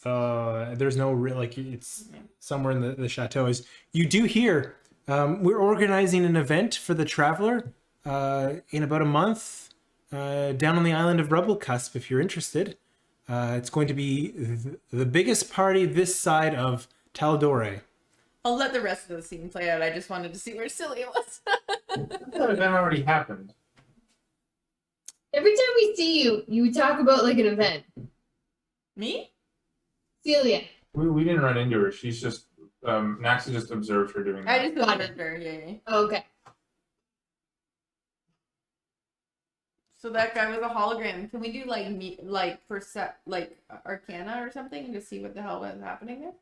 There's no real, like, it's somewhere in the chateau. Is you do hear we're organizing an event for the traveler in about a month down on the island of Rubblecusp. If you're interested, it's going to be the biggest party this side of Taldore. I'll let the rest of the scene play out. I just wanted to see where Celia was. That event already happened. Every time we see you, you talk about like an event. Me? Celia. We didn't run into her. She's just Naxa just observed her doing that. I just Got remembered her. Yeah. Oh, okay. So that guy was a hologram. Can we do like Arcana or something to see what the hell was happening there?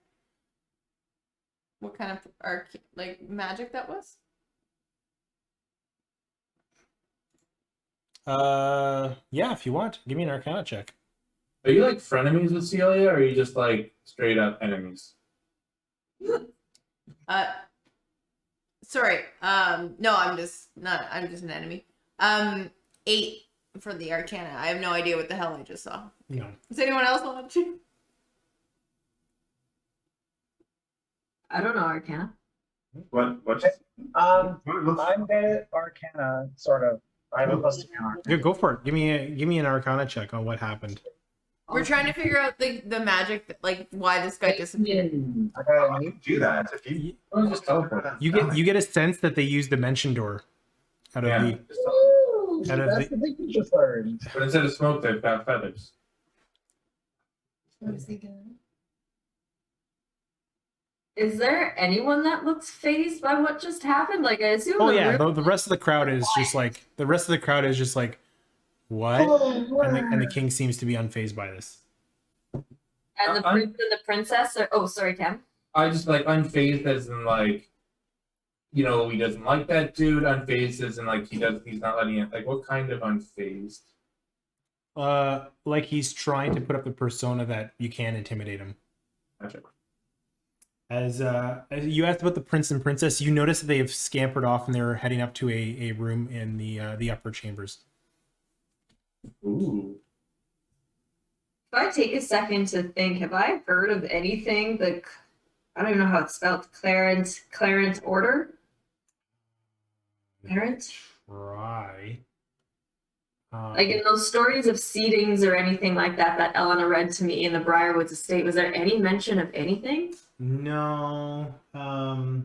What kind of magic that was? Yeah, if you want, give me an Arcana check. Are you like frenemies with Celia, or are you just like straight up enemies? Sorry. No, I'm just an enemy. 8 for the Arcana. I have no idea what the hell I just saw. No. Does anyone else want to? I don't know Arcana. What? I'm good at Arcana, sort of. I have a +2 in Arcana. Good, go for it. Give me an Arcana check on what happened. We're trying to figure out the magic, why this guy disappeared. I got How an do you do that? If you Just teleport. You get a sense that they use Dimension Door out of Yeah. the Ooh, Out of that's the thing you just learned. But instead of smoke, they've got feathers. I was thinking. Is there anyone that looks phased by what just happened? Like, I assume. Oh the yeah, room- the rest of the crowd is just like what? And the king seems to be unfazed by this. And the prince and the princess are. Oh, sorry, Cam. I just like unfazed as in like, he doesn't like that dude. Unfazed as in like he's not letting it. Like, what kind of unfazed? Like he's trying to put up the persona that you can intimidate him. Gotcha. As you asked about the prince and princess, you notice that they have scampered off and they're heading up to a room in the upper chambers. Ooh. If I take a second to think, have I heard of anything I don't even know how it's spelled. Clarence Order? Clarence? Right. Like in those stories of seedings or anything like that Elena read to me in the Briarwoods estate, was there any mention of anything? No. I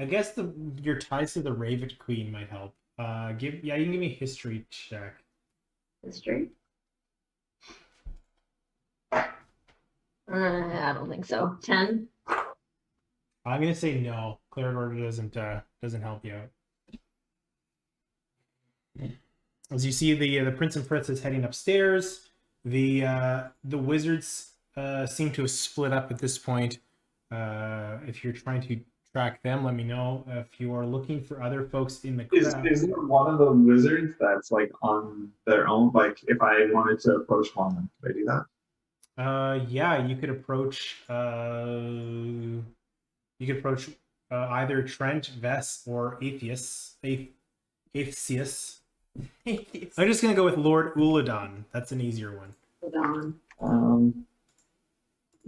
guess your ties to the Raven Queen might help. You can give me a history check. History? I don't think so. 10? I'm gonna say no. Clear Order doesn't help you out. As you see the prince and princess heading upstairs, the wizards seem to have split up at this point. If you're trying to track them, let me know. If you are looking for other folks in the crowd, is there one of the wizards that's like on their own? Like if I wanted to approach one, could I do that? yeah, you could approach. Either Trent, Vess, or Atheus. Atheus. I'm just gonna go with Lord Uladon. That's an easier one.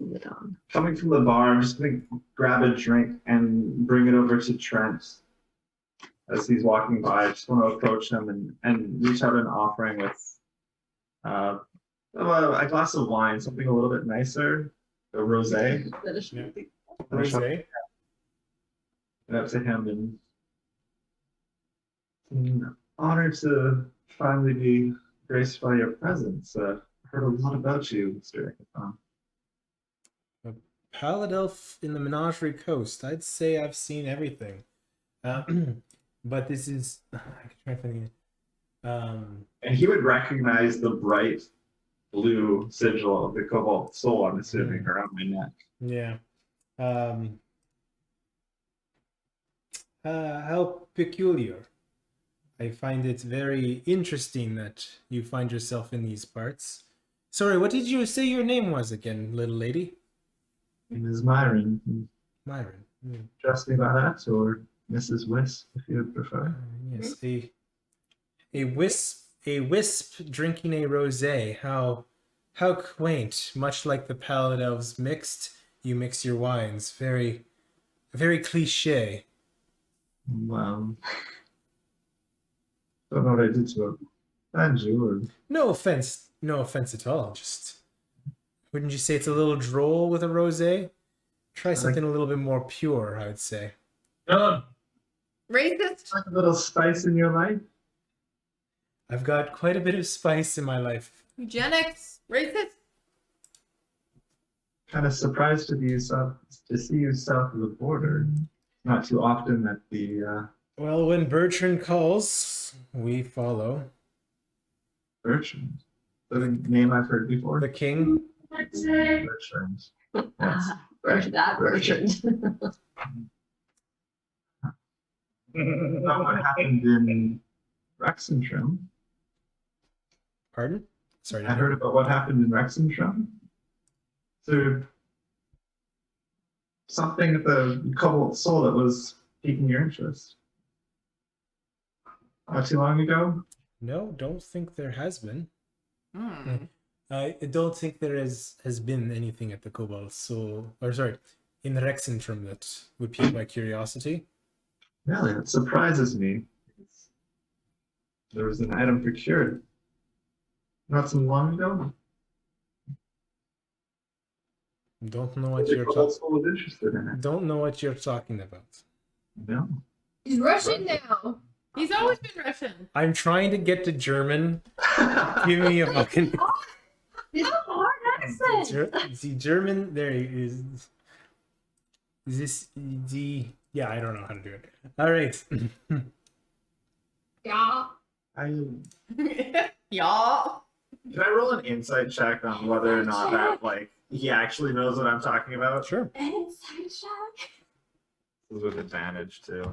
Uladon. Coming from the bar, I'm just gonna grab a drink and bring it over to Trent as he's walking by. I just want to approach him and reach out an offering with a glass of wine, something a little bit nicer, a rosé. Rosé. And up to him and honored to finally be graced by your presence. Heard a lot about you, Mr. Ickathon. Paladelf in the Menagerie Coast. I'd say I've seen everything. But this is I can try to think. And he would recognize the bright blue sigil of the Cobalt Soul, I'm assuming, around my neck. Yeah. How peculiar. I find it very interesting that you find yourself in these parts. Sorry, what did you say your name was again, little lady? My name is Myron. Myron. Address me by that, or Mrs. Wisp, if you would prefer. Yes, a wisp drinking a rosé. How quaint. Much like the Palate Elves mixed, you mix your wines. Very cliche. Well, don't know what I did to offend you, or No offense at all. Just wouldn't you say it's a little droll with a rosé? Try something a little bit more pure, I would say. Racist. like a little spice in your life. I've got quite a bit of spice in my life. Eugenics. Racist. Kind of surprised to see you south of the border. Not too often that the Well, when Bertrand calls, we follow. Bertrand. The name I've heard before. The king. Bertrand. Yes. That version. About what happened in Rexentrum. Pardon? Sorry. I heard about what happened in Rexentrum. So something at the Cobalt Soul that was piquing your interest. Not too long ago. No, don't think there has been. Hmm. I don't think there has been anything at the Cobalt Soul, or sorry, in the Rexentrum that would pique my curiosity. Really, it surprises me. There was an item procured not so long ago. Don't know what The you're Cobalt talking. Soul was interested in it. Don't know what you're talking about. No. He's Russian now. He's always been Russian. I'm trying to get to German. Give me a fucking. It's a hard accent. The German there is. This the yeah, I don't know how to do it. All right. Yeah. Yeah. Can I roll an insight check on whether or not that like he actually knows what I'm talking about? Sure. Inside check. This is with advantage too.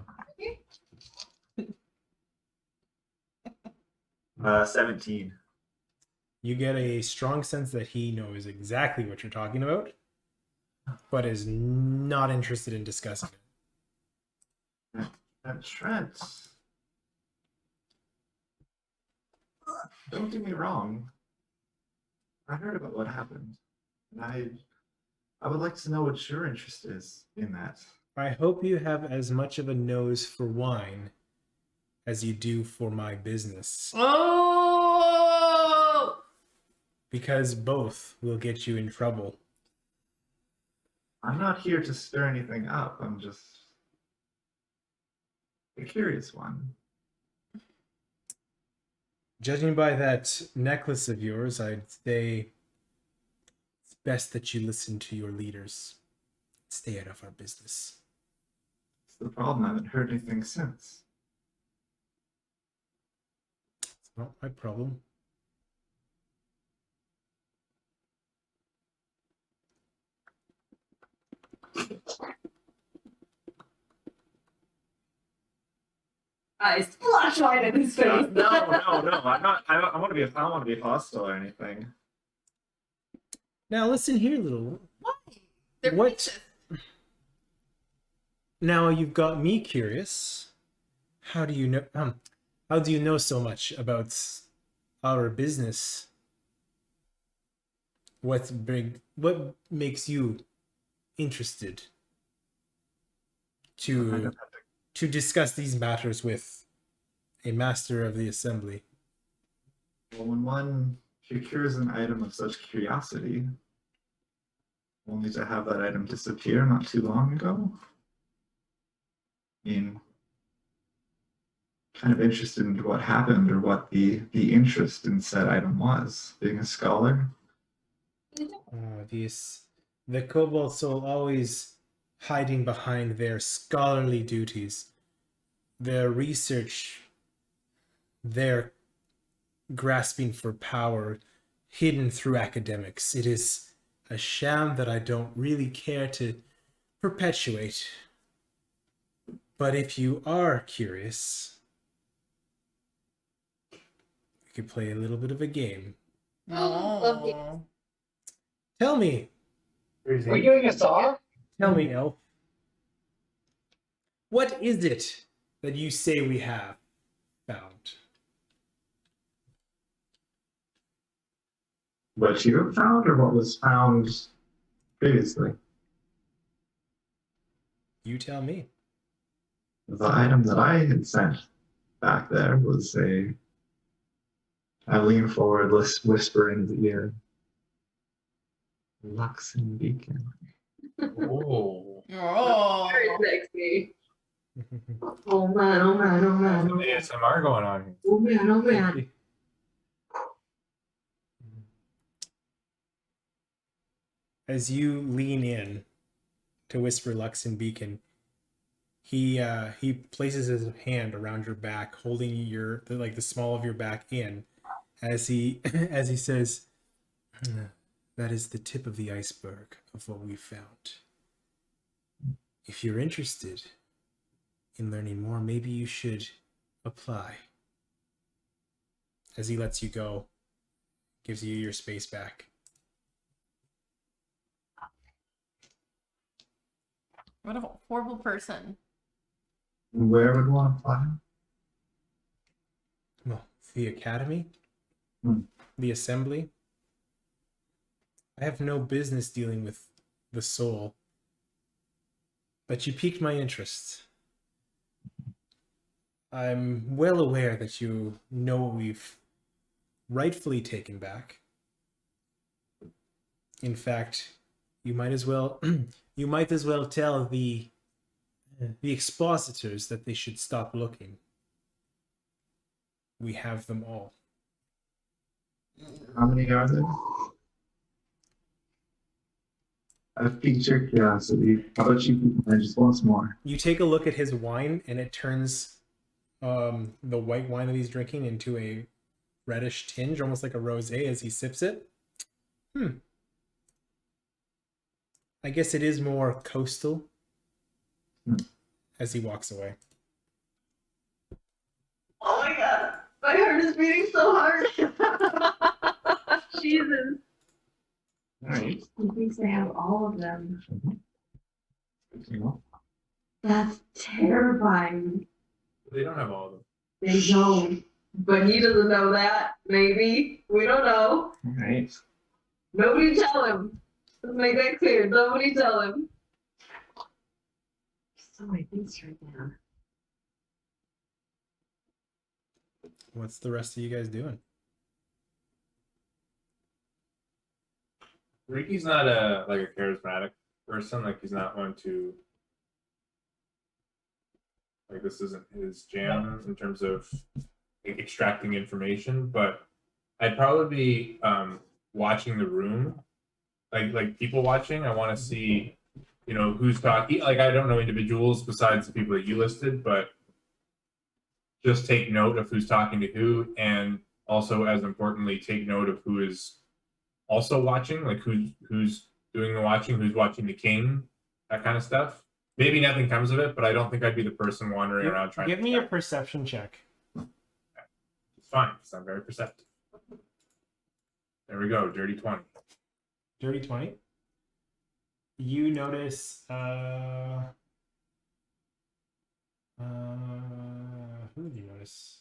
17. You get a strong sense that he knows exactly what you're talking about, but is not interested in discussing it. And Trent. Don't get me wrong. I heard about what happened. And I would like to know what your interest is in that. I hope you have as much of a nose for wine as you do for my business, Oh. because both will get you in trouble. I'm not here to stir anything up. I'm just a curious one. Judging by that necklace of yours, I'd say it's best that you listen to your leaders. Stay out of our business. It's the problem. I haven't heard anything since. It's not my problem. I splash wine in his face. No. I'm not. I don't want to be. I don't want to be hostile or anything. Now listen here, little. Why? They're What? racist. Now you've got me curious. How do you know? How do you know so much about our business? What makes you interested to discuss these matters with a master of the assembly? Well, when one procures an item of such curiosity, only to have that item disappear not too long ago. I mean, kind of interested in what happened or what the interest in said item was. Being a scholar, The Cobalt Soul always hiding behind their scholarly duties, their research, their grasping for power hidden through academics. It is a sham that I don't really care to perpetuate. But if you are curious, we could play a little bit of a game. Love games. Oh. Tell me, Are we doing a saw? Elf, what is it that you say we have found? what you have found or what was found previously. You tell me. The item that I had sent back there was a. I lean forward, whisper into the ear. Luxon Beacon. Oh. Oh. Very sexy. Oh man, oh man, oh man, Some ASMR going on here. oh man, oh man. As you lean in to whisper Luxon Beacon, he places his hand around your back, holding the small of your back in, as he as he says, "That is the tip of the iceberg of what we found. If you're interested in learning more, maybe you should apply." As he lets you go, gives you your space back. What a horrible person. Where would one apply? Well, the academy, Hmm. the assembly. I have no business dealing with the soul, but you piqued my interest. I'm well aware that you know what we've rightfully taken back. In fact, you might as well tell the expositors that they should stop looking. We have them all. How many are there? I've piqued your curiosity. How about you pique mine just once more? You take a look at his wine, and it turns the white wine that he's drinking into a reddish tinge, almost like a rosé, as he sips it. I guess it is more coastal. As he walks away. Oh my god, my heart is beating so hard. Jesus. All right. He thinks they have all of them. That's terrifying. They don't have all of them. They don't. But he doesn't know that. Maybe. We don't know. All right. Nobody tell him. Let's make that clear. Nobody tell him. So many things right now. What's the rest of you guys doing? Ricky's not a charismatic person. Like, he's not one to, like, this isn't his jam in terms of like extracting information. But I'd probably be watching the room, like people watching. I want to see, who's talking. Like, I don't know individuals besides the people that you listed, but just take note of who's talking to who, and also, as importantly, take note of who is also watching, like who's doing the watching, who's watching the king, that kind of stuff. Maybe nothing comes of it, but I don't think I'd be the person wandering around trying Give to me a perception check. It's fine, because I'm very perceptive. There we go, dirty 20. Dirty 20. You notice who did you notice?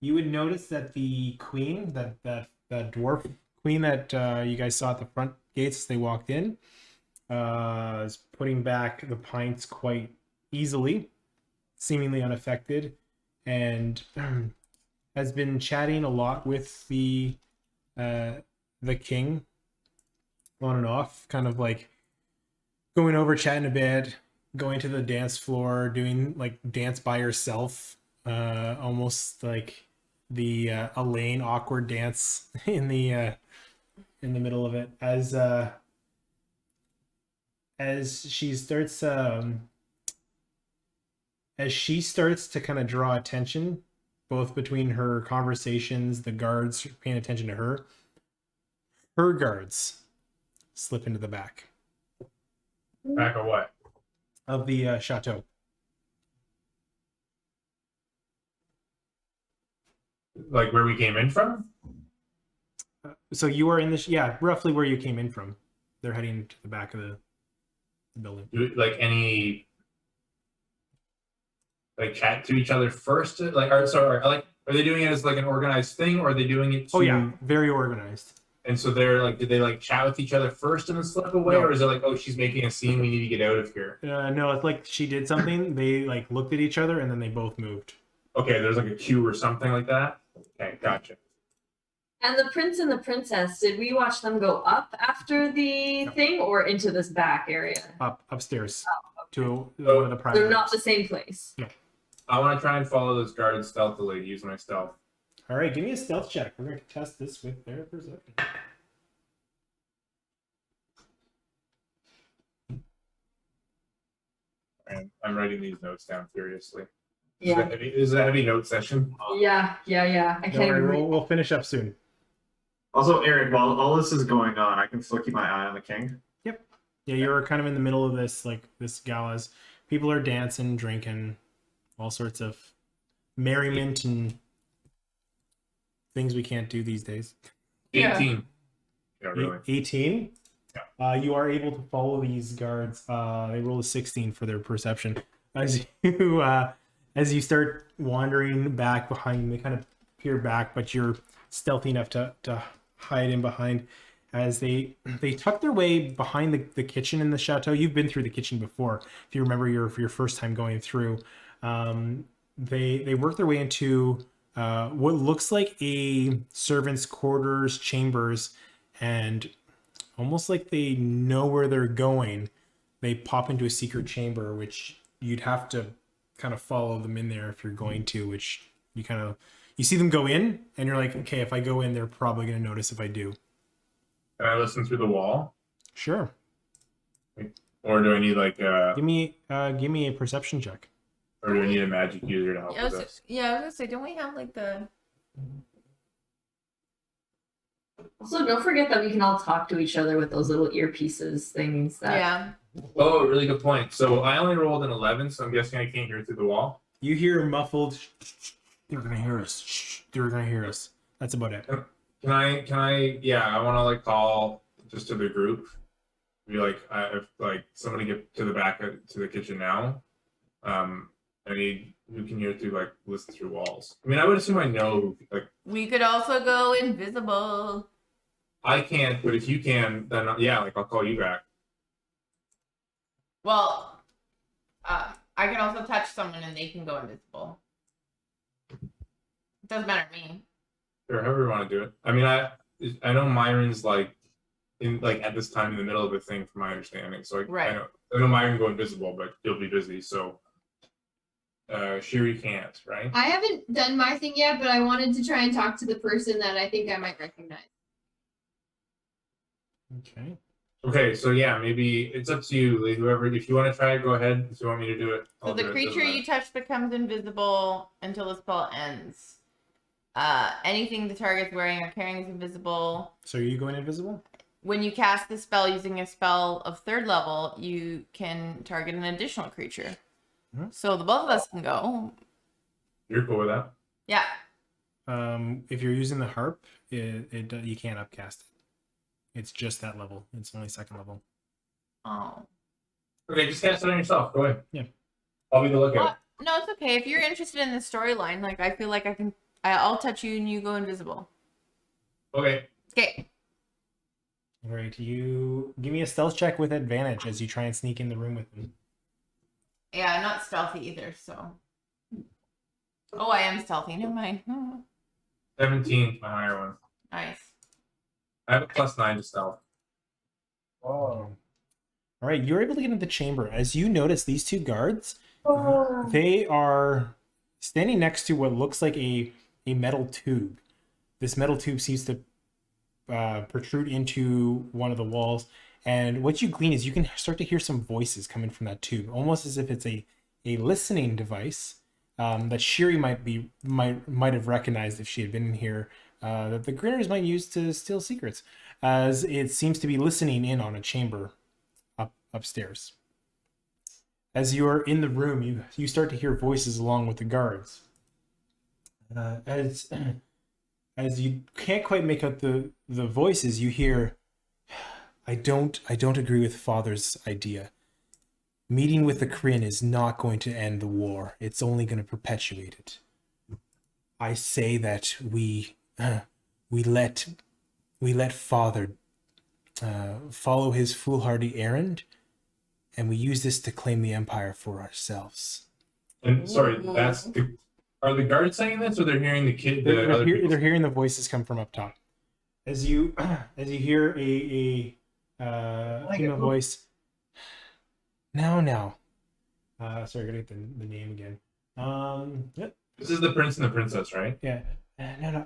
You would notice that the queen, that dwarf queen that you guys saw at the front gates as they walked in, is putting back the pints quite easily, seemingly unaffected, and has been chatting a lot with the king on and off, kind of like going over, chatting a bit, going to the dance floor, doing like dance by herself, almost like the Elaine awkward dance in the middle of it, as she starts to kind of draw attention, both between her conversations, the guards paying attention to her guards slip into the back Back of what? of the chateau. Like where we came in from? So you are in the roughly where you came in from. They're heading to the back of the building. Like any chat to each other first? Like, are they doing it as like an organized thing, or are they doing it to... Oh yeah, very organized. And so they're like, did they like chat with each other first and then slip away? No. Or is it like, oh, she's making a scene, we need to get out of here? No, it's like she did something. They like looked at each other and then they both moved. Okay, there's like a cue or something like that? Okay, gotcha. And the prince and the princess, did we watch them go up after the thing or into this back area? Upstairs So- to one of the private They're not rooms. the same place. I want to try and follow those guards stealthily, use my stealth. All right, give me a stealth check. We're going to test this with their perception. writing these notes down furiously. Yeah. Is it a heavy note session? Yeah. I Don't can't worry, even read. we'll finish up soon. Also, Eric, while all this is going on, I can still keep my eye on the king. Yep. Yeah, you're kind of in the middle of this galas. People are dancing, drinking, all sorts of merriment and things we can't do these days. 18. Yeah, really. 18. You are able to follow these guards. They roll a 16 for their perception. As you start wandering back behind, they kind of peer back, but you're stealthy enough to hide in behind. As they tuck their way behind the kitchen in the chateau. You've been through the kitchen before, if you remember your first time going through. They work their way into what looks like a servant's quarters, chambers, and almost like they know where they're going. They pop into a secret chamber, which you'd have to kind of follow them in there if you're going to, which you see them go in and you're like, okay, if I go in, they're probably going to notice if I do. Can I listen through the wall? Sure. Or do I need Give me a perception check. or do I need a magic user to help Yeah, with this? I was gonna say, don't we have like the? Also, don't forget that we can all talk to each other with those little earpieces things. That Yeah. Oh, really good point. So I only rolled an 11, so I'm guessing I can't hear through the wall. You hear muffled. They're gonna hear us. Shh, they're gonna hear us. That's about it. Can I? Yeah, I want to like call just to the group. Be like, if like somebody get to the back to the kitchen now. I need who can hear through like listen through walls. I mean, I would assume I know. Like, We could also go invisible. I can't, but if you can, then yeah, like I'll call you back. Well, I can also touch someone and they can go invisible. It doesn't matter to me. Or however you want to do it. I mean, I know Myron's like in like at this time in the middle of a thing, from my understanding. So Right. I know Myron go invisible, but he'll be busy. So Shiri can't, right? I haven't done my thing yet, but I wanted to try and talk to the person that I think I might recognize. Okay. Okay, so yeah, maybe it's up to you, Lee. Whoever, if you want to try it, go ahead. If you want me to do it, So I'll the do it. creature Doesn't you matter. touch becomes invisible until the spell ends. Anything the target's wearing or carrying is invisible. So are you going invisible? When you cast the spell using a spell of 3rd level, you can target an additional creature. Mhm. So the both of us can go. You're cool with that? Yeah. If you're using the harp, you can't upcast it. It's just that level. It's only 2nd level. Oh. Okay, just cast it on yourself. Go ahead. Yeah. I'll be the lookout. No, it's okay. If you're interested in the storyline, like I feel like I'll touch you and you go invisible. Okay. Okay. All right, you give me a stealth check with advantage as you try and sneak in the room with them. Yeah, I'm not stealthy either, so. Oh, I am stealthy. Never mind. 17, my higher one. Nice. I have a +9 to stealth. Oh, All right, you're able to get into the chamber. As you notice, these two guards, they are standing next to what looks like a metal tube. This metal tube seems to protrude into one of the walls, and what you glean is you can start to hear some voices coming from that tube, almost as if it's a listening device that Shiri might have recognized if she had been in here, that the Grinners might use to steal secrets, as it seems to be listening in on a chamber upstairs. As you're in the room, you start to hear voices along with the guards. As you can't quite make out the voices, you hear, I don't agree with Father's idea. Meeting with the Kryn is not going to end the war. It's only going to perpetuate it. I say that we let Father follow his foolhardy errand, and we use this to claim the Empire for ourselves. And sorry, are the guards saying this, or they're hearing the kid? They're hearing the voices come from up top. As you hear a female voice. Now. Sorry, I gotta get the name again. Yep. This is the prince and the princess, right? Yeah. No.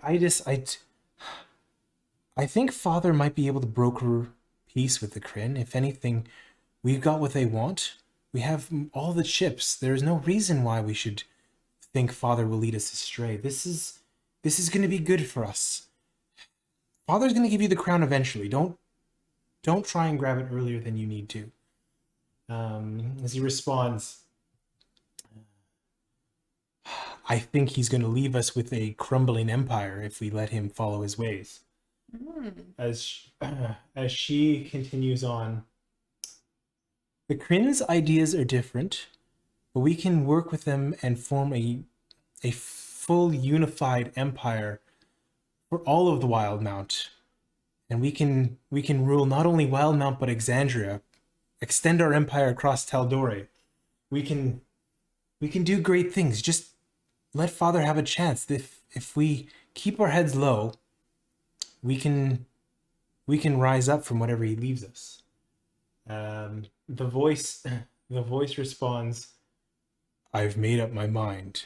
I think Father might be able to broker peace with the Kryn. If anything, we've got what they want. all the chips. There's no reason why we should think Father will lead us astray. This is going to be good for us. Father's going to give you the crown eventually. Don't try and grab it earlier than you need to. As he responds, I think he's going to leave us with a crumbling empire if we let him follow his ways. As she continues on, the Kryn's ideas are different, but we can work with them and form a full unified empire for all of the Wildemount. And we can rule not only Wildemount but Exandria, extend our empire across Taldore. We can do great things. Just let Father have a chance. If we keep our heads low, we can rise up from whatever he leaves us. The voice responds, I've made up my mind.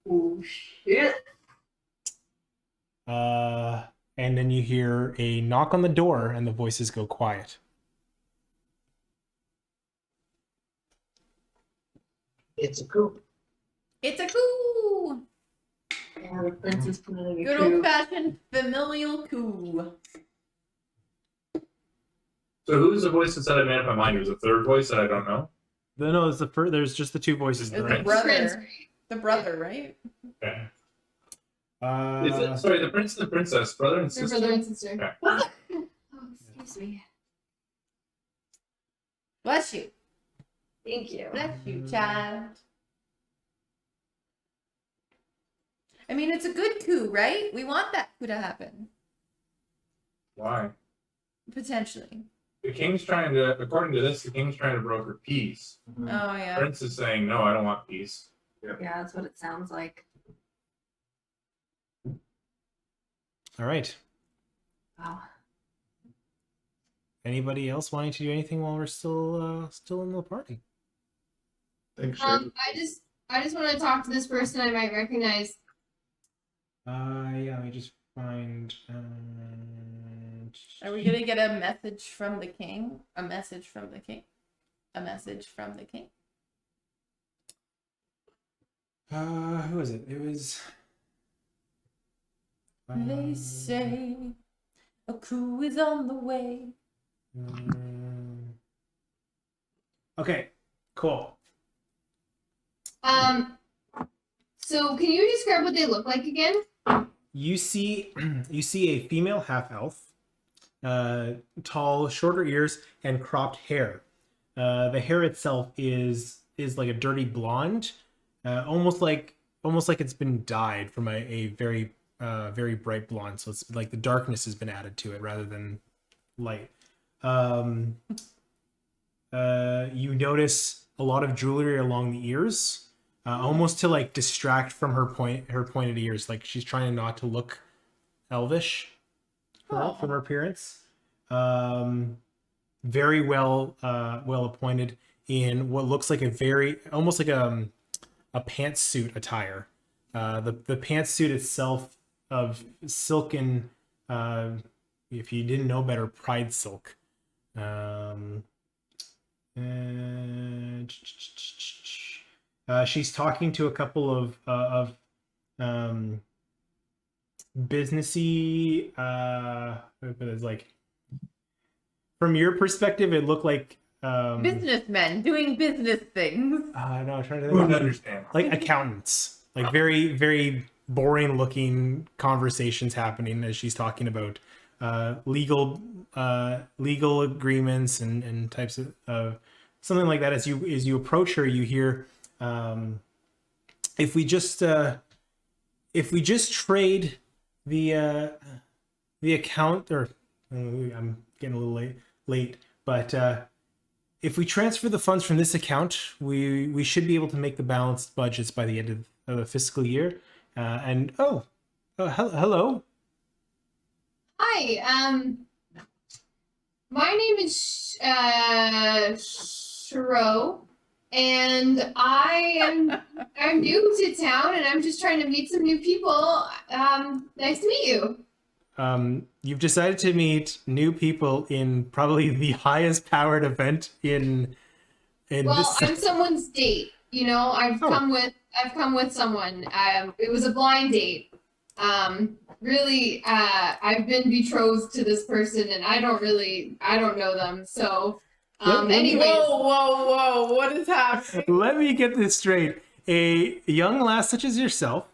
Oh shit. And then you hear a knock on the door and the voices go quiet. It's a coup. It's a coup. Yeah, the prince is committing a Good coup. old fashioned familial coup. So who's the voice that said I made up my mind? There's a third voice that I don't know. No, it's there's just the two voices. It's the Right. brother. The brother, right? Okay. Uh, Is it sorry, the prince and the princess, brother and Their sister? brother and sister. Okay. Oh, excuse me. Bless you. Thank you. Bless you, child. I mean, it's a good coup, right? We want that coup to happen. Why? Potentially. The king's trying to, according to this, the king's trying to broker peace. Oh, yeah. Prince is saying, no, I don't want peace. Yeah, that's what it sounds like. all right. Wow. Anybody else wanting to do anything while we're still in the party? Thanks, I just want to talk to this person I might recognize. Yeah, let me just find. Are we gonna get a message from the king? A message from the king? A message from the king? Who was it? It was. They say a coup is on the way. Okay, cool. So can you describe what they look like again? You see a female half elf, tall, shorter ears, and cropped hair. The hair itself is like a dirty blonde, almost like it's been dyed from a very very bright blonde. So it's like the darkness has been added to it rather than light. You notice a lot of jewelry along the ears. Almost to like distract from her pointed ears, like she's trying not to look elvish from her appearance. Very well appointed in what looks like almost like a pantsuit attire. The pantsuit itself of silken, if you didn't know better, pride silk. She's talking to a couple of businessy, it's like, from your perspective, it looked like Businessmen doing business things. no, I'm trying to Wouldn't think. understand. Like accountants, like very very boring looking conversations happening as she's talking about legal agreements and types of something like that. As you approach her, you hear, if we just trade the account, or I'm getting a little late, but if we transfer the funds from this account, we should be able to make the balanced budgets by the end of the fiscal year. Hello. Hi, my name is Shiro, and I'm new to town, and I'm just trying to meet some new people. Nice to meet you. You've decided to meet new people in probably the highest powered event in Well, this. I'm someone's date. You know, I've Oh. come with someone. It was a blind date. Really, I've been betrothed to this person, and I don't know them. So, Let me- anyways, Whoa! What is happening? Let me get this straight. A young lass such as yourself,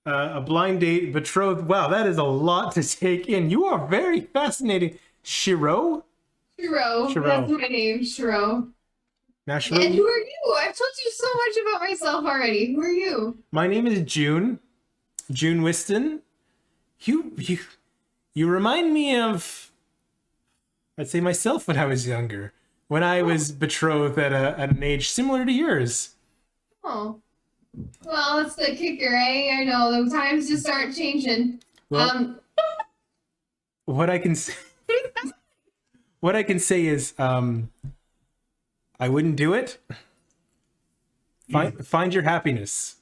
a blind date, betrothed. Wow, that is a lot to take in. You are very fascinating. Shiro? Shiro, Shiro. that's my name, Shiro. Now, Shiro, And who are you? I've told you so much about myself already. Who are you? my name is June. June Whiston. You remind me of, I'd say, myself when I was younger. When I was betrothed at an age similar to yours. Oh. Well, that's the kicker, eh? I know the times just start changing. Well, what I can say, what I can say is, I wouldn't do it. Find your happiness.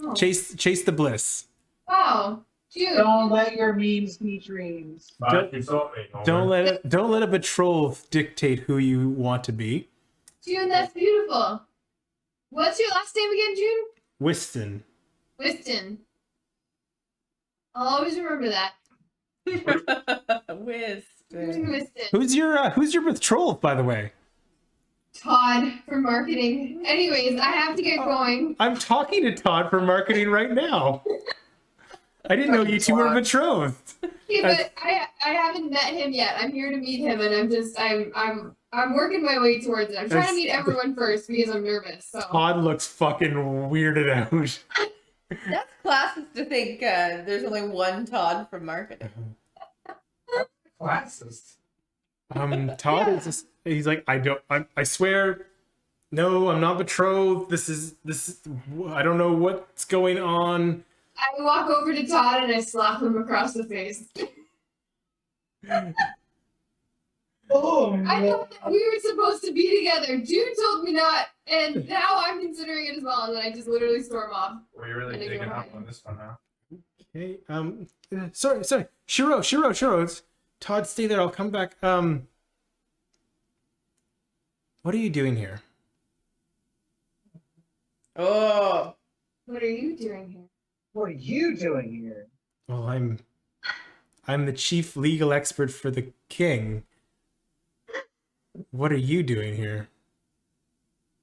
Oh. Chase the bliss. Wow. June. Don't let your memes be dreams. But you told me, Homer. Don't let a betrothed dictate who you want to be. June, that's beautiful. What's your last name again, June? Whiston. Whiston. I'll always remember that. Whist. June Whiston. Who's your betrothed, by the way? Todd for marketing. Anyways, I have to get going. I'm talking to Todd for marketing right now. I didn't know you two were betrothed. Yeah, but I haven't met him yet. I'm here to meet him, and I'm working my way towards it. I'm trying to meet everyone first because I'm nervous. So Todd looks fucking weirded out. That's classist to think there's only one Todd from marketing. Classist. Todd is just, he's like, I swear, no, I'm not betrothed. This is, I don't know what's going on. I walk over to Todd and I slap him across the face. Oh, I thought that we were supposed to be together. June told me not, and now I'm considering it as well. And then I just literally storm off. Were you really And they digging go up hide. on this one, huh? Okay, sorry. Shiro. Todd, stay there. I'll come back. What are you doing here? Oh, What are you doing here? what are you doing here? Well, I'm the chief legal expert for the king. What are you doing here?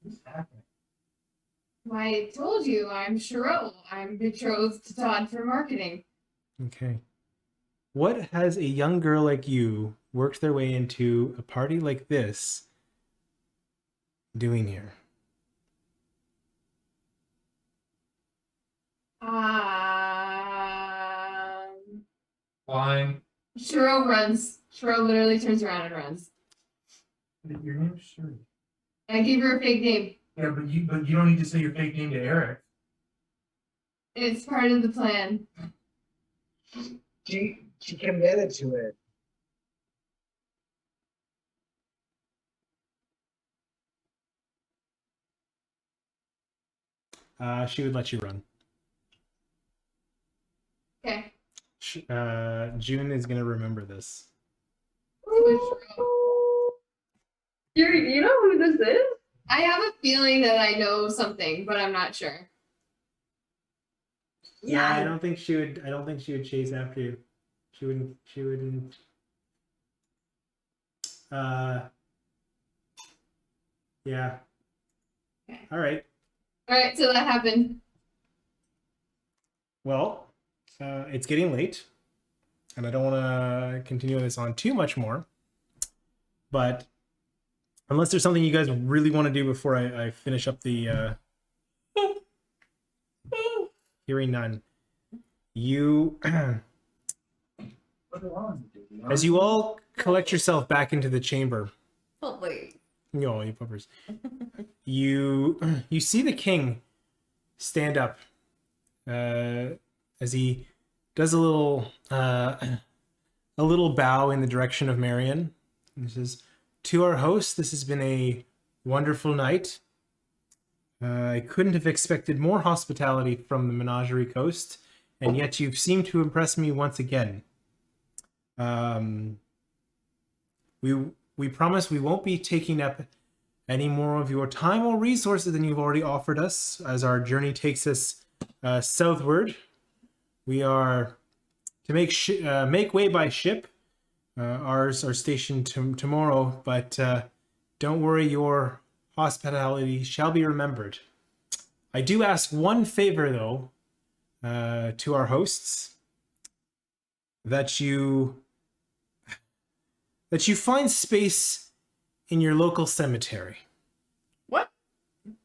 What's happening? I told you, I'm Shiro. I'm betrothed to Todd for marketing. Okay. What has a young girl like you worked their way into a party like this doing here? Flying. Shiro runs. Shiro literally turns around and runs. Your name's Shuri. I gave her a fake name. Yeah, but you don't need to say your fake name to Eric. It's part of the plan. She committed to it. She would let you run. Okay. June is gonna remember this. You know who this is? I have a feeling that I know something, but I'm not sure. Yeah, I don't think she would. I don't think she would chase after you. She wouldn't. She wouldn't. Yeah. Okay. All right. All right, so that happened. Well, it's getting late, and I don't want to continue this on too much more. But unless there's something you guys really want to do before I finish up the hearing none, you, as you all collect yourself back into the chamber, oh wait. you puppers, you see the king stand up as he does a little bow in the direction of Marion. And he says, "To our host, this has been a wonderful night. I couldn't have expected more hospitality from the Menagerie Coast, and yet you've seemed to impress me once again. We promise we won't be taking up any more of your time or resources than you've already offered us as our journey takes us southward. We are to make way by ship. Ours are stationed tomorrow, but don't worry, your hospitality shall be remembered. I do ask one favor, though, to our hosts, that you find space in your local cemetery. What?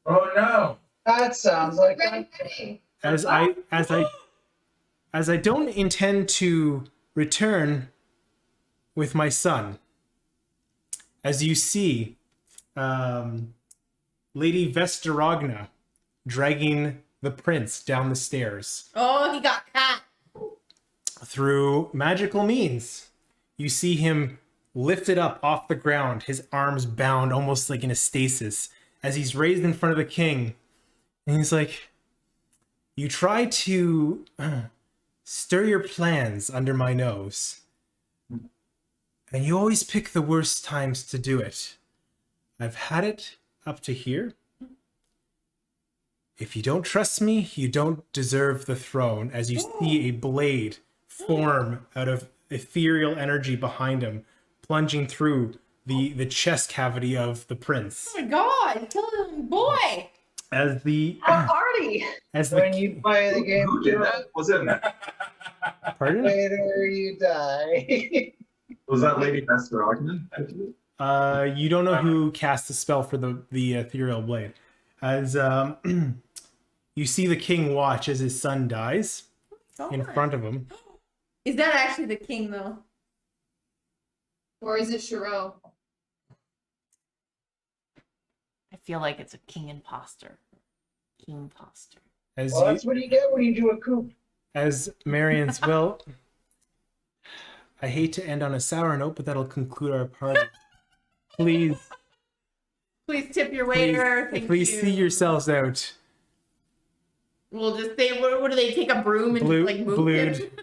Oh no! That sounds like As I don't intend to return with my son. As you see, Lady Vestaragna dragging the prince down the stairs. Oh, he got caught. Through magical means, you see him lifted up off the ground, his arms bound almost like in a stasis, as he's raised in front of the king. And he's like, you try to stir your plans under my nose. And you always pick the worst times to do it. I've had it up to here. If you don't trust me, you don't deserve the throne, as you see a blade form out of ethereal energy behind him, plunging through the chest cavity of the prince. Oh my god, kill him, boy! As the Party! when you play the game. Who did that? Was it? pardon? Later you die. Was that Lady Vestaragna? You don't know who cast the spell for the ethereal blade. As you see the king watch as his son dies in front of him. Is that actually the king, though? Or is it Shiro? I feel like it's a king imposter. King imposter. As Well, that's what you get when you do a coup. as Marion's, well, I hate to end on a sour note, but that'll conclude our party. Please Please tip your waiter. Thank please you. see yourselves out. We'll just say, what do they take a broom and just, like move it?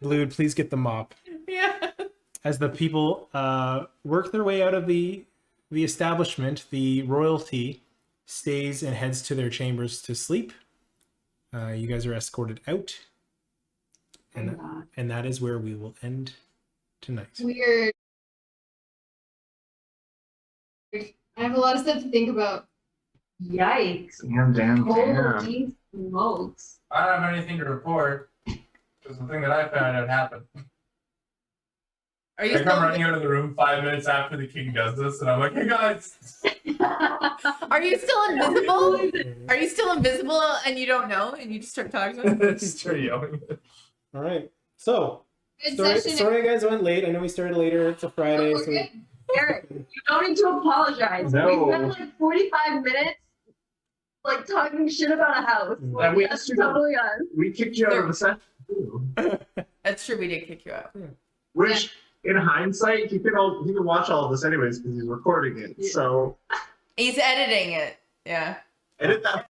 Blued, please get the mop. Yeah. As the people work their way out of the establishment, the royalty stays and heads to their chambers to sleep. You guys are escorted out, and that is where we will end tonight. Weird. I have a lot of stuff to think about. Yikes. Damn. Holy smokes. I don't have anything to report. Because the thing that I found out happened. Are you I come still running out of the room 5 minutes after the king does this, and I'm like, hey guys! Are you still invisible? Are you still invisible and you don't know and you just start talking about it? Just start yelling. All right. So, Good sorry session. you guys went late. I know we started later. It's a Friday. We're So good. Eric, you don't need to apologize. No. We spent like 45 minutes like talking shit about a house. And we That's asked you to- totally us. We kicked you out of the session too. That's true, we did kick you out. Which, in hindsight, he can watch all of this anyways because he's recording it. So He's editing it. Yeah. edit that